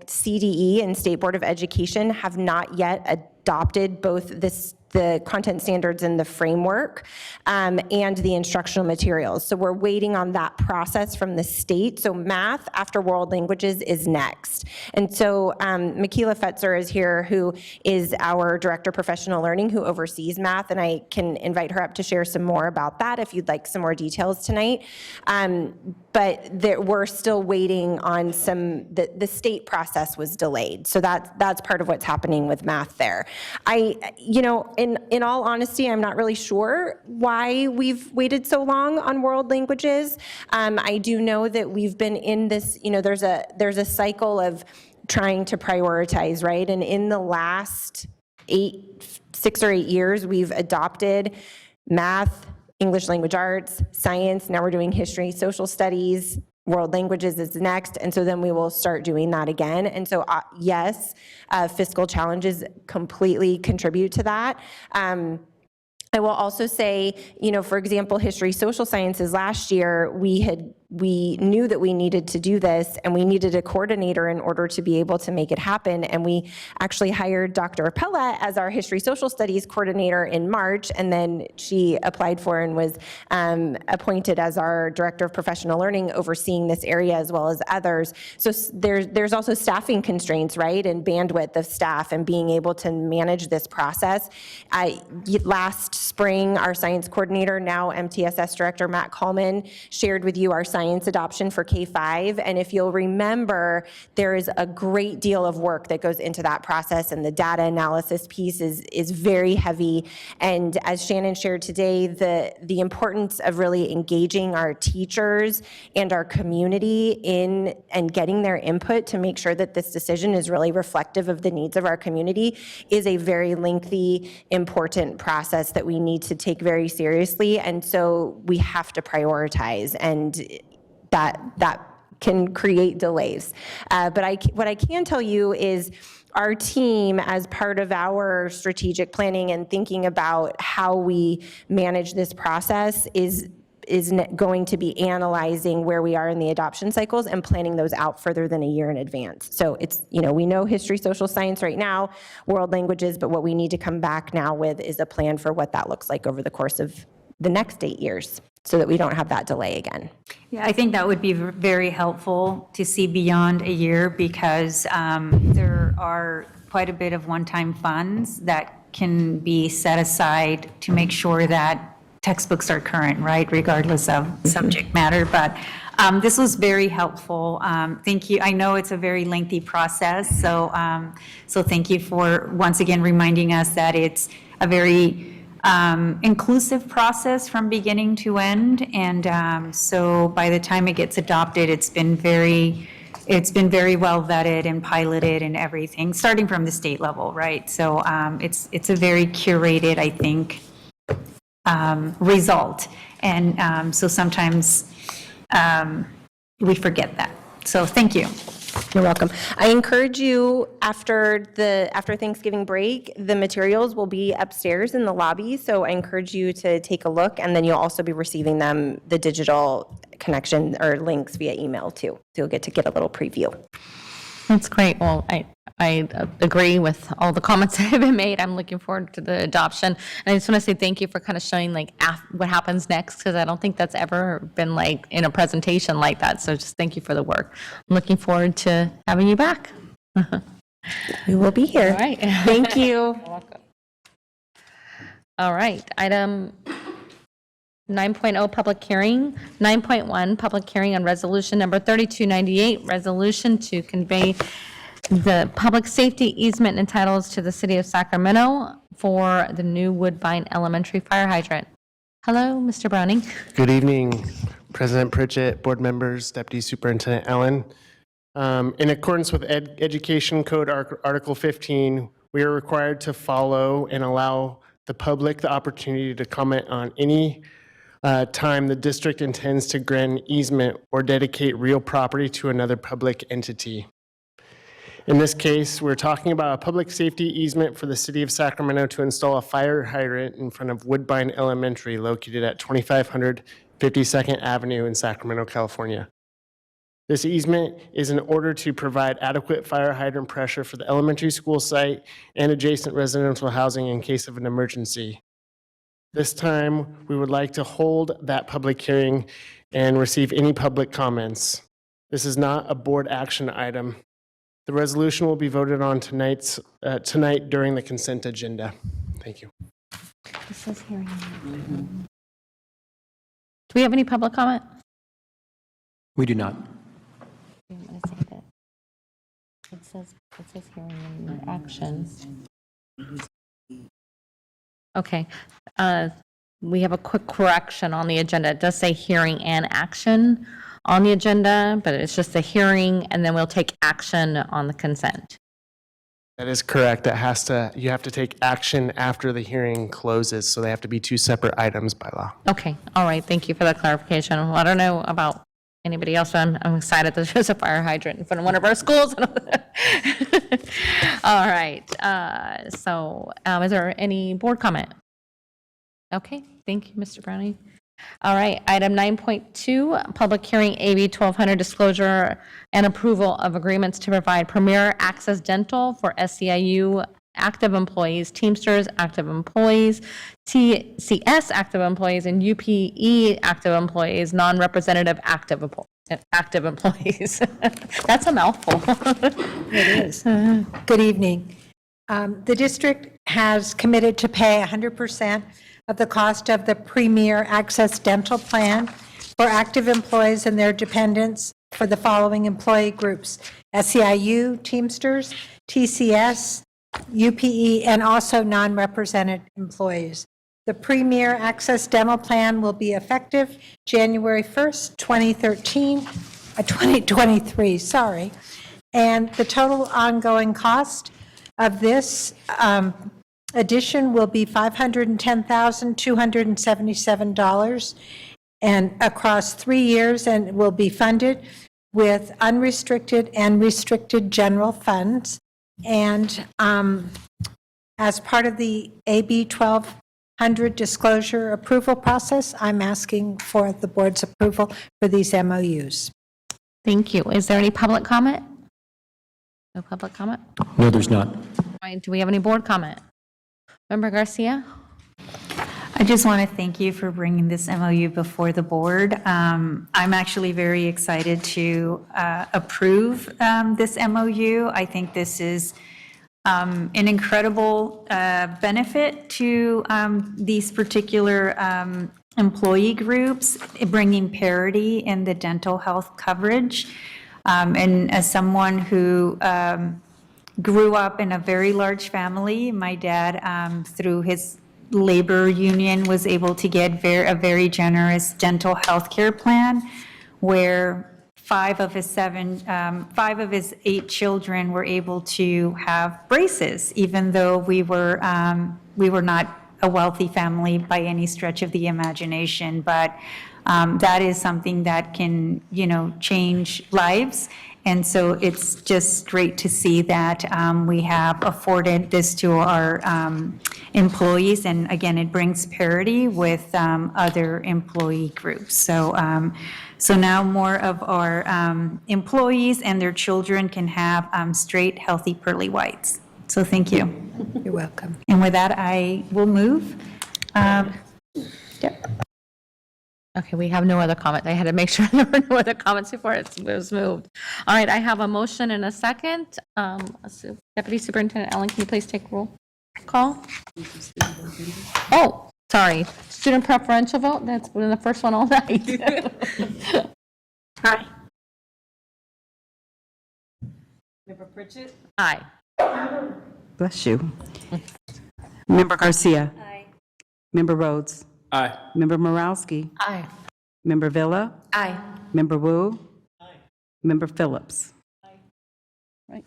CDE and State Board of Education have not yet adopted both the content standards and the framework and the instructional materials. So we're waiting on that process from the state. So math after world languages is next. And so Michaela Fetzer is here, who is our Director of Professional Learning, who oversees math, and I can invite her up to share some more about that if you'd like some more details tonight. But we're still waiting on the state process was delayed. So that's part of what's happening with math there. In all honesty, I'm not really sure why we've waited so long on world languages. I do know that we've been in this, there's a cycle of trying to prioritize, right? And in the last 6 or 8 years, we've adopted math, English language arts, science, now we're doing history, social studies, world languages is next, and so then we will start doing that again. And so, yes, fiscal challenges completely contribute to that. I will also say, for example, history, social sciences last year, we knew that we needed to do this, and we needed a coordinator in order to be able to make it happen. And we actually hired Dr. Appella as our history social studies coordinator in March, and then she applied for and was appointed as our director of professional learning, overseeing this area as well as others. So there's also staffing constraints, right, and bandwidth of staff and being able to manage this process. Last spring, our science coordinator, now MTSS director Matt Coleman, shared with you our science adoption for K-5. And if you'll remember, there is a great deal of work that goes into that process, and the data analysis piece is very heavy. And as Shannon shared today, the importance of really engaging our teachers and our community in and getting their input to make sure that this decision is really reflective of the needs of our community is a very lengthy, important process that we need to take very seriously. And so we have to prioritize, and that can create delays. But what I can tell you is our team, as part of our strategic planning and thinking about how we manage this process, is going to be analyzing where we are in the adoption cycles and planning those out further than a year in advance. So it's, we know history, social science right now, world languages, but what we need to come back now with is a plan for what that looks like over the course of the next 8 years, so that we don't have that delay again. Yeah, I think that would be very helpful to see beyond a year, because there are quite a bit of one-time funds that can be set aside to make sure that textbooks are current, right, regardless of subject matter. But this was very helpful. Thank you. I know it's a very lengthy process, so thank you for once again reminding us that it's a very inclusive process from beginning to end. And so by the time it gets adopted, it's been very well vetted and piloted and everything, starting from the state level, right? So it's a very curated, I think, result. And so sometimes we forget that. So thank you. You're welcome. I encourage you, after Thanksgiving break, the materials will be upstairs in the lobby. So I encourage you to take a look, and then you'll also be receiving the digital connection or links via email too. So you'll get a little preview. That's great. Well, I agree with all the comments that have been made. I'm looking forward to the adoption. And I just want to say thank you for kind of showing what happens next, because I don't think that's ever been in a presentation like that. So just thank you for the work. I'm looking forward to having you back. We will be here. All right. Thank you. You're welcome. All right. Item 9.0, public hearing. 9.1, public hearing on resolution number 3298, resolution to convey the public safety easement entitles to the city of Sacramento for the new Woodbine Elementary fire hydrant. Hello, Mr. Browning. Good evening, President Pritchett, board members, Deputy Superintendent Allen. In accordance with Education Code Article 15, we are required to follow and allow the public the opportunity to comment on any time the district intends to grant an easement or dedicate real property to another public entity. In this case, we're talking about a public safety easement for the city of Sacramento to install a fire hydrant in front of Woodbine Elementary, located at 2500 52nd Avenue in Sacramento, California. This easement is in order to provide adequate fire hydrant pressure for the elementary school site and adjacent residential housing in case of an emergency. This time, we would like to hold that public hearing and receive any public comments. This is not a board action item. The resolution will be voted on tonight during the consent agenda. Thank you. It says hearing. Do we have any public comment? We do not. I'm going to say that. It says hearing and action. Okay. We have a quick correction on the agenda. It does say hearing and action on the agenda, but it's just a hearing, and then we'll take action on the consent. That is correct. You have to take action after the hearing closes, so they have to be two separate items by law. Okay, all right, thank you for that clarification. Well, I don't know about anybody else, but I'm excited that there's a fire hydrant in front of one of our schools. All right, so is there any board comment? Okay, thank you, Mr. Browning. All right, item 9.2, public hearing AB 1200 disclosure and approval of agreements to provide Premier Access Dental for SEIU active employees, Teamsters active employees, TCS active employees, and UPE active employees, non-representative active employees. That's a mouthful. It is. Good evening. The district has committed to pay 100% of the cost of the Premier Access Dental Plan for active employees and their dependents for the following employee groups: SEIU, Teamsters, TCS, UPE, and also non-represented employees. The Premier Access Dental Plan will be effective January 1st, 2023, sorry. And the total ongoing cost of this addition will be $510,277 and across 3 years, and will be funded with unrestricted and restricted general funds. And as part of the AB 1200 disclosure approval process, I'm asking for the board's approval for these MOUs. Thank you. Is there any public comment? No public comment? No, there's not. All right, do we have any board comment? Member Garcia? I just want to thank you for bringing this MOU before the board. I'm actually very excited to approve this MOU. I think this is an incredible benefit to these particular employee groups, bringing parity in the dental health coverage. And as someone who grew up in a very large family, my dad, through his labor union, was able to get a very generous dental health care plan where 5 of his 8 children were able to have braces, even though we were not a wealthy family by any stretch of the imagination. But that is something that can, change lives. And so it's just great to see that we have afforded this to our employees. And again, it brings parity with other employee groups. So now more of our employees and their children can have straight, healthy, pearly whites. So thank you. You're welcome. And with that, I will move. Okay, we have no other comment. I had to make sure there were no other comments before it was moved. All right, I have a motion and a second. Deputy Superintendent Ellen, can you please take roll call? Oh, sorry. Student preferential vote? That's been the first one all night. Aye. Member Pritchett? Aye. Bless you. Member Garcia? Aye. Member Rhodes? Aye. Member Morowski? Aye. Member Villa? Aye. Member Wu? Member Phillips? Right.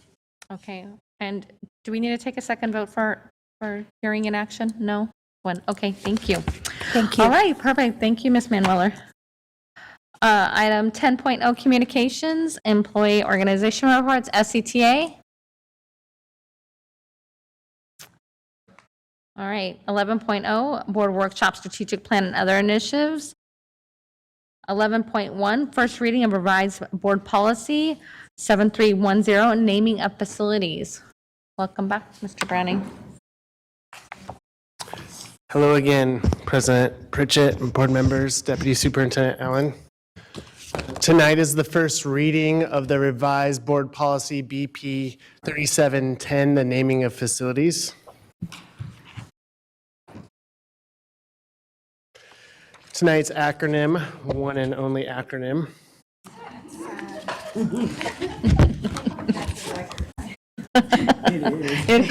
Okay, and do we need to take a second vote for hearing in action? No? One, okay, thank you. Thank you. All right, perfect, thank you, Ms. Manueller. Item 10.0, communications, employee organization reports, SCTA. All right, 11.0, board workshop, strategic plan, and other initiatives. 11.1, first reading of revised board policy 7310, naming of facilities. Welcome back, Mr. Browning. Hello again, President Pritchett and board members, Deputy Superintendent Allen. Tonight is the first reading of the revised board policy BP 3710, the naming of facilities. Tonight's acronym, one and only acronym. It is.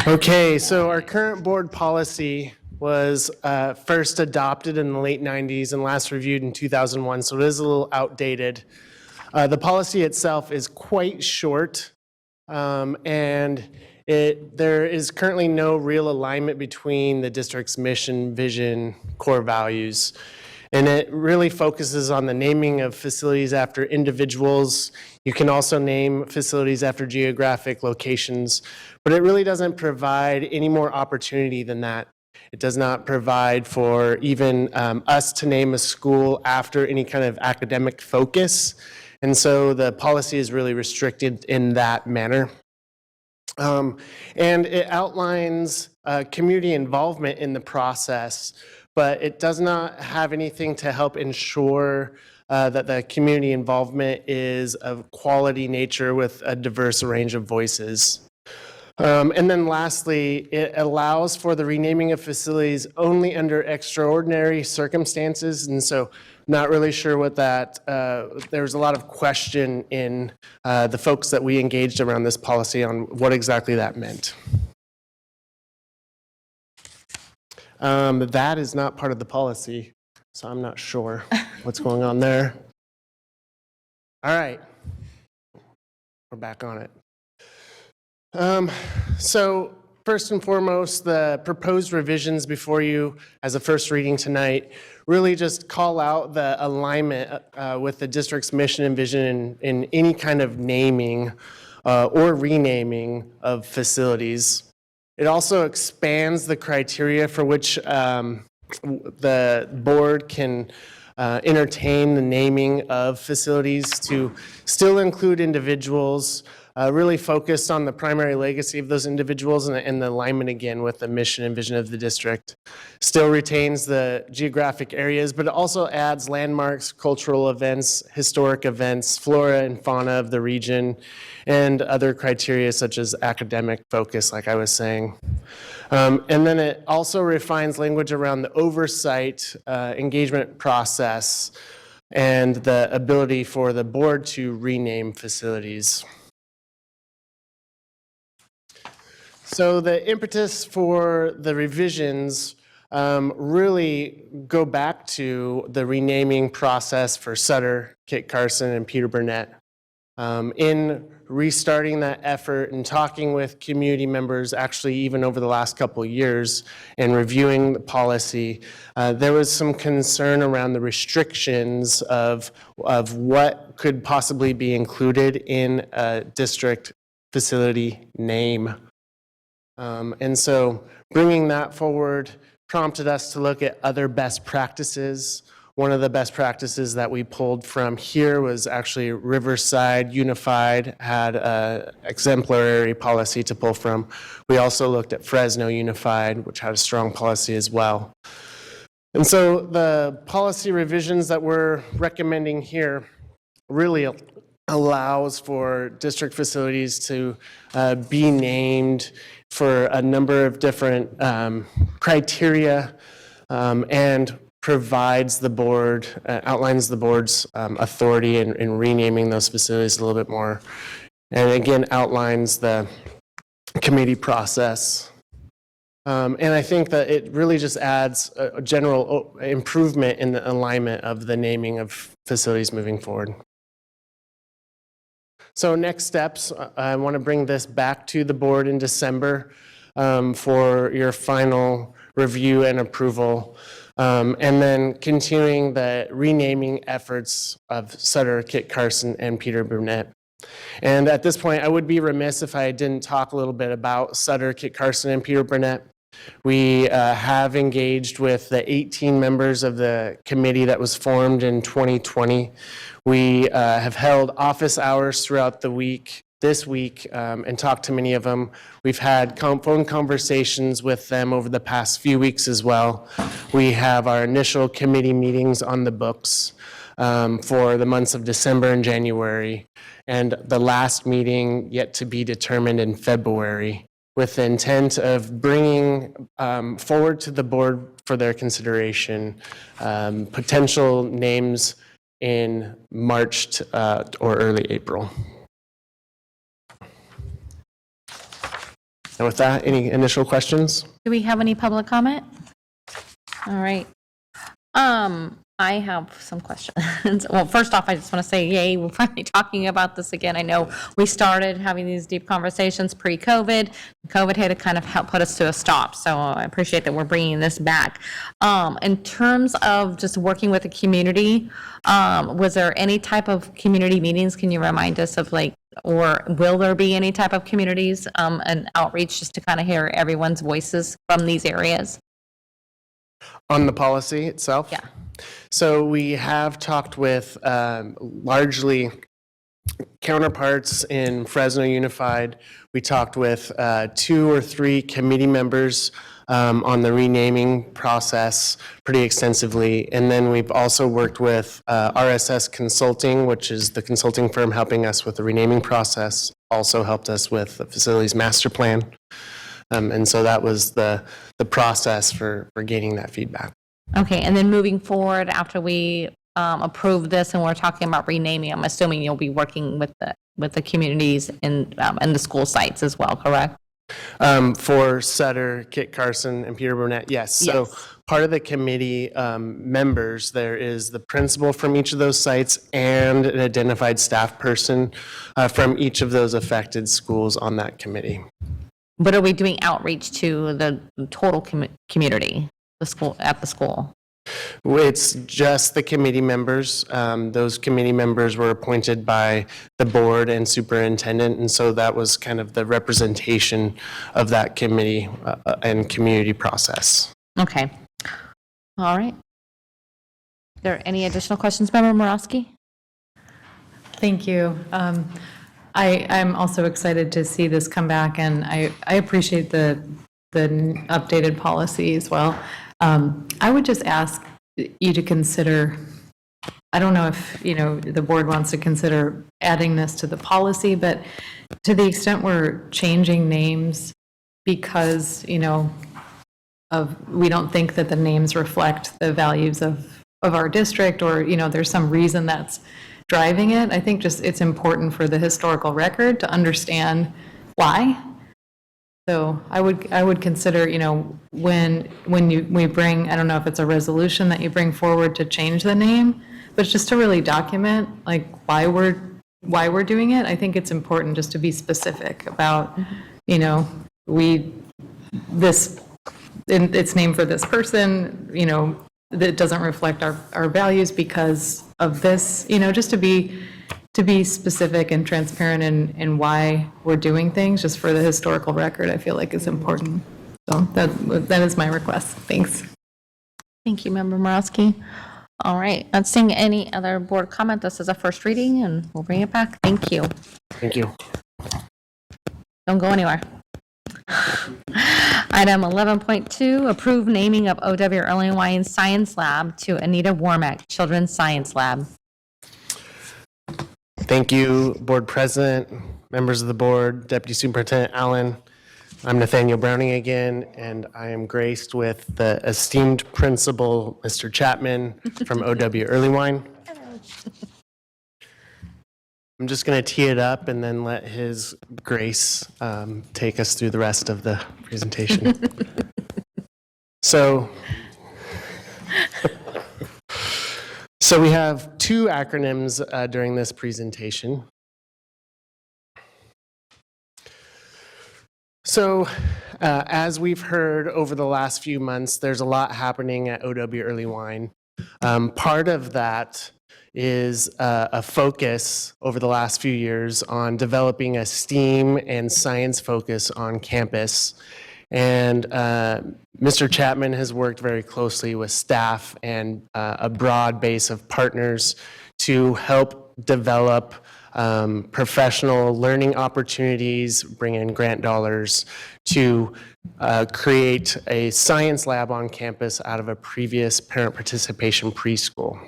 Okay, so our current board policy was first adopted in the late 90s and last reviewed in 2001, so it is a little outdated. The policy itself is quite short, and there is currently no real alignment between the district's mission, vision, core values. And it really focuses on the naming of facilities after individuals. You can also name facilities after geographic locations, but it really doesn't provide any more opportunity than that. It does not provide for even us to name a school after any kind of academic focus. And so the policy is really restricted in that manner. And it outlines community involvement in the process, but it does not have anything to help ensure that the community involvement is of quality nature with a diverse range of voices. And then lastly, it allows for the renaming of facilities only under extraordinary circumstances. And so not really sure what that, there's a lot of question in the folks that we engaged around this policy on what exactly that meant. That is not part of the policy, so I'm not sure what's going on there. All right, we're back on it. So first and foremost, the proposed revisions before you as a first reading tonight really just call out the alignment with the district's mission and vision in any kind of naming or renaming of facilities. It also expands the criteria for which the board can entertain the naming of facilities to still include individuals, really focused on the primary legacy of those individuals and the alignment again with the mission and vision of the district. Still retains the geographic areas, but it also adds landmarks, cultural events, historic events, flora and fauna of the region, and other criteria such as academic focus, like I was saying. And then it also refines language around the oversight engagement process and the ability for the board to rename facilities. So the impetus for the revisions really go back to the renaming process for Sutter, Kit Carson, and Peter Burnett. In restarting that effort and talking with community members, actually even over the last couple of years, and reviewing the policy, there was some concern around the restrictions of what could possibly be included in a district facility name. And so bringing that forward prompted us to look at other best practices. One of the best practices that we pulled from here was actually Riverside Unified had an exemplary policy to pull from. We also looked at Fresno Unified, which had a strong policy as well. And so the policy revisions that we're recommending here really allows for district facilities to be named for a number of different criteria and provides the board, outlines the board's authority in renaming those facilities a little bit more. And again, outlines the committee process. And I think that it really just adds a general improvement in the alignment of the naming of facilities moving forward. So next steps, I want to bring this back to the board in December for your final review and approval. And then continuing the renaming efforts of Sutter, Kit Carson, and Peter Burnett. And at this point, I would be remiss if I didn't talk a little bit about Sutter, Kit Carson, and Peter Burnett. We have engaged with the 18 members of the committee that was formed in 2020. We have held office hours throughout the week, this week, and talked to many of them. We've had phone conversations with them over the past few weeks as well. We have our initial committee meetings on the books for the months of December and January, and the last meeting yet to be determined in February, with the intent of bringing forward to the board for their consideration potential names in March or early April. And with that, any initial questions? Do we have any public comment? All right. I have some questions. Well, first off, I just want to say, yay, we're finally talking about this again. I know we started having these deep conversations pre-COVID. COVID had to kind of help put us to a stop, so I appreciate that we're bringing this back. In terms of just working with the community, was there any type of community meetings? Can you remind us of or will there be any type of communities and outreach just to kind of hear everyone's voices from these areas? On the policy itself? Yeah. So we have talked with largely counterparts in Fresno Unified. We talked with 2 or 3 committee members on the renaming process pretty extensively. And then we've also worked with RSS Consulting, which is the consulting firm helping us with the renaming process, also helped us with the facilities master plan. And so that was the process for gaining that feedback. Okay, and then moving forward, after we approve this and we're talking about renaming, I'm assuming you'll be working with the communities and the school sites as well, correct? For Sutter, Kit Carson, and Peter Burnett, yes. So part of the committee members, there is the principal from each of those sites and an identified staff person from each of those affected schools on that committee. But are we doing outreach to the total community, at the school? It's just the committee members. Those committee members were appointed by the board and superintendent, and so that was kind of the representation of that committee and community process. Okay. All right. Are there any additional questions, Member Morosky? Thank you. I'm also excited to see this come back, and I appreciate the updated policy as well. I would just ask you to consider, I don't know if, the board wants to consider adding this to the policy, but to the extent we're changing names because, we don't think that the names reflect the values of our district, or, there's some reason that's driving it, I think just it's important for the historical record to understand why. So I would consider, when we bring, I don't know if it's a resolution that you bring forward to change the name, but just to really document why we're doing it. I think it's important just to be specific about, it's named for this person, that doesn't reflect our values because of this, just to be specific and transparent in why we're doing things, just for the historical record, I feel like is important. So that is my request. Thanks. Thank you, Member Morosky. All right, not seeing any other board comment. This is a first reading, and we'll bring it back. Thank you. Thank you. Don't go anywhere. Item 11.2, approve naming of O.W. Erlewine Science Lab to Anita Warmack Children's Science Lab. Thank you, Board President, members of the board, Deputy Superintendent Allen. I'm Nathaniel Browning again, and I am graced with the esteemed principal, Mr. Chapman from O.W. Erlewine. I'm just going to tee it up and then let His Grace take us through the rest of the presentation. So we have 2 acronyms during this presentation. So as we've heard over the last few months, there's a lot happening at O.W. Erlewine. Part of that is a focus over the last few years on developing a STEAM and science focus on campus. And Mr. Chapman has worked very closely with staff and a broad base of partners to help develop professional learning opportunities, bring in grant dollars to create a science lab on campus out of a previous parent participation preschool.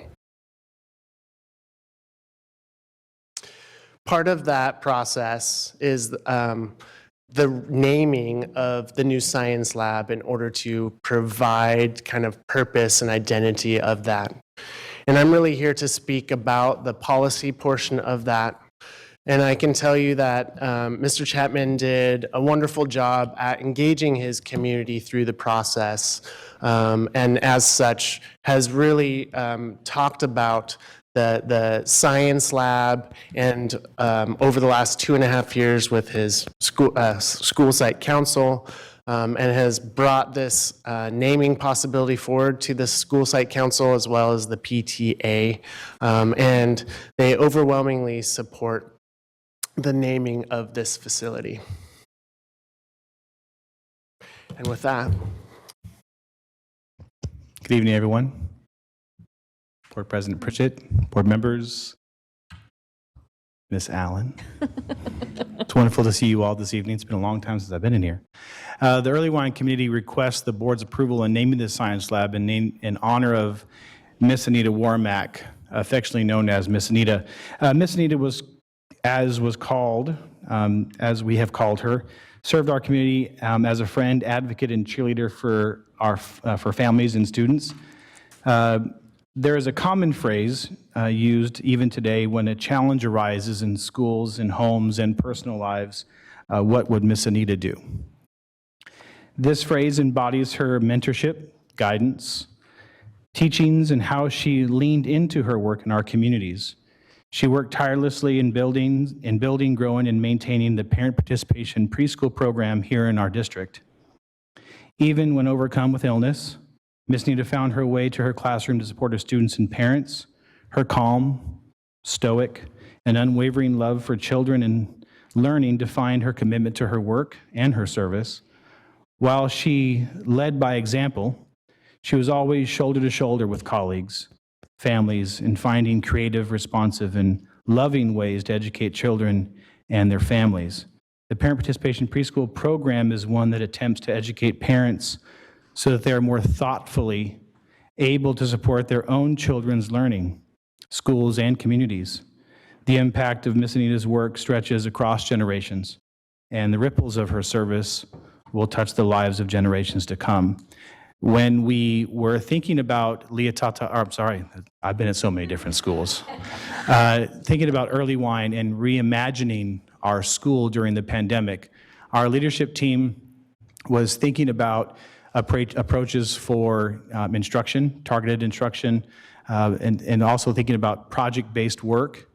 Part of that process is the naming of the new science lab in order to provide kind of purpose and identity of that. And I'm really here to speak about the policy portion of that. And I can tell you that Mr. Chapman did a wonderful job at engaging his community through the process, and as such has really talked about the science lab, and over the last 2.5 years with his school site council, and has brought this naming possibility forward to the school site council as well as the PTA, and they overwhelmingly support the naming of this facility. And with that, good evening, everyone. Board President Pritchett, board members, Ms. Allen. It's wonderful to see you all this evening. It's been a long time since I've been in here. The Early Wine Committee requests the board's approval in naming the science lab in honor of Miss Anita Warmack, affectionately known as Miss Anita. Miss Anita was, as we have called her, served our community as a friend, advocate, and cheerleader for families and students. There is a common phrase used even today when a challenge arises in schools, in homes, and personal lives. What would Miss Anita do? This phrase embodies her mentorship, guidance, teachings, and how she leaned into her work in our communities. She worked tirelessly in building, growing, and maintaining the parent participation preschool program here in our district. Even when overcome with illness, Miss Anita found her way to her classroom to support her students and parents. Her calm, stoic, and unwavering love for children and learning defined her commitment to her work and her service. While she led by example, she was always shoulder to shoulder with colleagues, families, in finding creative, responsive, and loving ways to educate children and their families. The Parent Participation Preschool program is one that attempts to educate parents so that they are more thoughtfully able to support their own children's learning, schools, and communities. The impact of Miss Anita's work stretches across generations, and the ripples of her service will touch the lives of generations to come. When we were thinking about I've been at so many different schools, thinking about Early Wine and reimagining our school during the pandemic, our leadership team was thinking about approaches for instruction, targeted instruction, and also thinking about project-based work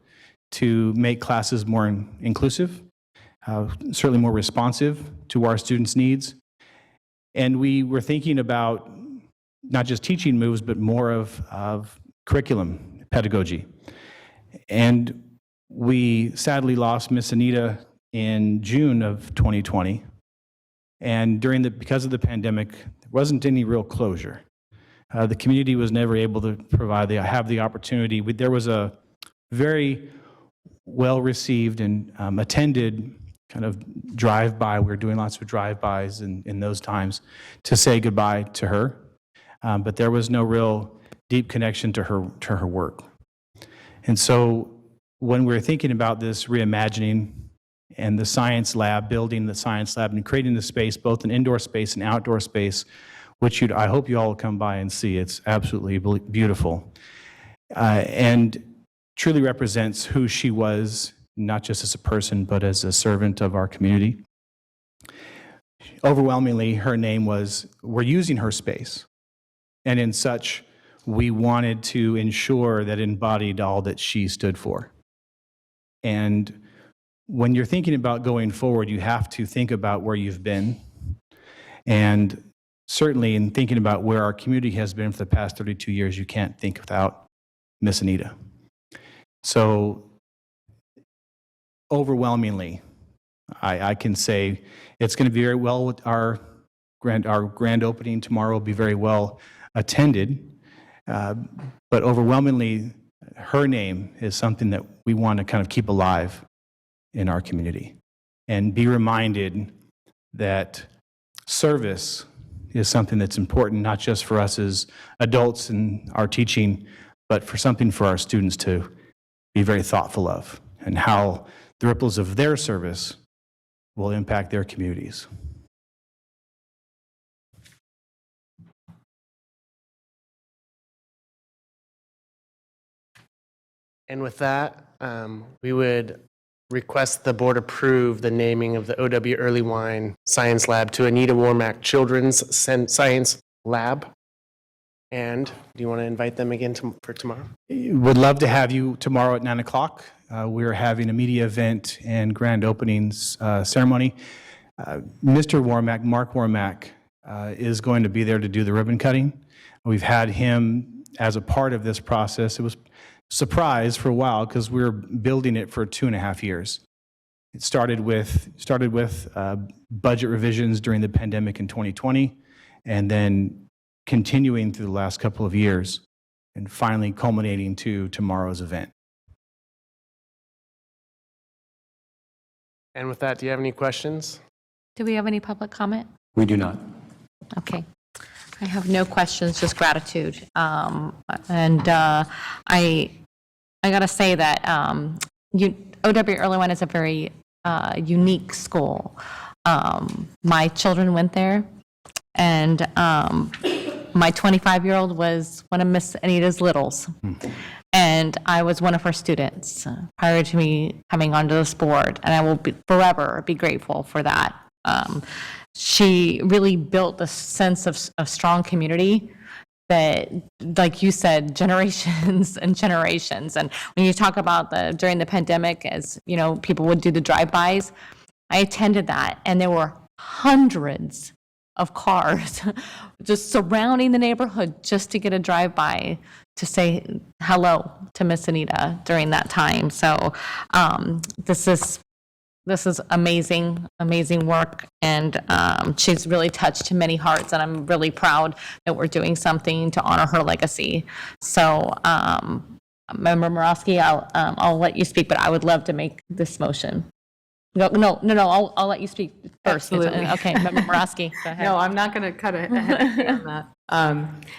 to make classes more inclusive, certainly more responsive to our students' needs. And we were thinking about not just teaching moves, but more of curriculum pedagogy. And we sadly lost Miss Anita in June of 2020. And because of the pandemic, there wasn't any real closure. The community was never able to have the opportunity. There was a very well-received and attended kind of drive-by. We were doing lots of drive-bys in those times to say goodbye to her. But there was no real deep connection to her work. And so when we were thinking about this reimagining and the science lab, building the science lab and creating the space, both an indoor space and outdoor space, which I hope you all will come by and see. It's absolutely beautiful. And truly represents who she was, not just as a person, but as a servant of our community. Overwhelmingly, her name was, we're using her space. And in such, we wanted to ensure that it embodied all that she stood for. And when you're thinking about going forward, you have to think about where you've been. And certainly in thinking about where our community has been for the past 32 years, you can't think without Miss Anita. So overwhelmingly, I can say it's going to be very well with our grand opening tomorrow will be very well attended. But overwhelmingly, her name is something that we want to kind of keep alive in our community and be reminded that service is something that's important, not just for us as adults in our teaching, but for something for our students to be very thoughtful of and how the ripples of their service will impact their communities. and with that, we would request the board approve the naming of the OW Early Wine Science Lab to Anita Warmack Children's Science Lab. And do you want to invite them again for tomorrow? Would love to have you tomorrow at 9 o'clock. We're having a media event and grand openings ceremony. Mr. Warmack, Mark Warmack, is going to be there to do the ribbon cutting. We've had him as a part of this process. It was a surprise for a while because we were building it for 2.5 years. It started with budget revisions during the pandemic in 2020, and then continuing through the last couple of years, and finally culminating to tomorrow's event. And with that, do you have any questions? Do we have any public comment? We do not. Okay. I have no questions, just gratitude. I got to say that OW Early One is a very unique school. My children went there, and my 25-year-old was one of Miss Anita's littles. And I was one of her students prior to me coming onto this board, and I will forever be grateful for that. She really built a sense of strong community that, like you said, generations and generations. And when you talk about during the pandemic, as you know, people would do the drive-bys, I attended that, and there were hundreds of cars just surrounding the neighborhood just to get a drive-by to say hello to Miss Anita during that time. So this is amazing, amazing work, and she's really touched many hearts, and I'm really proud that we're doing something to honor her legacy. So, Member Morosky, I'll let you speak, but I would love to make this motion. No, I'll let you speak first. Absolutely. Okay, Member Morosky, go ahead. No, I'm not going to cut ahead of you on that.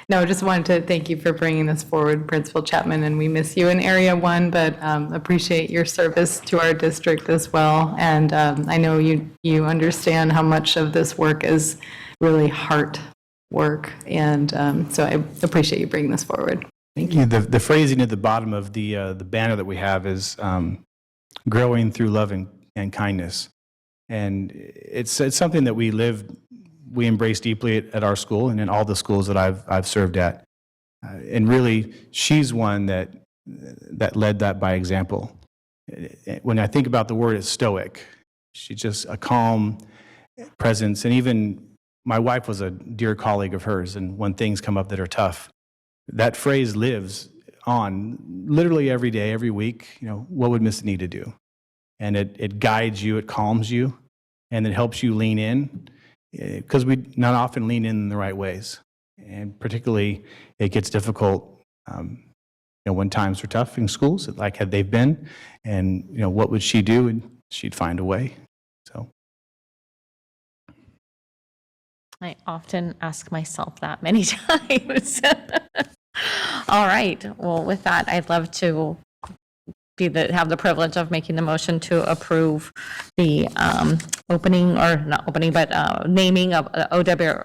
No, just wanted to thank you for bringing this forward, Principal Chapman, and we miss you in Area 1, but appreciate your service to our district as well. And I know you understand how much of this work is really heart work, and so I appreciate you bringing this forward. Thank you. The phrasing at the bottom of the banner that we have is growing through love and kindness. And it's something that we embrace deeply at our school and in all the schools that I've served at. And really, she's one that led that by example. When I think about the word, it's stoic. She's just a calm presence. And even my wife was a dear colleague of hers, and when things come up that are tough, that phrase lives on literally every day, every week. You know, what would Miss Anita do? And it guides you, it calms you, and it helps you lean in, because we not often lean in the right ways. And particularly, it gets difficult when times are tough in schools, like had they've been, and what would she do? And she'd find a way. So I often ask myself that many times. All right, well, with that, I'd love to have the privilege of making the motion to approve the naming of OW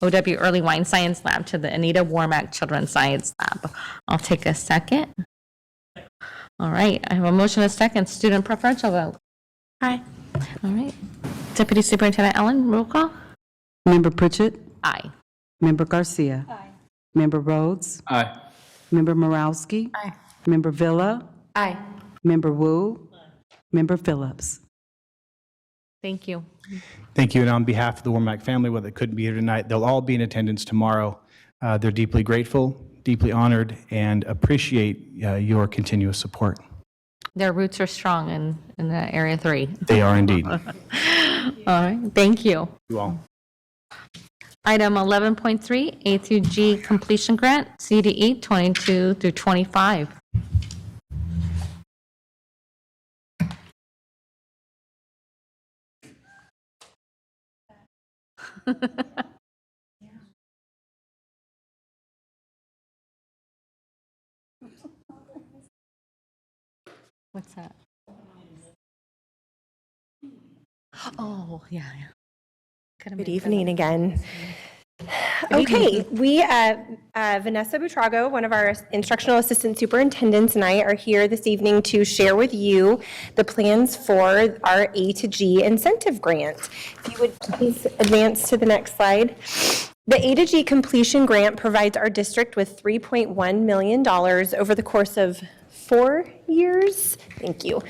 Early Wine Science Lab to the Anita Warmack Children's Science Lab. I'll take a second. All right, I have a motion and a second. Student preferential vote. Aye. All right. Deputy Superintendent Allen, roll call. Member Pritchett? Aye. Member Garcia? Aye. Member Rhodes? Aye. Member Morowski? Aye. Member Villa? Aye. Member Wu? Member Phillips? Thank you. thank you. And on behalf of the Warmack family, whether they couldn't be here tonight, they'll all be in attendance tomorrow. They're deeply grateful, deeply honored, and appreciate your continuous support. Their roots are strong in the Area 3. They are indeed. All right, thank you. You all. Item 11.3, A through G completion grant, CD8 22 through 25. What's that? Oh, yeah. Good evening again. Okay, Vanessa Butrago, one of our instructional assistant superintendents, and I are here this evening to share with you the plans for our A to G incentive grant. If you would please advance to the next slide. The A to G completion grant provides our district with $3.1 million over the course of 4 years, thank you,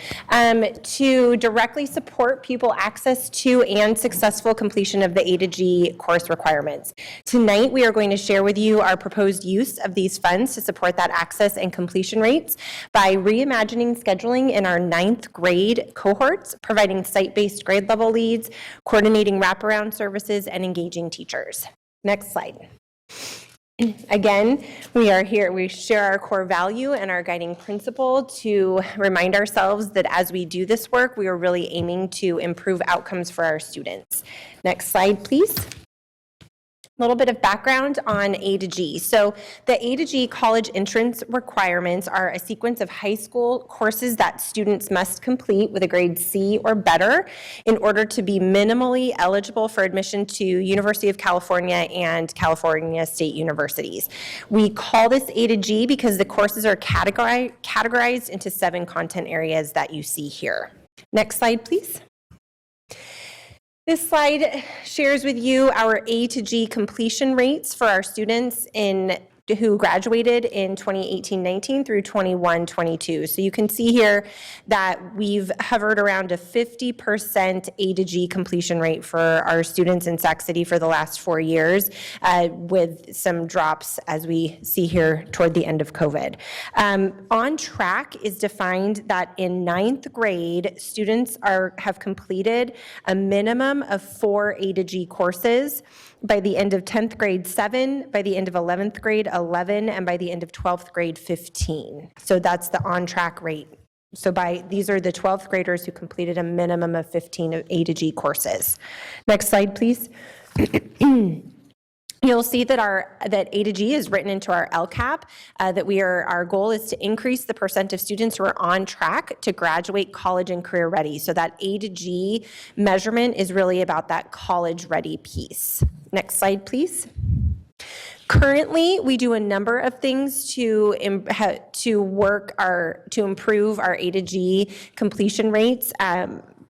to directly support pupil access to and successful completion of the A to G course requirements. Tonight, we are going to share with you our proposed use of these funds to support that access and completion rates by reimagining scheduling in our 9th grade cohorts, providing site-based grade level leads, coordinating wraparound services, and engaging teachers. Next slide. Again, we are here, we share our core value and our guiding principle to remind ourselves that as we do this work, we are really aiming to improve outcomes for our students. Next slide, please. A little bit of background on A to G. So the A to G college entrance requirements are a sequence of high school courses that students must complete with a grade C or better in order to be minimally eligible for admission to University of California and California State Universities. We call this A to G because the courses are categorized into 7 content areas that you see here. Next slide, please. This slide shares with you our A to G completion rates for our students who graduated in 2018-19 through 21-22. So you can see here that we've hovered around a 50% A to G completion rate for our students in Sac City for the last 4 years, with some drops as we see here toward the end of COVID. On track is defined that in 9th grade, students have completed a minimum of 4 A to G courses. By the end of 10th grade, 7, by the end of 11th grade, 11, and by the end of 12th grade, 15. So that's the on-track rate. So these are the 12th graders who completed a minimum of 15 A to G courses. Next slide, please. You'll see that that A to G is written into our LCAP, our goal is to increase the percent of students who are on track to graduate college and career ready. So that A to G measurement is really about that college ready piece. Next slide, please. Currently, we do a number of things to improve our A to G completion rates.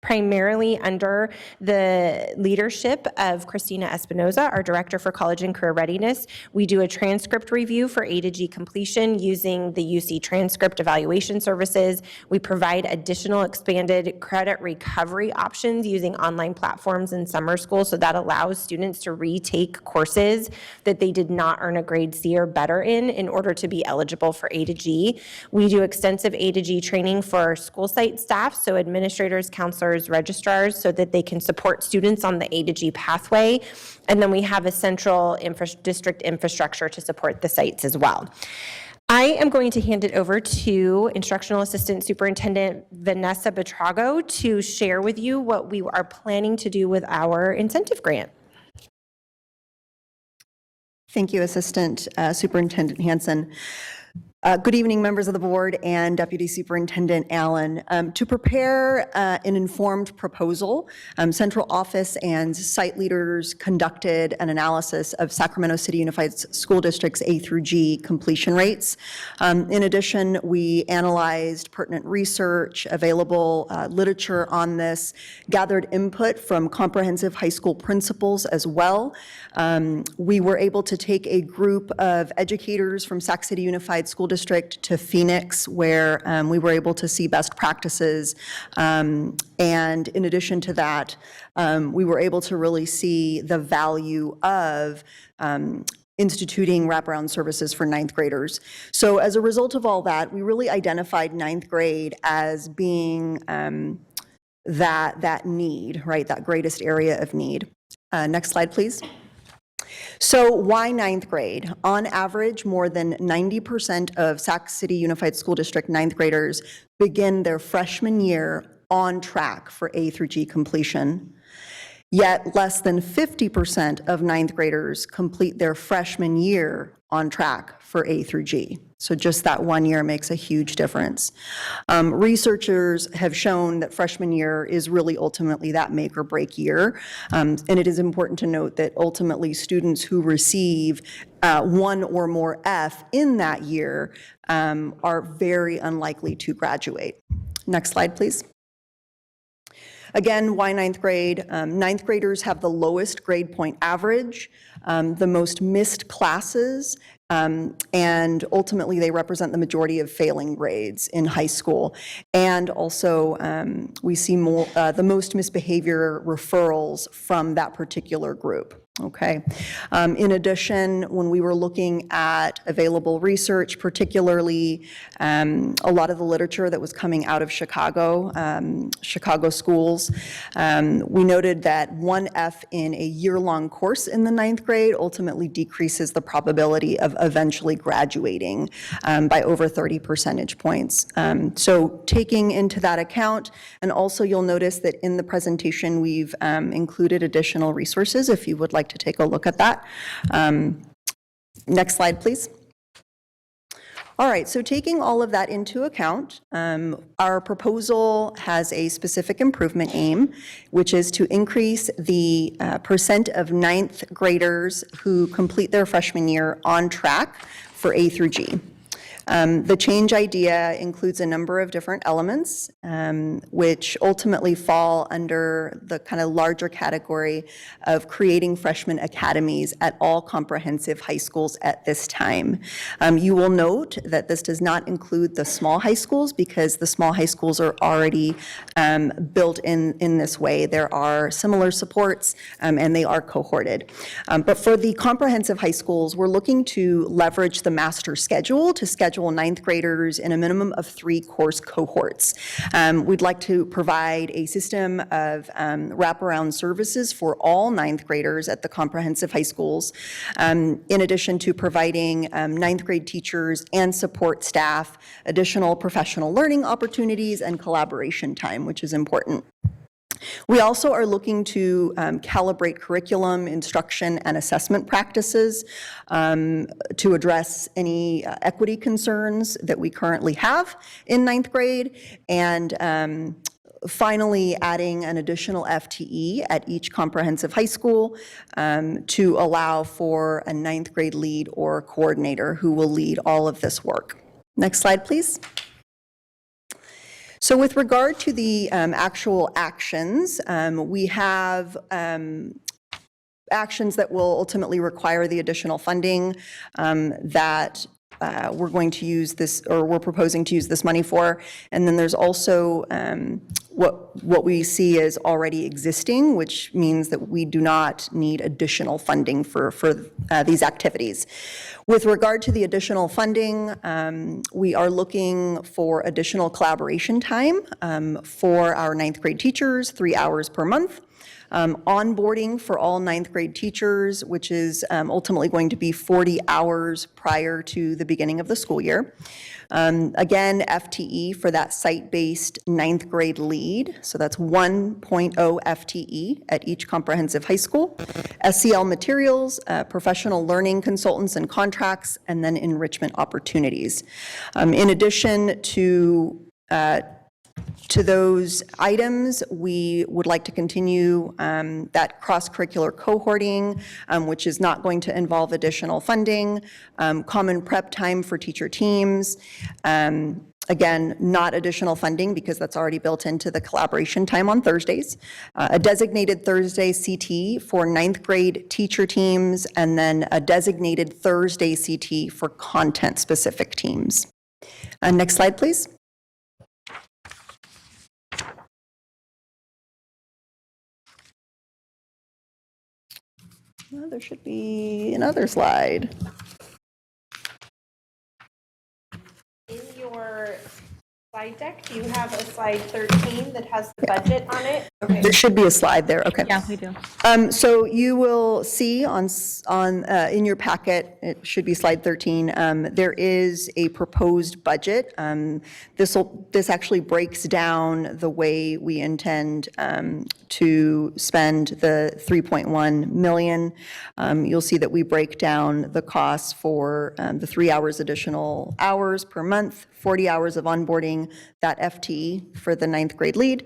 Primarily under the leadership of Christina Espinoza, our Director for College and Career Readiness. We do a transcript review for A to G completion using the UC transcript evaluation services. We provide additional expanded credit recovery options using online platforms in summer school, so that allows students to retake courses that they did not earn a grade C or better in order to be eligible for A to G. We do extensive A to G training for our school site staff, so administrators, counselors, registrars, so that they can support students on the A to G pathway. And then we have a central district infrastructure to support the sites as well. I am going to hand it over to Instructional Assistant Superintendent Vanessa Butrago to share with you what we are planning to do with our incentive grant. Thank you, Assistant Superintendent Hansen. Good evening, members of the board and Deputy Superintendent Allen. To prepare an informed proposal, Central Office and site leaders conducted an analysis of Sacramento City Unified School District's A through G completion rates. In addition, we analyzed pertinent research, available literature on this, gathered input from comprehensive high school principals as well. We were able to take a group of educators from Sac City Unified School District to Phoenix, where we were able to see best practices. And in addition to that, we were able to really see the value of instituting wraparound services for 9th graders. So as a result of all that, we really identified 9th grade as being that need, right, that greatest area of need. Next slide, please. So why 9th grade? On average, more than 90% of Sac City Unified School District 9th graders begin their freshman year on track for A through G completion. Yet less than 50% of 9th graders complete their freshman year on track for A through G. So just that 1 year makes a huge difference. Researchers have shown that freshman year is really ultimately that make or break year. And it is important to note that ultimately students who receive 1 or more F in that year are very unlikely to graduate. Next slide, please. Again, why ninth grade? Ninth graders have the lowest grade point average, the most missed classes, and ultimately they represent the majority of failing grades in high school. And also we see more, the most misbehavior referrals from that particular group. Okay. In addition, when we were looking at available research, particularly a lot of the literature that was coming out of Chicago, Chicago schools, we noted that 1 F in a year-long course in the ninth grade ultimately decreases the probability of eventually graduating by over 30 percentage points. So taking into that account, and also you'll notice that in the presentation we've included additional resources if you would like to take a look at that. Next slide, please. All right, so taking all of that into account, our proposal has a specific improvement aim, which is to increase the percent of ninth graders who complete their freshman year on track for A through G. The change idea includes a number of different elements, which ultimately fall under the kind of larger category of creating freshman academies at all comprehensive high schools at this time. You will note that this does not include the small high schools because the small high schools are already built in this way. There are similar supports and they are cohorted. But for the comprehensive high schools, we're looking to leverage the master schedule to schedule ninth graders in a minimum of 3 course cohorts. We'd like to provide a system of wraparound services for all ninth graders at the comprehensive high schools, in addition to providing ninth grade teachers and support staff additional professional learning opportunities and collaboration time, which is important. We also are looking to calibrate curriculum, instruction, and assessment practices to address any equity concerns that we currently have in ninth grade, and finally adding an additional FTE at each comprehensive high school to allow for a ninth grade lead or coordinator who will lead all of this work. Next slide, please. So with regard to the actual actions, we have actions that will ultimately require the additional funding that we're going to use this, or we're proposing to use this money for. And then there's also what we see as already existing, which means that we do not need additional funding for these activities. With regard to the additional funding, we are looking for additional collaboration time for our ninth grade teachers, 3 hours per month. Onboarding for all ninth grade teachers, which is ultimately going to be 40 hours prior to the beginning of the school year. Again, FTE for that site-based ninth grade lead, so that's 1.0 FTE at each comprehensive high school. SEL materials, professional learning consultants and contracts, and then enrichment opportunities. In addition to those items, we would like to continue that cross-curricular cohorting, which is not going to involve additional funding, common prep time for teacher teams, again, not additional funding because that's already built into the collaboration time on Thursdays, a designated Thursday CT for ninth grade teacher teams, and then a designated Thursday CT for content-specific teams. Next slide, please. Well, there should be another slide. In your slide deck. Do you have a slide 13 that has the budget on it? Okay. There should be a slide there, okay. Yeah, we do. So you will see in your packet, it should be slide 13, there is a proposed budget. This actually breaks down the way we intend to spend the 3.1 million. You'll see that we break down the costs for the 3 hours additional hours per month, 40 hours of onboarding, that FTE for the 9th grade lead,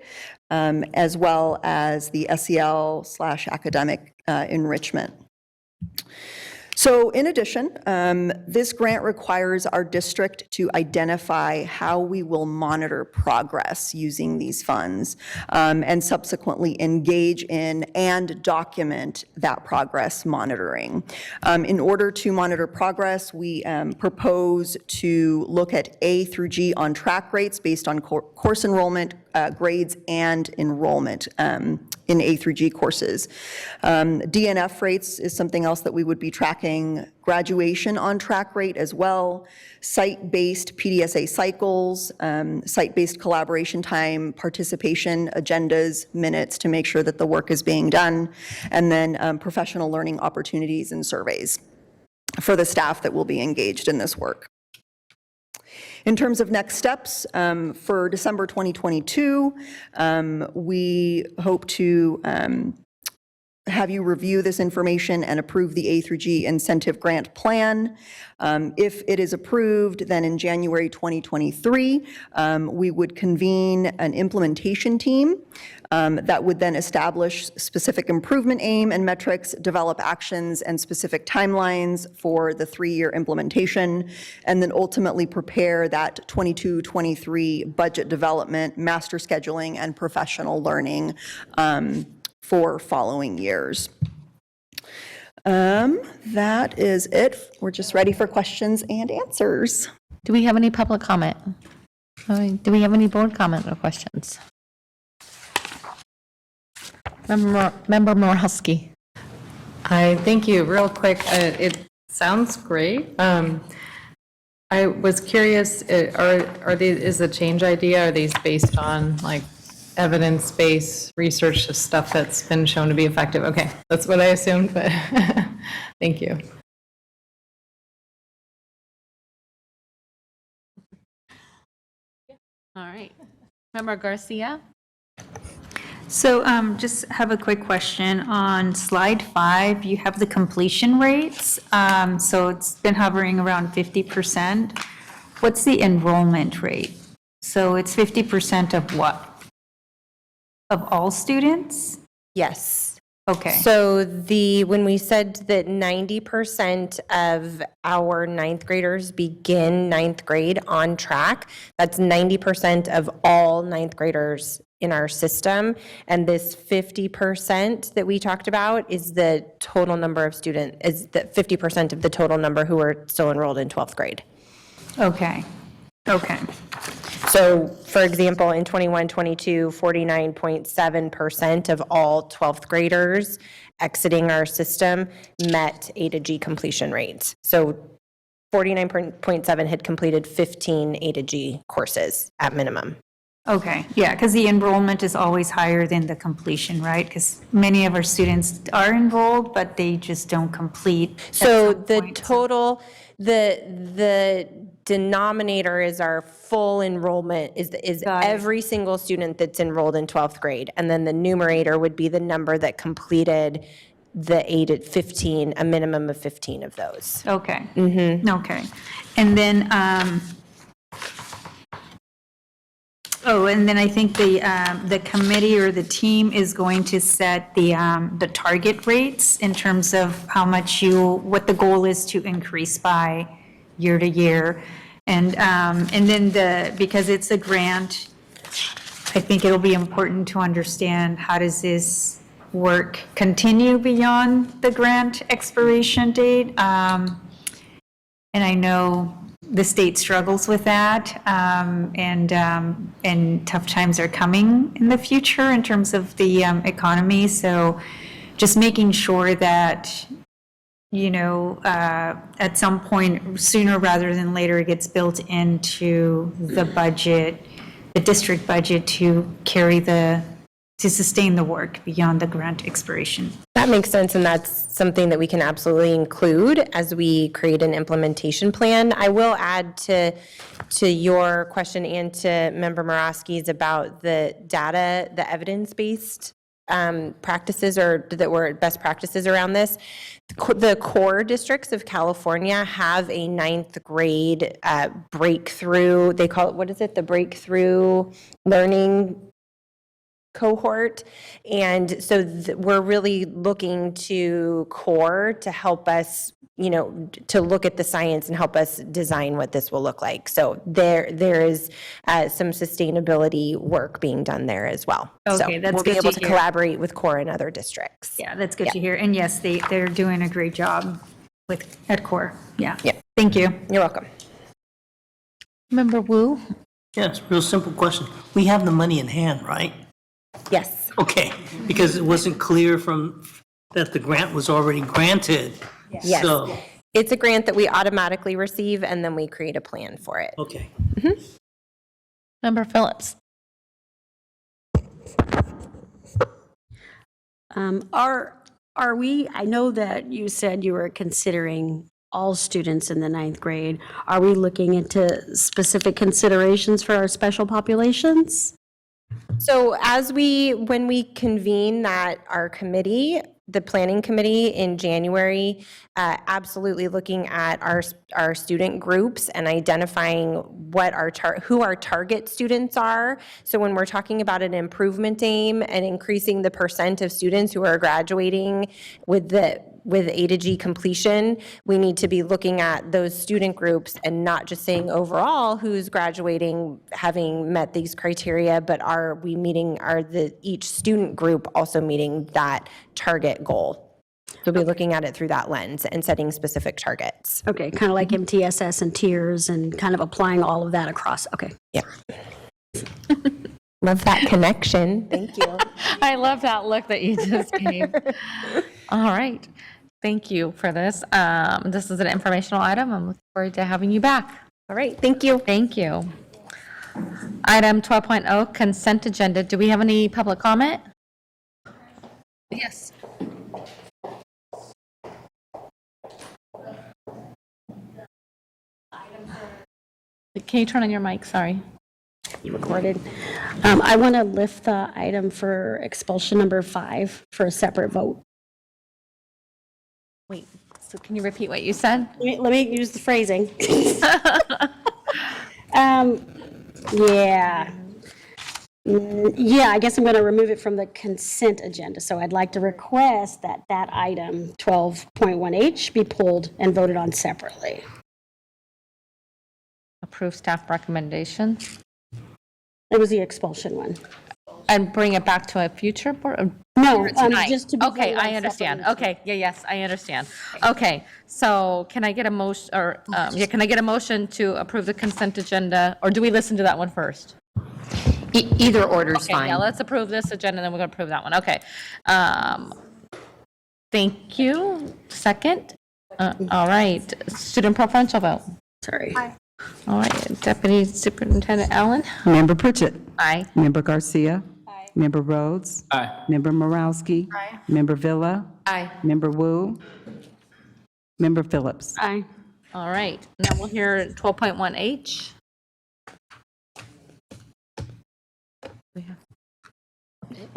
as well as the SEL/academic enrichment. So in addition, this grant requires our district to identify how we will monitor progress using these funds, and subsequently engage in and document that progress monitoring. In order to monitor progress, we propose to look at A through G on track rates based on course enrollment, grades, and enrollment in A through G courses. DNF rates is something else that we would be tracking, graduation on track rate as well, site-based PDSA cycles, site-based collaboration time, participation, agendas, minutes to make sure that the work is being done, and then professional learning opportunities and surveys for the staff that will be engaged in this work. In terms of next steps, for December 2022, we hope to have you review this information and approve the A through G incentive grant plan. If it is approved, then in January 2023, we would convene an implementation team that would then establish specific improvement aim and metrics, develop actions and specific timelines for the 3-year implementation, and then ultimately prepare that 22-23 budget development, master scheduling, and professional learning for following years. That is it. We're just ready for questions and answers. Do we have any public comment? Do we have any board comment or questions? Member Morosky. Thank you. Real quick, it sounds great. I was curious, is the change idea, are these based on like evidence-based research of stuff that's been shown to be effective? Okay, that's what I assumed, but thank you. All right. Member Garcia? So just have a quick question. On slide 5, you have the completion rates. So it's been hovering around 50%. What's the enrollment rate? So it's 50% of what? Of all students? Yes. Okay. So when we said that 90% of our 9th graders begin 9th grade on track, that's 90% of all 9th graders in our system. And this 50% that we talked about is the total number of students, is the 50% of the total number who are still enrolled in 12th grade. Okay. Okay. So, for example, in 21-22, 49.7% of all 12th graders exiting our system met A to G completion rates. So 49.7 had completed 15 A to G courses at minimum. Okay, yeah, because the enrollment is always higher than the completion, right? Because many of our students are enrolled, but they just don't complete. So the total, the denominator is our full enrollment, is every single student that's enrolled in 12th grade. And then the numerator would be the number that completed the 8 at 15, a minimum of 15 of those. Okay. Okay. And then, and then I think the committee or the team is going to set the target rates in terms of how much what the goal is to increase by year to year. And then because it's a grant, I think it'll be important to understand how does this work continue beyond the grant expiration date. And I know the state struggles with that, and tough times are coming in the future in terms of the economy. So just making sure that, at some point, sooner rather than later, it gets built into the budget the district budget to sustain the work beyond the grant expiration. That makes sense, and that's something that we can absolutely include as we create an implementation plan. I will add to your question and to Member Morosky's about the data, the evidence-based practices or that were best practices around this. The core districts of California have a 9th grade breakthrough, they call it, what is it? The breakthrough learning cohort. And so we're really looking to core to help us, to look at the science and help us design what this will look like. So there is some sustainability work being done there as well. Okay, so that's we'll be good able to to hear. collaborate with core and other districts. Yeah, that's good to hear. And yes, they're doing a great job at CORE. Yeah. Yeah. Thank you. You're welcome. Member Wu? Yeah, it's a real simple question. We have the money in hand, right? Yes. Okay, because it wasn't clear that the grant was already granted. Yes. So, It's a grant that we automatically receive and then we create a plan for it. okay. Member Phillips? Are we, I know that you said you were considering all students in the 9th grade. Are we looking into specific considerations for our special populations? So when we convene our committee, the planning committee in January, absolutely looking at our student groups and identifying who our target students are. So when we're talking about an improvement aim and increasing the percent of students who are graduating with A to G completion, we need to be looking at those student groups and not just saying overall who's graduating having met these criteria, but are each student group also meeting that target goal? So we'll be looking at it through that lens and setting specific targets. Okay, kind of like MTSS and tiers and kind of applying all of that across. Okay. Yeah. Love that connection. Thank you. I love that look that you just gave. All right. Thank you for this. This is an informational item. I'm looking forward to having you back. All right. Thank you. Thank you. Item 12.0, consent agenda. Do we have any public comment? Yes. Can you turn on your mic? Sorry. You recorded. I want to lift the item for expulsion number 5 for a separate vote. Wait, so can you repeat what you said? Let me use the phrasing. Yeah. Yeah, I guess I'm going to remove it from the consent agenda. So I'd like to request that item 12.1H be pulled and voted on separately. Approve staff recommendation. It was the expulsion one. And bring it back to a future board? No, Tonight. just to be Okay, voted on I understand. separately. Okay, yes, I understand. Okay, so can I get a motion, can I get a motion to approve the consent agenda, or do we listen to that one first? Either order's Okay, fine. yeah, let's approve this agenda, and then we're going to approve that one. Okay. Thank you. Second? All right, student preferential vote. Sorry. All right, Deputy Superintendent Allen? Member Pritchett. Aye. Member Garcia. Aye. Member Rhodes. Aye. Member Morowski. Aye. Member Villa. Aye. Member Wu. Member Phillips. Aye. All right, now we'll hear 12.1H.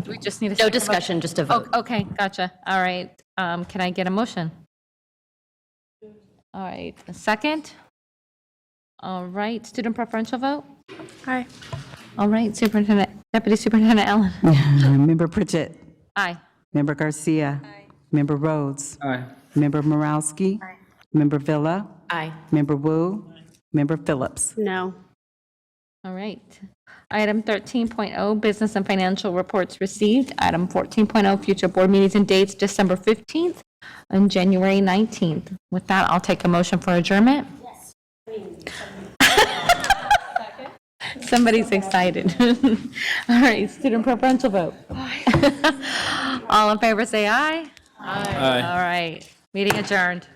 Do we just need a No second discussion, just a vote. Oh, okay, gotcha. All right, can I get a motion? All right, a second? All right, student preferential vote? Aye. All right, Deputy Superintendent Allen? Member Pritchett. Aye. Member Garcia. Aye. Member Rhodes. Aye. Member Morowski. Aye. Member Villa. Aye. Member Wu. Member Phillips. No. All right. Item 13.0, business and financial reports received. Item 14.0, future board meetings and dates, December 15th and January 19th. With that, I'll take a motion for adjournment. Yes. Somebody's excited. All right, student preferential vote. All in favor say aye. Aye. All right, meeting adjourned.